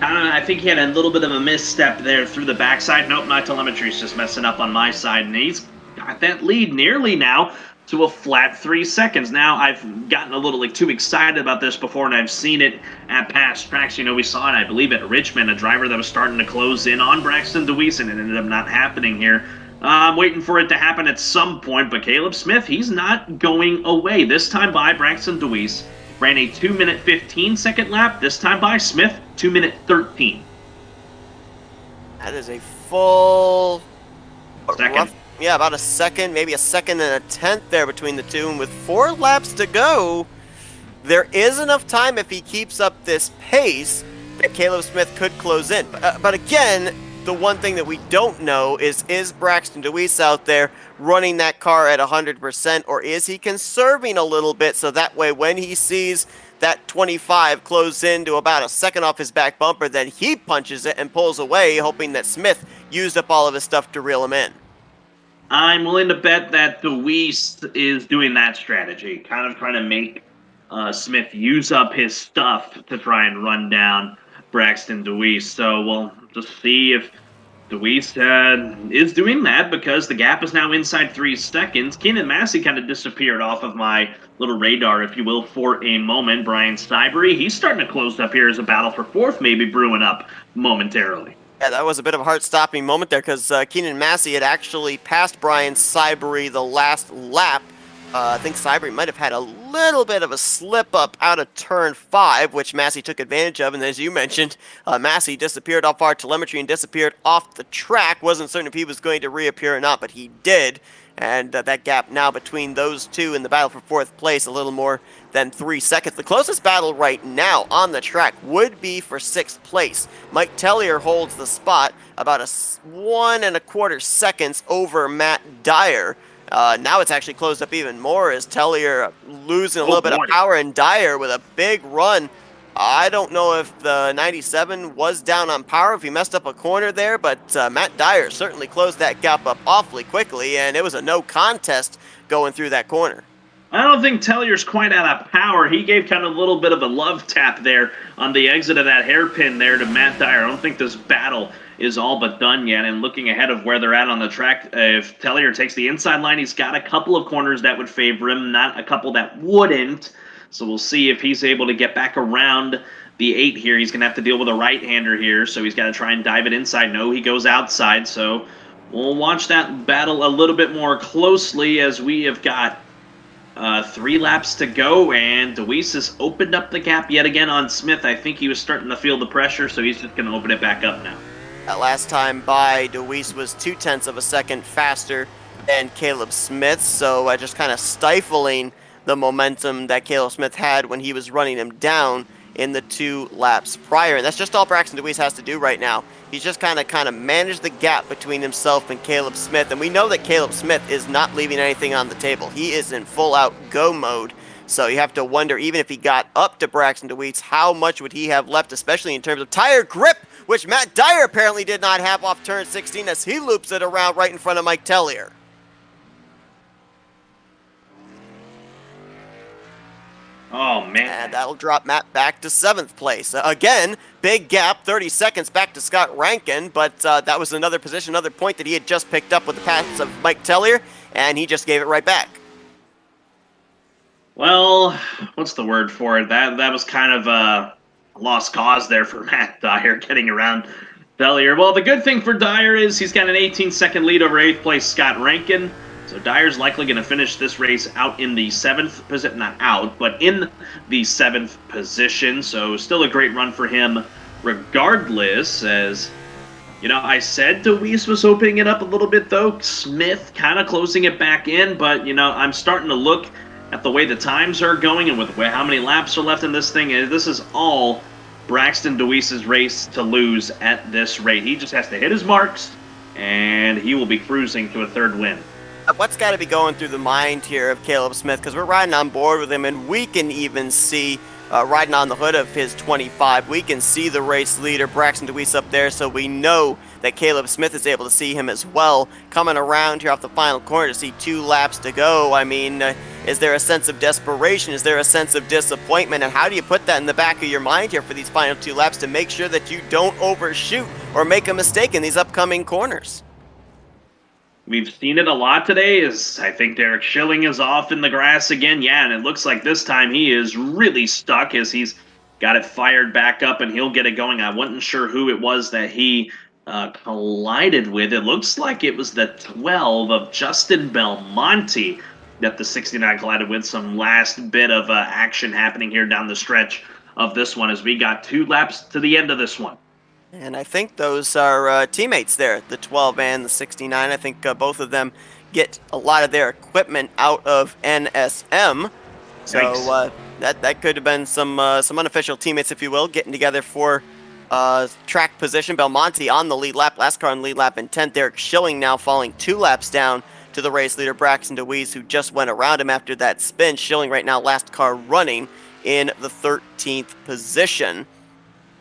I think he had a little bit of a misstep there through the backside. Nope, my telemetry's just messing up on my side, and he's got that lead nearly now to a flat 3 seconds. Now, I've gotten a little too excited about this before, and I've seen it at past tracks. You know, we saw it, I believe, at Richmond, a driver that was starting to close in on Braxton Dewees, and it ended up not happening here. I'm waiting for it to happen at some point, but Caleb Smith, he's not going away. This time by, Braxton Dewees ran a 2-minute 15-second lap. This time by, Smith, 2-minute 13. That is a full second. Yeah, about a second, maybe a second and a tenth there between the two. And with 4 laps to go, there is enough time if he keeps up this pace that Caleb Smith could close in. But again, the one thing that we don't know is Braxton Dewees out there running that car at 100%, or is he conserving a little bit so that way when he sees that 25 close in to about a second off his back bumper, then he punches it and pulls away, hoping that Smith used up all of his stuff to reel him in. I'm willing to bet that Dewees is doing that strategy, kind of trying to make Smith use up his stuff to try and run down Braxton Dewees. So we'll just see if Dewees is doing that, because the gap is now inside 3 seconds. Keenan Massey kind of disappeared off of my little radar, if you will, for a moment. Brian Cybery, he's starting to close up here as a battle for 4th maybe brewing up momentarily. Yeah, that was a bit of a heart-stopping moment there, because Keenan Massey had actually passed Brian Cybery the last lap. I think Cybery might have had a little bit of a slip-up out of turn 5, which Massey took advantage of, and as you mentioned, Massey disappeared off our telemetry and disappeared off the track. Wasn't certain if he was going to reappear or not, but he did. And that gap now between those two in the battle for 4th place, a little more than 3 seconds. The closest battle right now on the track would be for 6th place. Mike Tellier holds the spot about 1.25 seconds over Matt Dyer. Now it's actually closed up even more as Tellier losing a little bit of power, and Dyer with a big run. I don't know if the 97 was down on power, if he messed up a corner there, but Matt Dyer certainly closed that gap up awfully quickly, and it was a no contest going through that corner. I don't think Tellier's quite out of power. He gave kind of a little bit of a love tap there on the exit of that hairpin there to Matt Dyer. I don't think this battle is all but done yet, and looking ahead of where they're at on the track, if Tellier takes the inside line, he's got a couple of corners that would favor him, not a couple that wouldn't. So we'll see if he's able to get back around the 8 here. He's going to have to deal with a right-hander here, so he's got to try and dive it inside. No, he goes outside, so we'll watch that battle a little bit more closely as we have got 3 laps to go, and Dewees has opened up the gap yet again on Smith. I think he was starting to feel the pressure, so he's just going to open it back up now. That last time by, Dewees was 0.2 of a second faster than Caleb Smith, so just kind of stifling the momentum that Caleb Smith had when he was running him down in the 2 laps prior. And that's just all Braxton Dewees has to do right now. He's just kind of manage the gap between himself and Caleb Smith. And we know that Caleb Smith is not leaving anything on the table. He is in full-out go mode. So you have to wonder, even if he got up to Braxton Dewees, how much would he have left, especially in terms of tire grip, which Matt Dyer apparently did not have off turn 16 as he loops it around right in front of Mike Tellier. Oh, man. And that'll drop Matt back to 7th place. Again, big gap, 30 seconds back to Scott Rankin, but that was another position, another point that he had just picked up with the pass of Mike Tellier, and he just gave it right back. Well, what's the word for it? That was kind of a lost cause there for Matt Dyer getting around Tellier. Well, the good thing for Dyer is he's got an 18-second lead over 8th place Scott Rankin. So Dyer's likely going to finish this race out in the 7th position, not out, but in the 7th position. So still a great run for him regardless, as, you know, I said Dewees was opening it up a little bit, though. Smith kind of closing it back in, but, you know, I'm starting to look at the way the times are going and with how many laps are left in this thing. This is all Braxton Dewees' race to lose at this rate. He just has to hit his marks, and he will be cruising to a 3rd win. What's got to be going through the mind here of Caleb Smith, because we're riding on board with him, and we can even see, riding on the hood of his 25, we can see the race leader, Braxton Dewees, up there, so we know that Caleb Smith is able to see him as well, coming around here off the final corner to see 2 laps to go. I mean, is there a sense of desperation? Is there a sense of disappointment? And how do you put that in the back of your mind here for these final 2 laps to make sure that you don't overshoot or make a mistake in these upcoming corners? We've seen it a lot today, as I think Derek Schilling is off in the grass again. Yeah, and it looks like this time he is really stuck as he's got it fired back up and he'll get it going. I wasn't sure who it was that he collided with. It looks like it was the 12 of Justin Belmonte that the 69 collided with. Some last bit of action happening here down the stretch of this one as we got 2 laps to the end of this one. And I think those are teammates there, the 12 and the 69. I think both of them get a lot of their equipment out of NSM. So that could have been some unofficial teammates, if you will, getting together for track position. Belmonte on the lead lap, last car on the lead lap in 10th. Derek Schilling now falling 2 laps down to the race leader, Braxton Dewees, who just went around him after that spin. Schilling right now, last car running in the 13th position.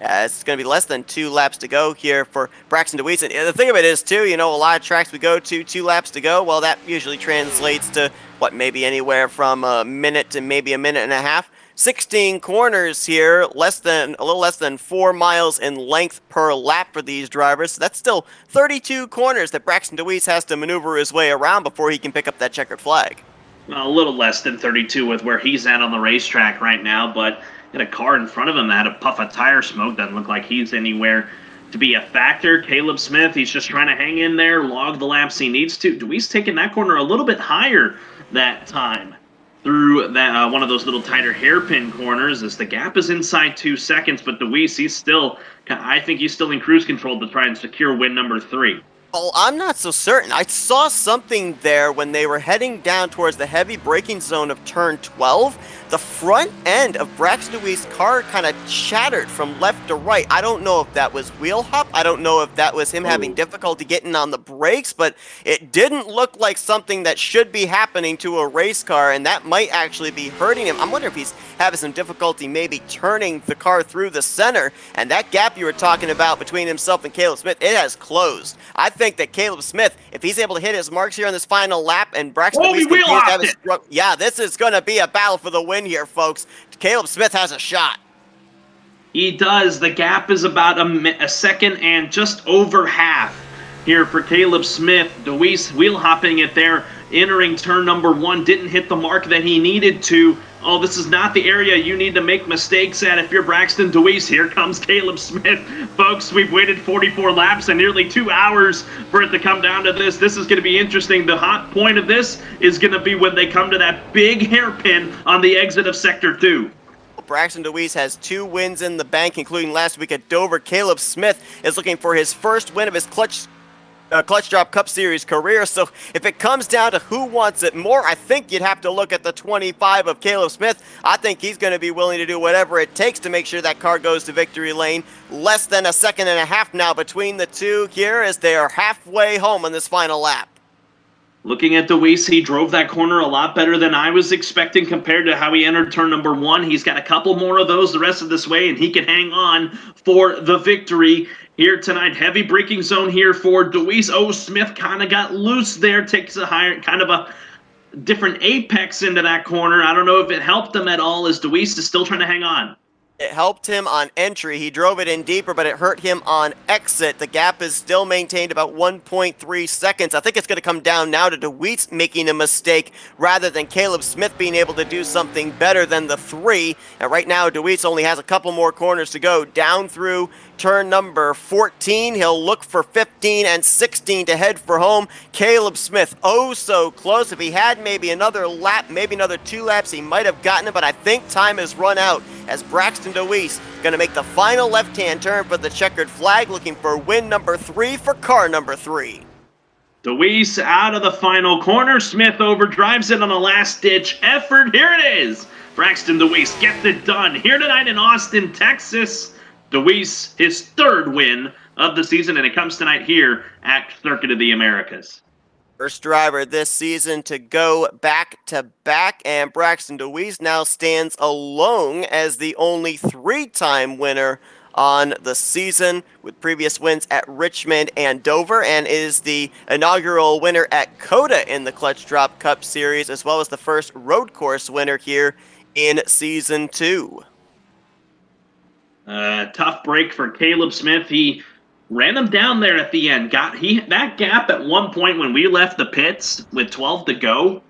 It's going to be less than 2 laps to go here for Braxton Dewees. And the thing of it is, too, you know, a lot of tracks we go to 2 laps to go. Well, that usually translates to, maybe anywhere from a minute to maybe a minute and a half. 16 corners here, a little less than 4 miles in length per lap for these drivers. So that's still 32 corners that Braxton Dewees has to maneuver his way around before he can pick up that checkered flag. Well, a little less than 32 with where he's at on the racetrack right now, but in a car in front of him that had a puff of tire smoke. Doesn't look like he's anywhere to be a factor. Caleb Smith, he's just trying to hang in there, log the laps he needs to. Dewees taking that corner a little bit higher that time through that one of those little tighter hairpin corners as the gap is inside 2 seconds, but Dewees, I think he's still in cruise control to try and secure win number 3. Oh, I'm not so certain. I saw something there when they were heading down towards the heavy braking zone of turn 12. The front end of Braxton Dewees' car kind of shattered from left to right. I don't know if that was wheel hop. I don't know if that was him having difficulty getting on the brakes, but it didn't look like something that should be happening to a race car, and that might actually be hurting him. I'm wondering if he's having some difficulty maybe turning the car through the center, and that gap you were talking about between himself and Caleb Smith, it has closed. I think that Caleb Smith, if he's able to hit his marks here on this final lap, and Braxton Dewees continues to have his struggle, yeah, this is going to be a battle for the win here, folks. Caleb Smith has a shot. He does. The gap is about a second and just over half here for Caleb Smith. Dewees wheel hopping it there, entering turn number 1, didn't hit the mark that he needed to. Oh, this is not the area you need to make mistakes at if you're Braxton Dewees. Here comes Caleb Smith. Folks, we've waited 44 laps and nearly 2 hours for it to come down to this. This is going to be interesting. The hot point of this is going to be when they come to that big hairpin on the exit of Sector 2. Braxton Dewees has 2 wins in the bank, including last week at Dover. Caleb Smith is looking for his first win of his Clutch Drop Cup Series career. So if it comes down to who wants it more, I think you'd have to look at the 25 of Caleb Smith. I think he's going to be willing to do whatever it takes to make sure that car goes to victory lane. Less than a second and a half now between the two here as they are halfway home on this final lap. Looking at Dewees, he drove that corner a lot better than I was expecting compared to how he entered turn number 1. He's got a couple more of those the rest of this way, and he can hang on for the victory here tonight. Heavy braking zone here for Dewees. Oh, Smith kind of got loose there, takes a higher, kind of a different apex into that corner. I don't know if it helped him at all as Dewees is still trying to hang on. It helped him on entry. He drove it in deeper, but it hurt him on exit. The gap is still maintained about 1.3 seconds. I think it's going to come down now to Dewees making a mistake rather than Caleb Smith being able to do something better than the 3. And right now, Dewees only has a couple more corners to go down through turn number 14. He'll look for 15 and 16 to head for home. Caleb Smith, oh so close. If he had maybe another lap, maybe another 2 laps, he might have gotten it, but I think time has run out as Braxton Dewees going to make the final left-hand turn for the checkered flag, looking for win number 3 for car number 3. Dewees out of the final corner. Smith overdrives it on a last-ditch effort. Here it is. Braxton Dewees gets it done here tonight in Austin, Texas. Dewees, his 3rd win of the season, and it comes tonight here at Circuit of the Americas. First driver this season to go back-to-back, and Braxton Dewees now stands alone as the only 3-time winner on the season, with previous wins at Richmond and Dover, and is the inaugural winner at COTA in the Clutch Drop Cup Series, as well as the first road course winner here in Season 2. Tough break for Caleb Smith. He ran him down there at the end. That gap at one point when we left the pits with 12 to go,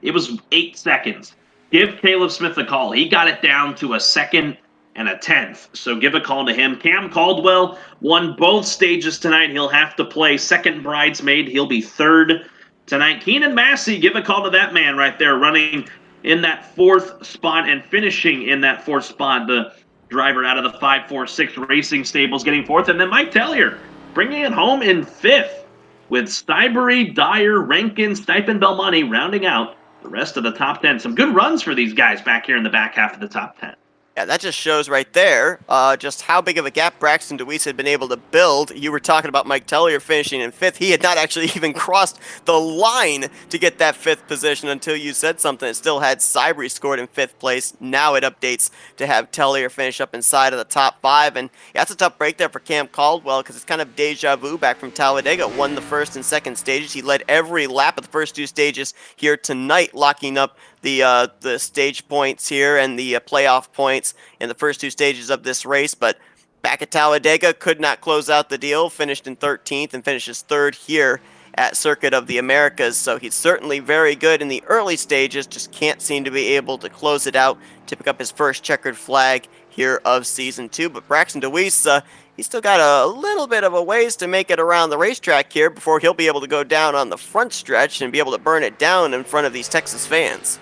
it was 8 seconds. Give Caleb Smith a call. He got it down to a second and a 10th. So give a call to him. Cam Caldwell won both stages tonight. He'll have to play second bridesmaid. He'll be 3rd tonight. Keenan Massey, give a call to that man right there, running in that 4th spot and finishing in that 4th spot. The driver out of the 546 Racing Stables getting 4th. And then Mike Tellier bringing it home in 5th with Stipe, Dyer, Rankin, Stipe, and Belmonte rounding out the rest of the top 10. Some good runs for these guys back here in the back half of the top 10. Yeah, that just shows right there just how big of a gap Braxton Dewees had been able to build. You were talking about Mike Tellier finishing in 5th. He had not actually even crossed the line to get that 5th position until you said something. It still had Cybrey scored in 5th place. Now it updates to have Tellier finish up inside of the top 5. And yeah, that's a tough break there for Cam Caldwell because it's kind of deja vu back from Talladega. Won the 1st and 2nd stages. He led every lap of the first 2 stages here tonight, locking up the stage points here and the playoff points in the first 2 stages of this race. But back at Talladega, could not close out the deal, finished in 13th and finishes 3rd here at Circuit of the Americas. So he's certainly very good in the early stages, just can't seem to be able to close it out to pick up his first checkered flag here of Season 2. But Braxton Dewees, he's still got a little bit of a ways to make it around the racetrack here before he'll be able to go down on the front stretch and be able to burn it down in front of these Texas fans.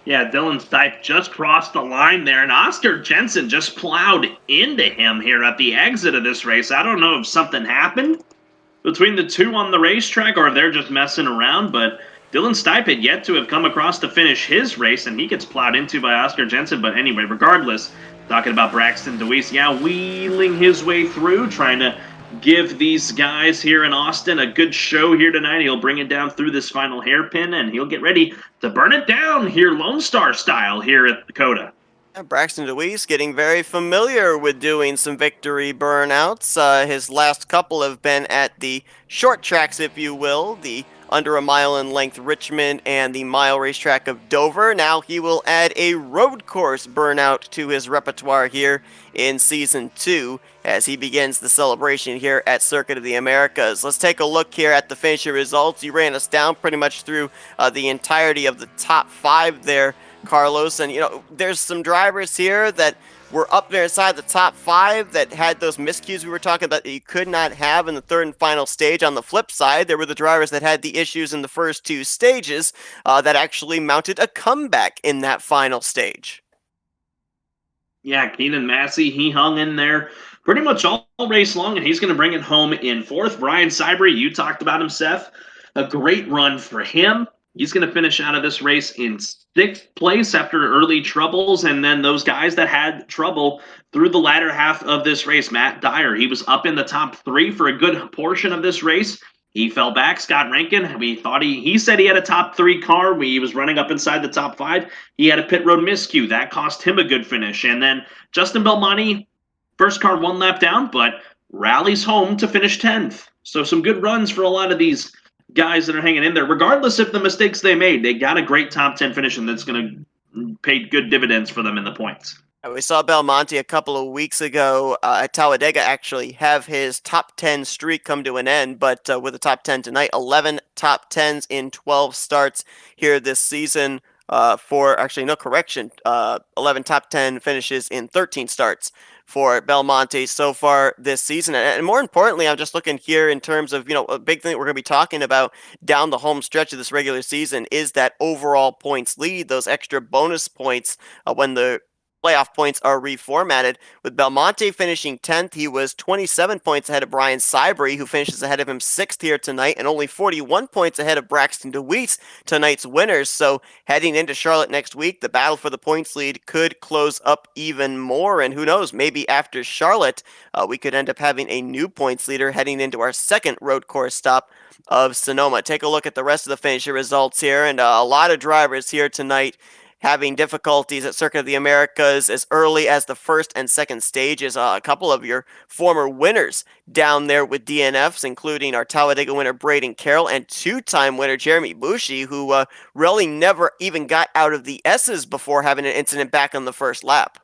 Yeah, Dylan Stipe just crossed the line there, and Oscar Jensen just plowed into him here at the exit of this race. I don't know if something happened between the two on the racetrack, or if they're just messing around. But Dylan Stipe had yet to have come across to finish his race, and he gets plowed into by Oscar Jensen. But anyway, regardless, talking about Braxton Dewees, yeah, wheeling his way through, trying to give these guys here in Austin a good show here tonight. He'll bring it down through this final hairpin, and he'll get ready to burn it down here Lone Star style here at Dakota. Braxton Dewees getting very familiar with doing some victory burnouts. His last couple have been at the short tracks, if you will, the under a mile in length Richmond and the mile racetrack of Dover. Now he will add a road course burnout to his repertoire here in Season 2 as he begins the celebration here at Circuit of the Americas. Let's take a look here at the finisher results. You ran us down pretty much through the entirety of the top 5 there, Carlos, and there's some drivers here that were up there inside the top 5 that had those miscues we were talking about that you could not have in the third and final stage. On the flip side, there were the drivers that had the issues in the first 2 stages that actually mounted a comeback in that final stage. Yeah, Keenan Massey, he hung in there pretty much all race long, and he's going to bring it home in 4th. Brian Sybry, you talked about him, Seth. A great run for him. He's going to finish out of this race in 6th place after early troubles, and then those guys that had trouble through the latter half of this race. Matt Dyer, he was up in the top 3 for a good portion of this race. He fell back. Scott Rankin, we thought he said he had a top 3 car. He was running up inside the top 5. He had a pit road miscue. That cost him a good finish. And then Justin Belmonte, first car 1 lap down, but rallies home to finish 10th. So some good runs for a lot of these guys that are hanging in there. Regardless of the mistakes they made, they got a great top 10 finish, and that's going to pay good dividends for them in the points. We saw Belmonte a couple of weeks ago at Talladega actually have his top 10 streak come to an end, but with a top 10 tonight, 11 top 10s in 12 starts here this season. 11 top 10 finishes in 13 starts for Belmonte so far this season. And more importantly, I'm just looking here in terms of, a big thing that we're going to be talking about down the home stretch of this regular season is that overall points lead, those extra bonus points when the playoff points are reformatted. With Belmonte finishing 10th, he was 27 points ahead of Brian Sybry, who finishes ahead of him 6th here tonight, and only 41 points ahead of Braxton Dewees, tonight's winners. So heading into Charlotte next week, the battle for the points lead could close up even more, and who knows, maybe after Charlotte, we could end up having a new points leader heading into our second road course stop of Sonoma. Take a look at the rest of the finisher results here, and a lot of drivers here tonight having difficulties at Circuit of the Americas as early as the first and second stages. A couple of your former winners down there with DNFs, including our Talladega winner Braden Carroll and 2-time winner Jeremy Boucher, who really never even got out of the S's before having an incident back on the first lap.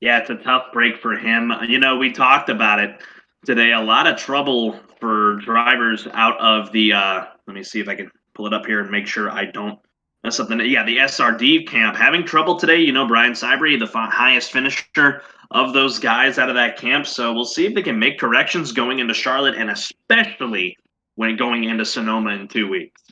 Yeah, it's a tough break for him. We talked about it today. A lot of trouble for drivers out of the, let me see if I can pull it up here and make sure I don't mess up the SRD camp. Having trouble today, Brian Sybry, the highest finisher of those guys out of that camp. So we'll see if they can make corrections going into Charlotte, and especially when going into Sonoma in 2 weeks.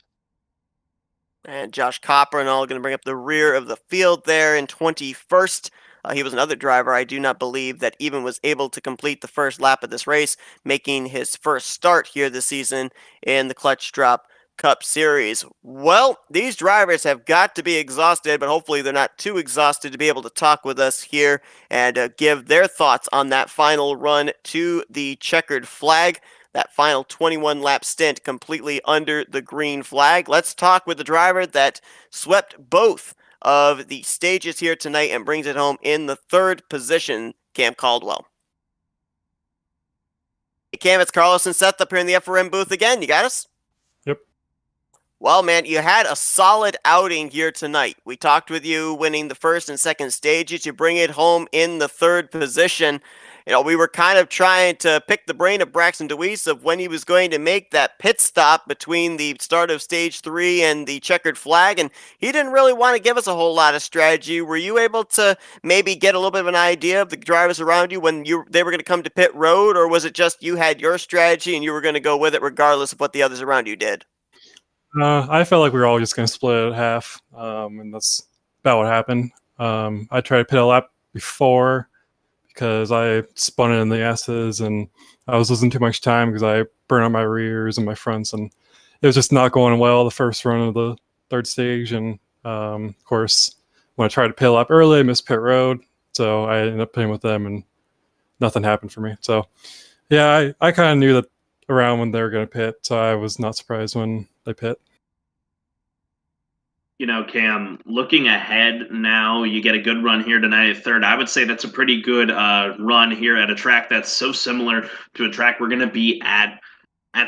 And Josh Copper and all going to bring up the rear of the field there in 21st. He was another driver I do not believe that even was able to complete the first lap of this race, making his first start here this season in the Clutch Drop Cup Series. Well, these drivers have got to be exhausted, but hopefully they're not too exhausted to be able to talk with us here and give their thoughts on that final run to the checkered flag, that final 21-lap stint completely under the green flag. Let's talk with the driver that swept both of the stages here tonight and brings it home in the 3rd position, Cam Caldwell. Hey Cam, it's Carlos and Seth up here in the FRM booth again. You got us? Yep. Well, man, you had a solid outing here tonight. We talked with you winning the first and second stages. You bring it home in the 3rd position. We were kind of trying to pick the brain of Braxton Dewees of when he was going to make that pit stop between the start of stage 3 and the checkered flag, and he didn't really want to give us a whole lot of strategy. Were you able to maybe get a little bit of an idea of the drivers around you when they were going to come to pit road, or was it just you had your strategy and you were going to go with it regardless of what the others around you did? I felt like we were all just going to split it at half, and that's about what happened. I tried to pit a lap before because I spun it in the S's and I was losing too much time because I burned out my rears and my fronts, and it was just not going well the first run of the third stage. And of course, when I tried to pit lap early, I missed pit road, so I ended up pitting with them, and nothing happened for me. So yeah, I kind of knew that around when they were going to pit, so I was not surprised when they pit. You know, Cam, looking ahead now, you get a good run here tonight at third. I would say that's a pretty good run here at a track that's so similar to a track we're going to be at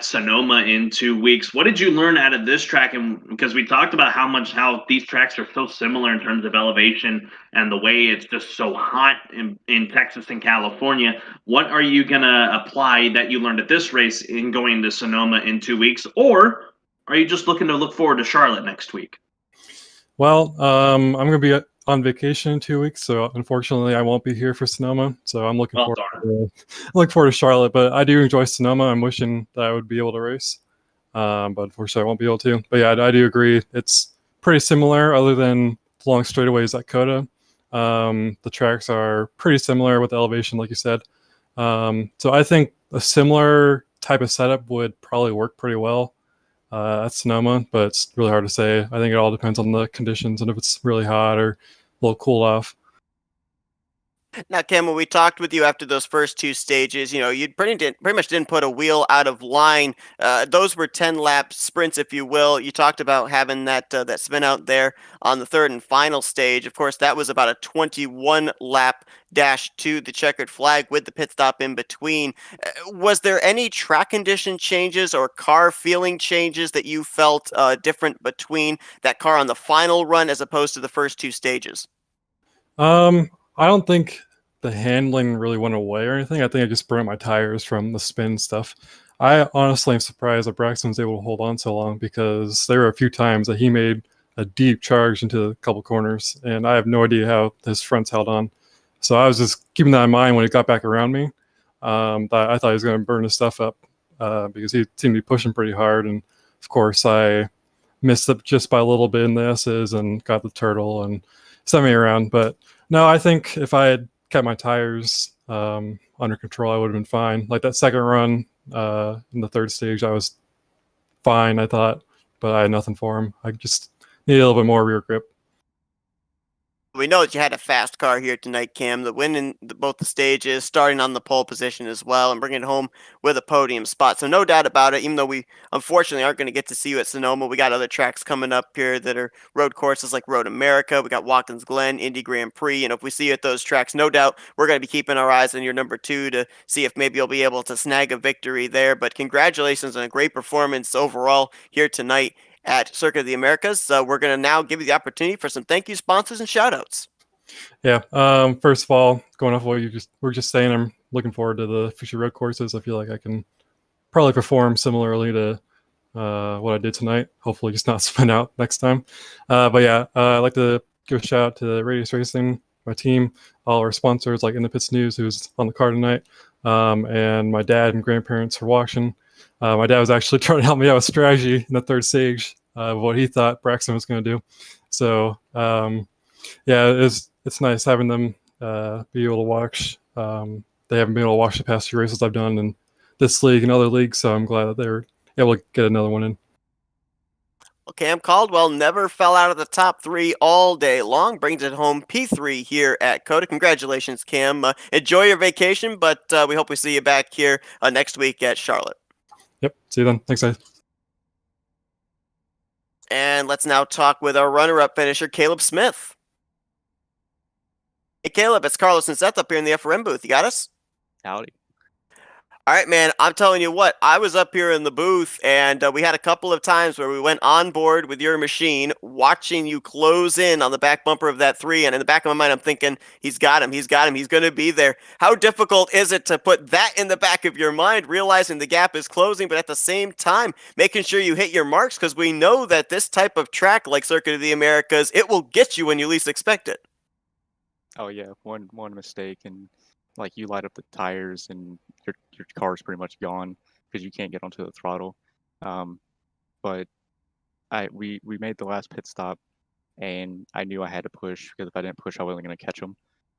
Sonoma in 2 weeks. What did you learn out of this track? And because we talked about how these tracks are so similar in terms of elevation and the way it's just so hot in Texas and California, what are you going to apply that you learned at this race in going to Sonoma in 2 weeks? Or are you just looking to look forward to Charlotte next week? Well, I'm going to be on vacation in 2 weeks, so unfortunately I won't be here for Sonoma. So I'm looking forward to Charlotte, but I do enjoy Sonoma. I'm wishing that I would be able to race, but unfortunately I won't be able to. But yeah, I do agree. It's pretty similar, other than the long straightaways at Coda. The tracks are pretty similar with the elevation, like you said. So I think a similar type of setup would probably work pretty well at Sonoma, but it's really hard to say. I think it all depends on the conditions and if it's really hot or a little cool off. Now, Cam, when we talked with you after those first two stages, you pretty much didn't put a wheel out of line. Those were 10-lap sprints, if you will. You talked about having that spin out there on the third and final stage. Of course, that was about a 21-lap dash to the checkered flag with the pit stop in between. Was there any track condition changes or car feeling changes that you felt different between that car on the final run as opposed to the first two stages? I don't think the handling really went away or anything. I think I just burnt my tires from the spin stuff. I honestly am surprised that Braxton was able to hold on so long, because there were a few times that he made a deep charge into a couple corners, and I have no idea how his fronts held on. So I was just keeping that in mind when he got back around me. That I thought he was going to burn his stuff up because he seemed to be pushing pretty hard. And of course, I missed it just by a little bit in the S's and got the turtle and sent me around. But no, I think if I had kept my tires under control, I would have been fine. Like that second run in the third stage, I was fine, I thought, but I had nothing for him. I just needed a little bit more rear grip. We know that you had a fast car here tonight, Cam. The win in both the stages, starting on the pole position as well, and bringing it home with a podium spot. So no doubt about it, even though we unfortunately aren't going to get to see you at Sonoma, we got other tracks coming up here that are road courses like Road America. We got Watkins Glen, Indy Grand Prix. And if we see you at those tracks, no doubt we're going to be keeping our eyes on your number 2 to see if maybe you'll be able to snag a victory there. But congratulations on a great performance overall here tonight at Circuit of the Americas. So we're going to now give you the opportunity for some thank you sponsors and shout outs. Yeah. First of all, going off what we're just saying, I'm looking forward to the future road courses. I feel like I can probably perform similarly to what I did tonight. Hopefully just not spin out next time. But yeah, I'd like to give a shout out to Radius Racing, my team, all our sponsors like In the Pits News, who's on the car tonight, and my dad and grandparents for watching. My dad was actually trying to help me out with strategy in the third stage of what he thought Braxton was going to do. So yeah, it's nice having them be able to watch. They haven't been able to watch the past few races I've done in this league and other leagues, so I'm glad that they're able to get another one in. Well, Cam Caldwell never fell out of the top 3 all day long. Brings it home P3 here at Coda. Congratulations, Cam. Enjoy your vacation, but we hope we see you back here next week at Charlotte. Yep. See you then. Thanks, guys. And let's now talk with our runner-up finisher, Caleb Smith. Hey, Caleb, it's Carlos and Seth up here in the FRM booth. You got us? Howdy. All right, man, I'm telling you what, I was up here in the booth, and we had a couple of times where we went on board with your machine, watching you close in on the back bumper of that 3, and in the back of my mind, I'm thinking, he's got him, he's going to be there. How difficult is it to put that in the back of your mind, realizing the gap is closing, but at the same time, making sure you hit your marks, because we know that this type of track, like Circuit of the Americas, it will get you when you least expect it. Oh yeah, one mistake and like you light up the tires and your car's pretty much gone because you can't get onto the throttle. But we made the last pit stop and I knew I had to push because if I didn't push I wasn't going to catch them.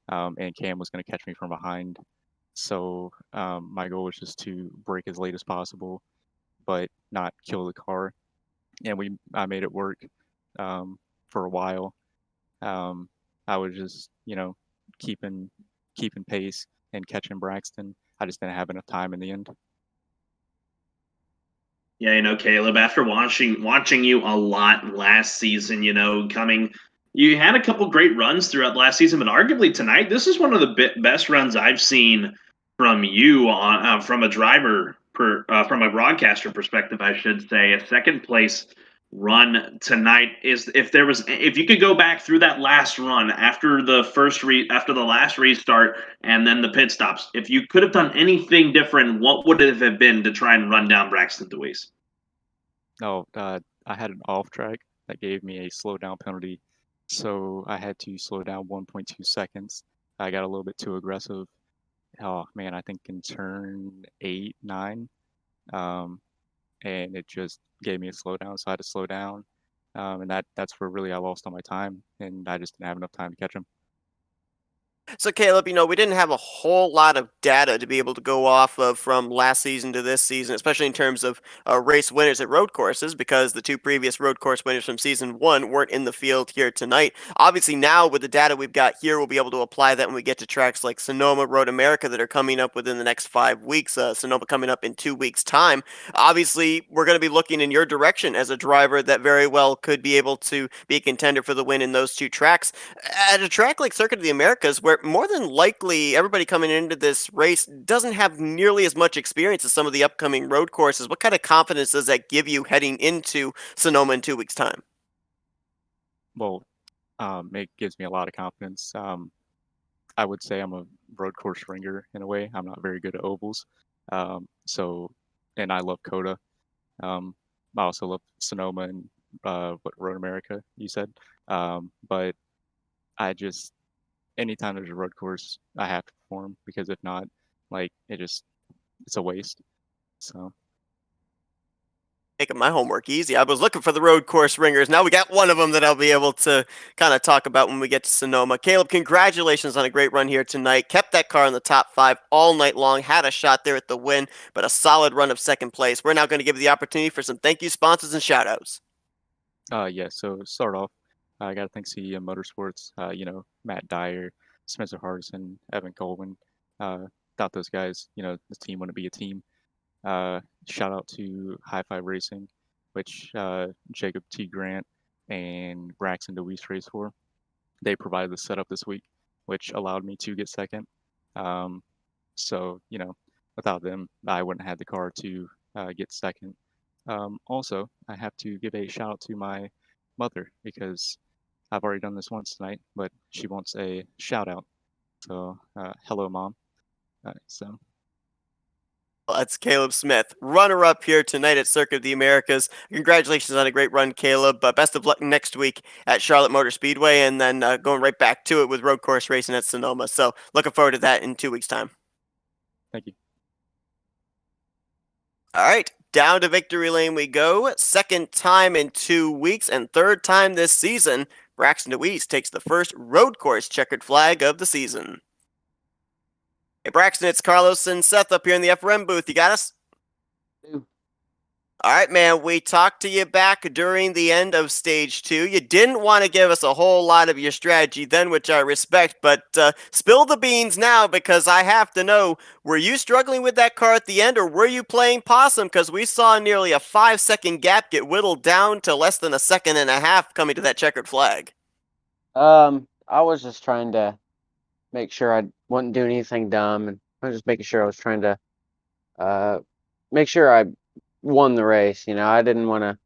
and Cam was going to catch me from behind. So my goal was just to brake as late as possible, but not kill the car. And I made it work for a while. I was just, keeping pace and catching Braxton. I just didn't have enough time in the end. Yeah, Caleb, after watching you a lot last season, you had a couple great runs throughout last season, but arguably tonight, this is one of the best runs I've seen from you on from a from a broadcaster perspective, I should say. A second place run tonight is if you could go back through that last run after the last restart and then the pit stops, if you could have done anything different, what would it have been to try and run down Braxton Dewees? Oh, I had an off track that gave me a slow down penalty, so I had to slow down 1.2 seconds. I got a little bit too aggressive. Oh man, I think in turn 8, 9, and it just gave me a slowdown, so I had to slow down, and that's where really I lost all my time, and I just didn't have enough time to catch him. So, Caleb, we didn't have a whole lot of data to be able to go off of from last season to this season, especially in terms of race winners at road courses, because the two previous road course winners from season one weren't in the field here tonight. Obviously, now with the data we've got here, we'll be able to apply that when we get to tracks like Sonoma, Road America that are coming up within the next 5 weeks. Sonoma coming up in 2 weeks' time. Obviously, we're going to be looking in your direction as a driver that very well could be able to be a contender for the win in those two tracks. At a track like Circuit of the Americas, where more than likely everybody coming into this race doesn't have nearly as much experience as some of the upcoming road courses, what kind of confidence does that give you heading into Sonoma in 2 weeks' time? Well, it gives me a lot of confidence. I would say I'm a road course ringer in a way. I'm not very good at ovals. And I love Coda. I also love Sonoma and what Road America you said. But I just anytime there's a road course, I have to perform because if not, it's a waste. So Making my homework easy. I was looking for the road course ringers. Now we got one of them that I'll be able to kind of talk about when we get to Sonoma. Caleb, congratulations on a great run here tonight. Kept that car in the top 5 all night long. Had a shot there at the win, but a solid run of second place. We're now going to give you the opportunity for some thank you sponsors and shout outs. yeah, so start off, I got to thank CEM Motorsports, Matt Dyer, Spencer Hardison, Evan Colvin. Without those guys, the team wouldn't be a team. Shout out to High Five Racing, which Jacob T. Grant and Braxton Dewees race for. They provided the setup this week, which allowed me to get second. So, without them, I wouldn't have had the car to get second. Also, I have to give a shout out to my mother because I've already done this once tonight, but she wants a shout out. So, hello, Mom. So. That's Caleb Smith, runner-up here tonight at Circuit of the Americas. Congratulations on a great run, Caleb. Best of luck next week at Charlotte Motor Speedway, and then going right back to it with road course racing at Sonoma. So looking forward to that in 2 weeks' time. Thank you. All right, down to victory lane we go. Second time in 2 weeks and third time this season. Braxton Dewees takes the first road course checkered flag of the season. Hey, Braxton, it's Carlos and Seth up here in the FRM booth. You got us? All right, man. We talked to you back during the end of stage 2. You didn't want to give us a whole lot of your strategy then, which I respect, but spill the beans now because I have to know, were you struggling with that car at the end or were you playing possum? Because we saw nearly a 5-second gap get whittled down to less than a second and a half coming to that checkered flag. I was just trying to make sure I wasn't doing anything dumb, and I was just making sure I was trying to make sure I won the race. I didn't want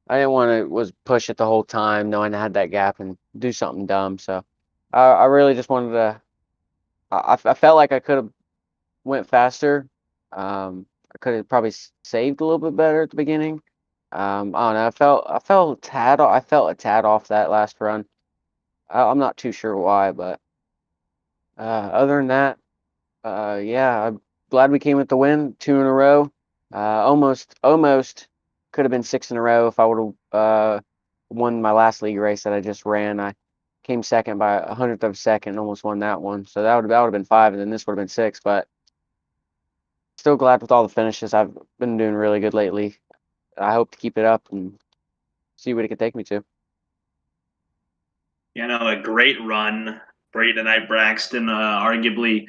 to was push it the whole time knowing I had that gap and do something dumb. So I really just wanted to. I felt like I could have went faster. I could have probably saved a little bit better at the beginning. I don't know. I felt a tad off that last run. I'm not too sure why, but other than that, yeah, I'm glad we came with the win, 2 in a row. Almost could have been 6 in a row if I would have won my last league race that I just ran. I came second by 100th of a second, almost won that one. So that would have been 5, and then this would have been 6. But still glad with all the finishes. I've been doing really good lately. I hope to keep it up and see what it can take me to. A great run for you tonight, Braxton. Arguably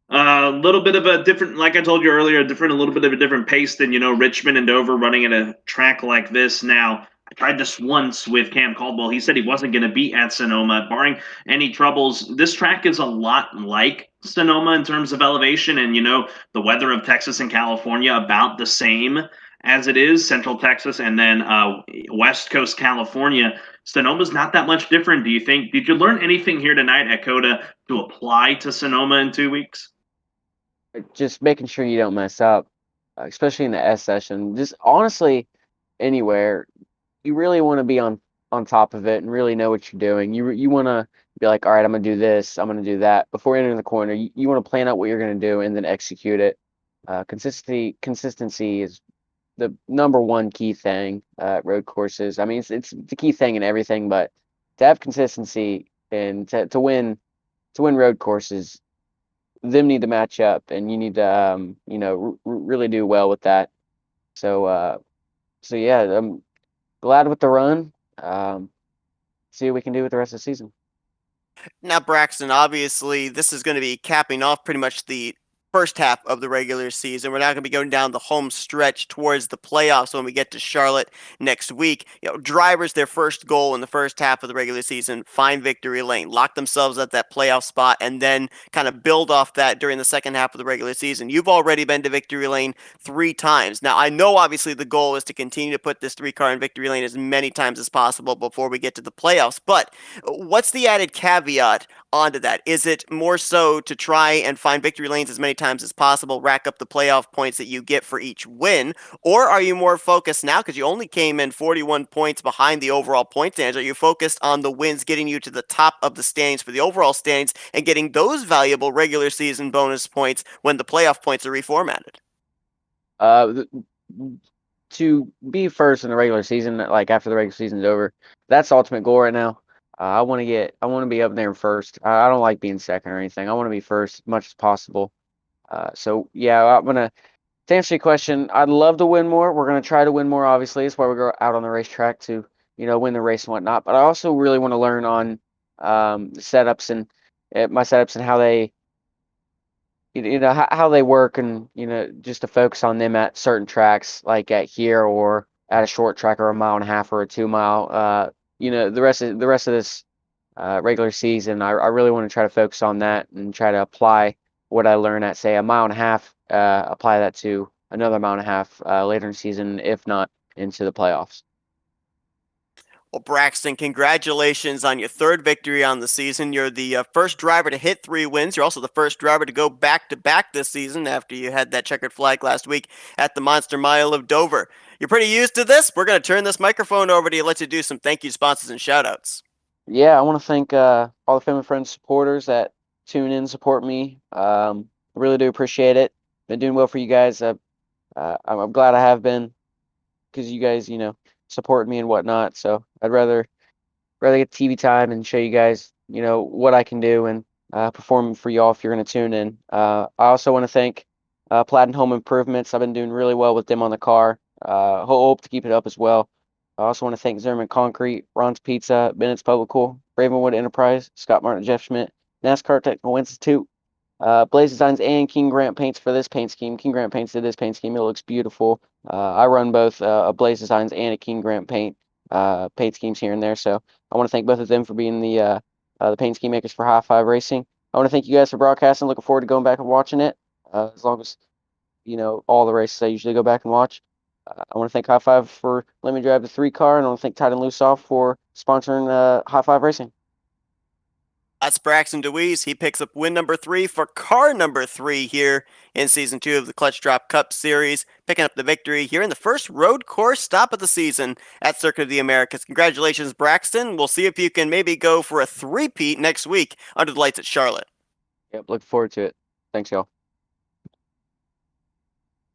a little bit of a different, like I told you earlier, a little bit of a different pace than, Richmond and Dover running at a track like this. Now, I tried this once with Cam Caldwell. He said he wasn't going to be at Sonoma. Barring any troubles, this track is a lot like Sonoma in terms of elevation and, the weather of Texas and California about the same as it is Central Texas and then West Coast California. Sonoma's not that much different, do you think? Did you learn anything here tonight at COTA to apply to Sonoma in 2 weeks? Just making sure you don't mess up, especially in the S session. Just honestly, anywhere, you really want to be on top of it and really know what you're doing. You want to be like, all right, I'm going to do this, I'm going to do that. Before entering the corner, you want to plan out what you're going to do and then execute it. Consistency is the number one key thing at road courses. I mean, it's the key thing in everything, but to have consistency and to win road courses, them need to match up, and you need to really do well with that. So yeah, I'm glad with the run. See what we can do with the rest of the season. Now, Braxton, obviously, this is going to be capping off pretty much the first half of the regular season. We're not going to be going down the home stretch towards the playoffs when we get to Charlotte next week. Drivers, their first goal in the first half of the regular season, find victory lane, lock themselves at that playoff spot, and then kind of build off that during the second half of the regular season. You've already been to victory lane 3 times. Now, I know obviously the goal is to continue to put this 3-car in victory lane as many times as possible before we get to the playoffs, but what's the added caveat onto that? Is it more so to try and find victory lanes as many times as possible, rack up the playoff points that you get for each win, or are you more focused now, because you only came in 41 points behind the overall point standings, are you focused on the wins getting you to the top of the standings for the overall standings and getting those valuable regular season bonus points when the playoff points are reformatted? To be first in the regular season, like after the regular season is over, that's the ultimate goal right now. I want to be up there first. I don't like being second or anything. I want to be first as much as possible. So yeah, to answer your question, I'd love to win more. We're gonna try to win more. Obviously, that's why we go out on the racetrack to win the race and whatnot. But I also really want to learn on the setups and my setups and how they how they work, and just to focus on them at certain tracks, like at here or at a short track or a 1.5 or a 2 mile. The rest of this regular season, I really want to try to focus on that and try to apply what I learn at, say, a 1.5 mile, apply that to another 1.5 mile later in the season, if not into the playoffs. Well, Braxton, congratulations on your 3rd victory on the season. You're the first driver to hit 3 wins. You're also the first driver to go back-to-back this season after you had that checkered flag last week at the Monster Mile of Dover. You're pretty used to this. We're going to turn this microphone over to you, let you do some thank you sponsors and shout-outs. Yeah, I want to thank all the family, friends, supporters that tune in, support me. I really do appreciate it. Been doing well for you guys. I'm glad I have been, because you guys, support me and whatnot. So I'd rather get TV time and show you guys, what I can do and perform for y'all if you're going to tune in. I also want to thank Platinum Home Improvements. I've been doing really well with them on the car. Hope to keep it up as well. I also want to thank Zimmerman Concrete, Ron's Pizza, Bennett's Publical, Ravenwood Enterprise, Scott Martin, Jeff Schmidt, NASCAR Technical Institute, Blaze Designs, and King Grant Paints for this paint scheme. King Grant Paints did this paint scheme. It looks beautiful. I run both a Blaze Designs and a King Grant paint schemes here and there. So I want to thank both of them for being the paint scheme makers for High Five Racing. I want to thank you guys for broadcasting. Looking forward to going back and watching it. As long as all the races I usually go back and watch. I want to thank High Five for letting me drive the 3-car, and I want to thank Tight and Loose Off for sponsoring High Five Racing. That's Braxton Dewees. He picks up win number 3 for car number 3 here in Season 2 of the Clutch Drop Cup Series, picking up the victory here in the first road course stop of the season at Circuit of the Americas. Congratulations, Braxton. We'll see if you can maybe go for a 3-peat next week under the lights at Charlotte. Yep, looking forward to it. Thanks, y'all.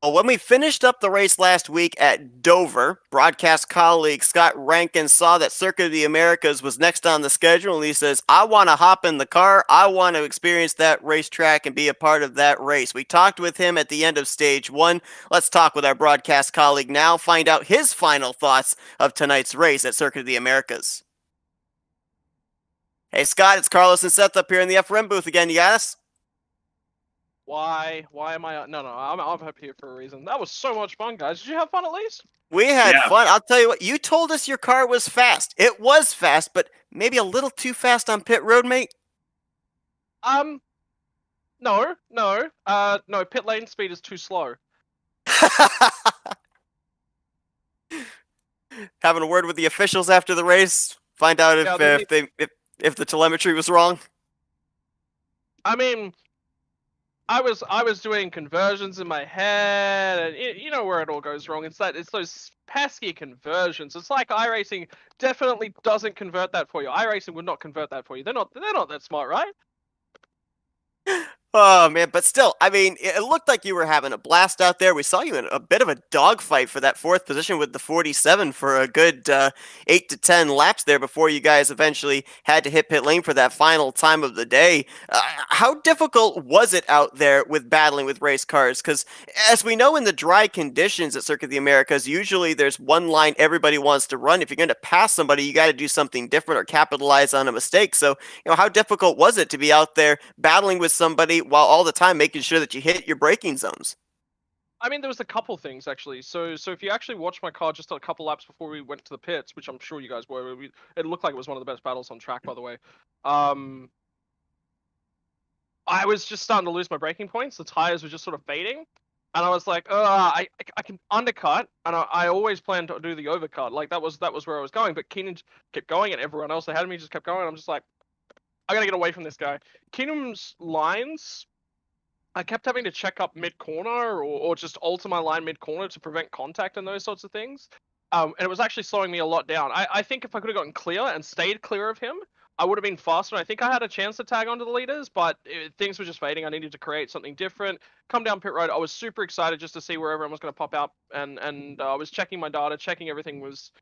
Well, when we finished up the race last week at Dover, broadcast colleague Scott Rankin saw that Circuit of the Americas was next on the schedule, and he says, I want to hop in the car. I want to experience that racetrack and be a part of that race. We talked with him at the end of stage 1. Let's talk with our broadcast colleague now, find out his final thoughts of tonight's race at Circuit of the Americas. Hey, Scott, it's Carlos and Seth up here in the FRM booth again. You got us? Why am I? No, I'm up here for a reason. That was so much fun, guys. Did you have fun at least? We had Yeah. fun. I'll tell you what, you told us your car was fast. It was fast, but maybe a little too fast on pit road, mate? No. No, pit lane speed is too slow. Having a word with the officials after the race, find out Yeah, if the telemetry was wrong. I mean, I was doing conversions in my head, and you know where it all goes wrong. It's those pesky conversions. It's like iRacing definitely doesn't convert that for you. iRacing would not convert that for you. They're not that smart, right? Oh, man, but still, I mean, it looked like you were having a blast out there. We saw you in a bit of a dogfight for that 4th position with the 47 for a good 8 to 10 laps there before you guys eventually had to hit pit lane for that final time of the day. How difficult was it out there with battling with race cars? Because as we know in the dry conditions at Circuit of the Americas, usually there's one line everybody wants to run. If you're going to pass somebody, you got to do something different or capitalize on a mistake. So, how difficult was it to be out there battling with somebody while all the time making sure that you hit your braking zones? I mean, there was a couple things actually. So if you actually watch my car just a couple laps before we went to the pits, which I'm sure you guys were, it looked like it was one of the best battles on track, by the way. I was just starting to lose my braking points. The tires were just sort of fading, and I was like, I can undercut, and I always planned to do the overcut. Like that was where I was going, but Keenan kept going, and everyone else ahead of me just kept going. I'm just like, I gotta get away from this guy. Keenan's lines, I kept having to check up mid-corner or just alter my line mid-corner to prevent contact and those sorts of things. And it was actually slowing me a lot down. I think if I could have gotten clear and stayed clear of him, I would have been faster. I think I had a chance to tag onto the leaders, but things were just fading. I needed to create something different. Come down pit road. I was super excited just to see where everyone was going to pop out, and I was checking my data, checking everything was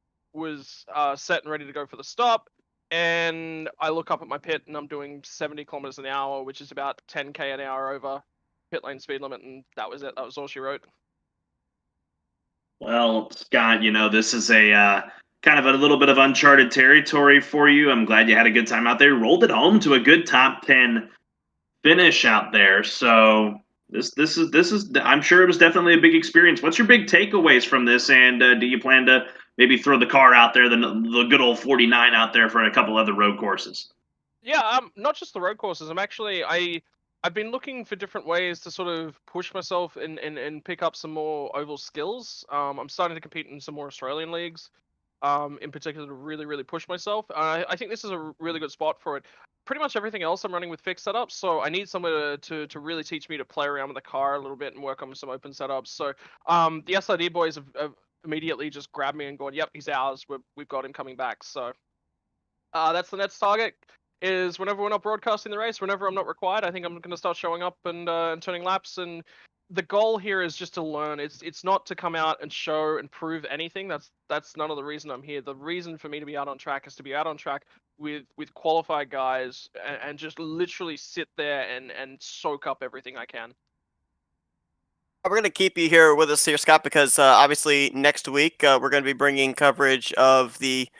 set and ready to go for the stop. And I look up at my pit, and I'm doing 70 kilometers an hour, which is about 10k an hour over pit lane speed limit, and that was it. That was all she wrote. Well, Scott, this is a kind of a little bit of uncharted territory for you. I'm glad you had a good time out there. Rolled it home to a good top 10 finish out there. So this is I'm sure it was definitely a big experience. What's your big takeaways from this? And do you plan to maybe throw the car out there, the good old 49 out there for a couple other road courses? Yeah, not just the road courses. I've been looking for different ways to sort of push myself and pick up some more oval skills. I'm starting to compete in some more Australian leagues, in particular to really, really push myself. I think this is a really good spot for it. Pretty much everything else I'm running with fixed setups, so I need somewhere to really teach me to play around with the car a little bit and work on some open setups. So the SID boys have immediately just grabbed me and gone, yep, he's ours. We've got him coming back. So that's the next target. Is whenever we're not broadcasting the race, whenever I'm not required, I think I'm going to start showing up and turning laps. And the goal here is just to learn. It's not to come out and show and prove anything. That's none of the reason I'm here. The reason for me to be out on track is to be out on track with qualified guys and just literally sit there and soak up everything I can. We're going to keep you here with us here, Scott, because obviously next week we're going to be bringing coverage of the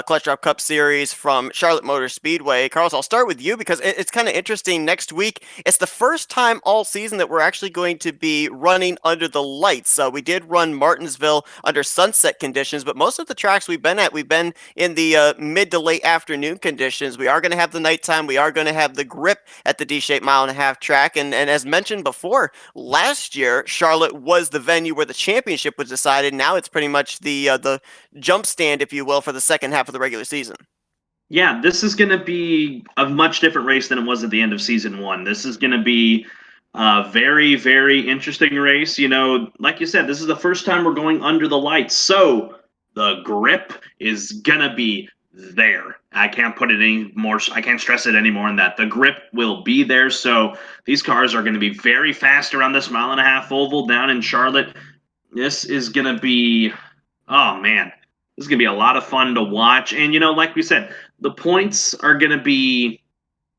Clutch Drop Cup Series from Charlotte Motor Speedway. Carlos, I'll start with you because it's kind of interesting. Next week, it's the first time all season that we're actually going to be running under the lights. We did run Martinsville under sunset conditions, but most of the tracks we've been in the mid to late afternoon conditions. We are going to have the nighttime. We are going to have the grip at the D-shaped 1.5 mile track. And as mentioned before, last year, Charlotte was the venue where the championship was decided. Now it's pretty much the jump stand, if you will, for the second half of the regular season. Yeah, this is going to be a much different race than it was at the end of season 1. This is going to be a very, very interesting race. Like you said, this is the first time we're going under the lights. So the grip is going to be there. I can't put it any more. I can't stress it any more than that. The grip will be there. So these cars are going to be very fast around this 1.5-mile oval down in Charlotte. This is going to be, oh man, this is going to be a lot of fun to watch. And, like we said, the points are going to be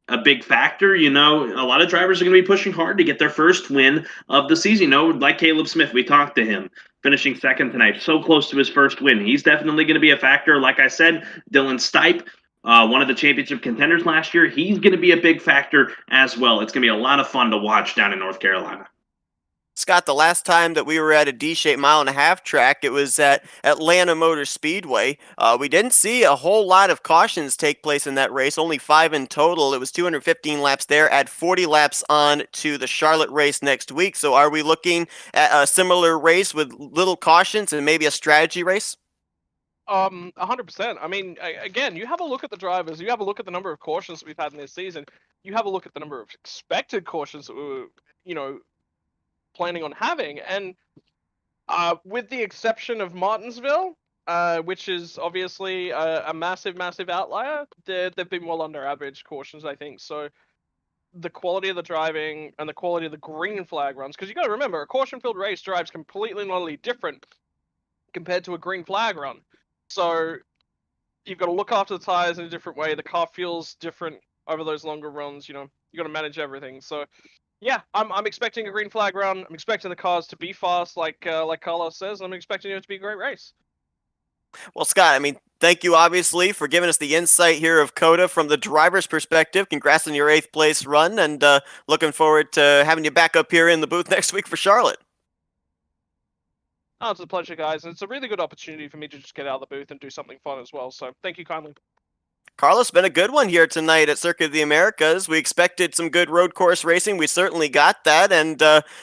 a big factor. A lot of drivers are going to be pushing hard to get their first win of the season. Like Caleb Smith, we talked to him, finishing second tonight, so close to his first win. He's definitely going to be a factor. Like I said, Dylan Stipe, one of the championship contenders last year, he's going to be a big factor as well. It's going to be a lot of fun to watch down in North Carolina. Scott, the last time that we were at a D-shaped 1.5-mile track, it was at Atlanta Motor Speedway. We didn't see a whole lot of cautions take place in that race, only 5 in total. It was 215 laps there, add 40 laps on to the Charlotte race next week. So are we looking at a similar race with little cautions and maybe a strategy race? 100%. I mean, again, you have a look at the drivers, you have a look at the number of cautions that we've had in this season, you have a look at the number of expected cautions that we were, planning on having, and with the exception of Martinsville, which is obviously a massive outlier, they've been well under average cautions, I think. So the quality of the driving and the quality of the green flag runs, because you got to remember, a caution-filled race drives completely and utterly different compared to a green flag run. So you've got to look after the tires in a different way. The car feels different over those longer runs. You got to manage everything. So yeah, I'm expecting a green flag run. I'm expecting the cars to be fast, like Carlos says, and I'm expecting it to be a great race. Well, Scott, I mean, thank you, obviously, for giving us the insight here of COTA from the driver's perspective. Congrats on your 8th place run, and looking forward to having you back up here in the booth next week for Charlotte. Oh, it's a pleasure, guys, and it's a really good opportunity for me to just get out of the booth and do something fun as well, so thank you kindly. Carlos, been a good one here tonight at Circuit of the Americas. We expected some good road course racing. We certainly got that, and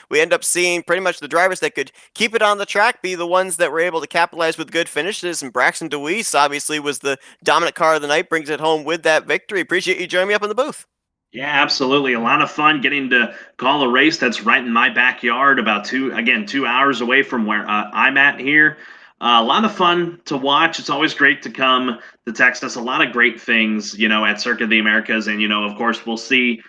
we end up seeing pretty much the drivers that could keep it on the track be the ones that were able to capitalize with good finishes, and Braxton Dewees obviously was the dominant car of the night, brings it home with that victory. Appreciate you joining me up in the booth. Yeah, absolutely. A lot of fun getting to call a race that's right in my backyard, about 2 hours away from where I'm at here. A lot of fun to watch. It's always great to come to Texas. A lot of great things, at Circuit of the Americas. And, of course, we'll see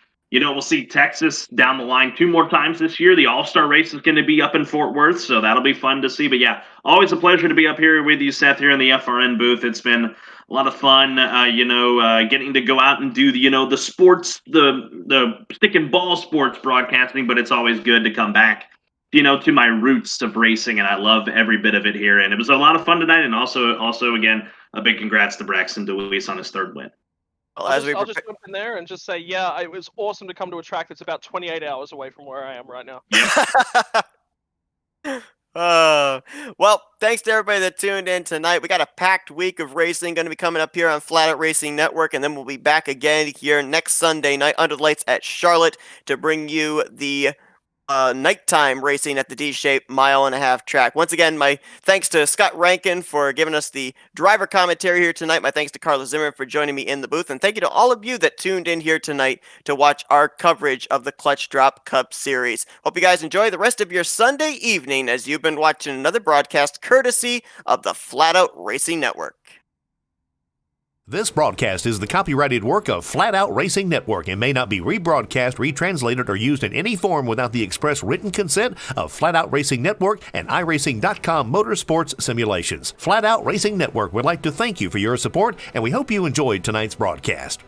Texas down the line 2 more times this year. The All-Star race is going to be up in Fort Worth, so that'll be fun to see. But, yeah, always a pleasure to be up here with you, Seth, here in the FRN booth. It's been a lot of fun, getting to go out and do the sports, the stick and ball sports broadcasting, but it's always good to come back to my roots of racing, and I love every bit of it here. And it was a lot of fun tonight, and also again, a big congrats to Braxton Dewees on his 3rd win. Well, I'll just jump in there and just say, yeah, it was awesome to come to a track that's about 28 hours away from where I am right now. Yep. Well, thanks to everybody that tuned in tonight. We got a packed week of racing going to be coming up here on Flatout Racing Network, and then we'll be back again here next Sunday night under the lights at Charlotte to bring you the nighttime racing at the D-shaped 1.5-mile track. Once again, my thanks to Scott Rankin for giving us the driver commentary here tonight. My thanks to Carlos Zimmerman for joining me in the booth. And thank you to all of you that tuned in here tonight to watch our coverage of the Clutch Drop Cup Series. Hope you guys enjoy the rest of your Sunday evening as you've been watching another broadcast courtesy of the Flatout Racing Network. This broadcast is the copyrighted work of Flatout Racing Network and may not be rebroadcast, retranslated, or used in any form without the express written consent of Flatout Racing Network and iRacing.com Motorsports Simulations. Flatout Racing Network would like to thank you for your support, and we hope you enjoyed tonight's broadcast.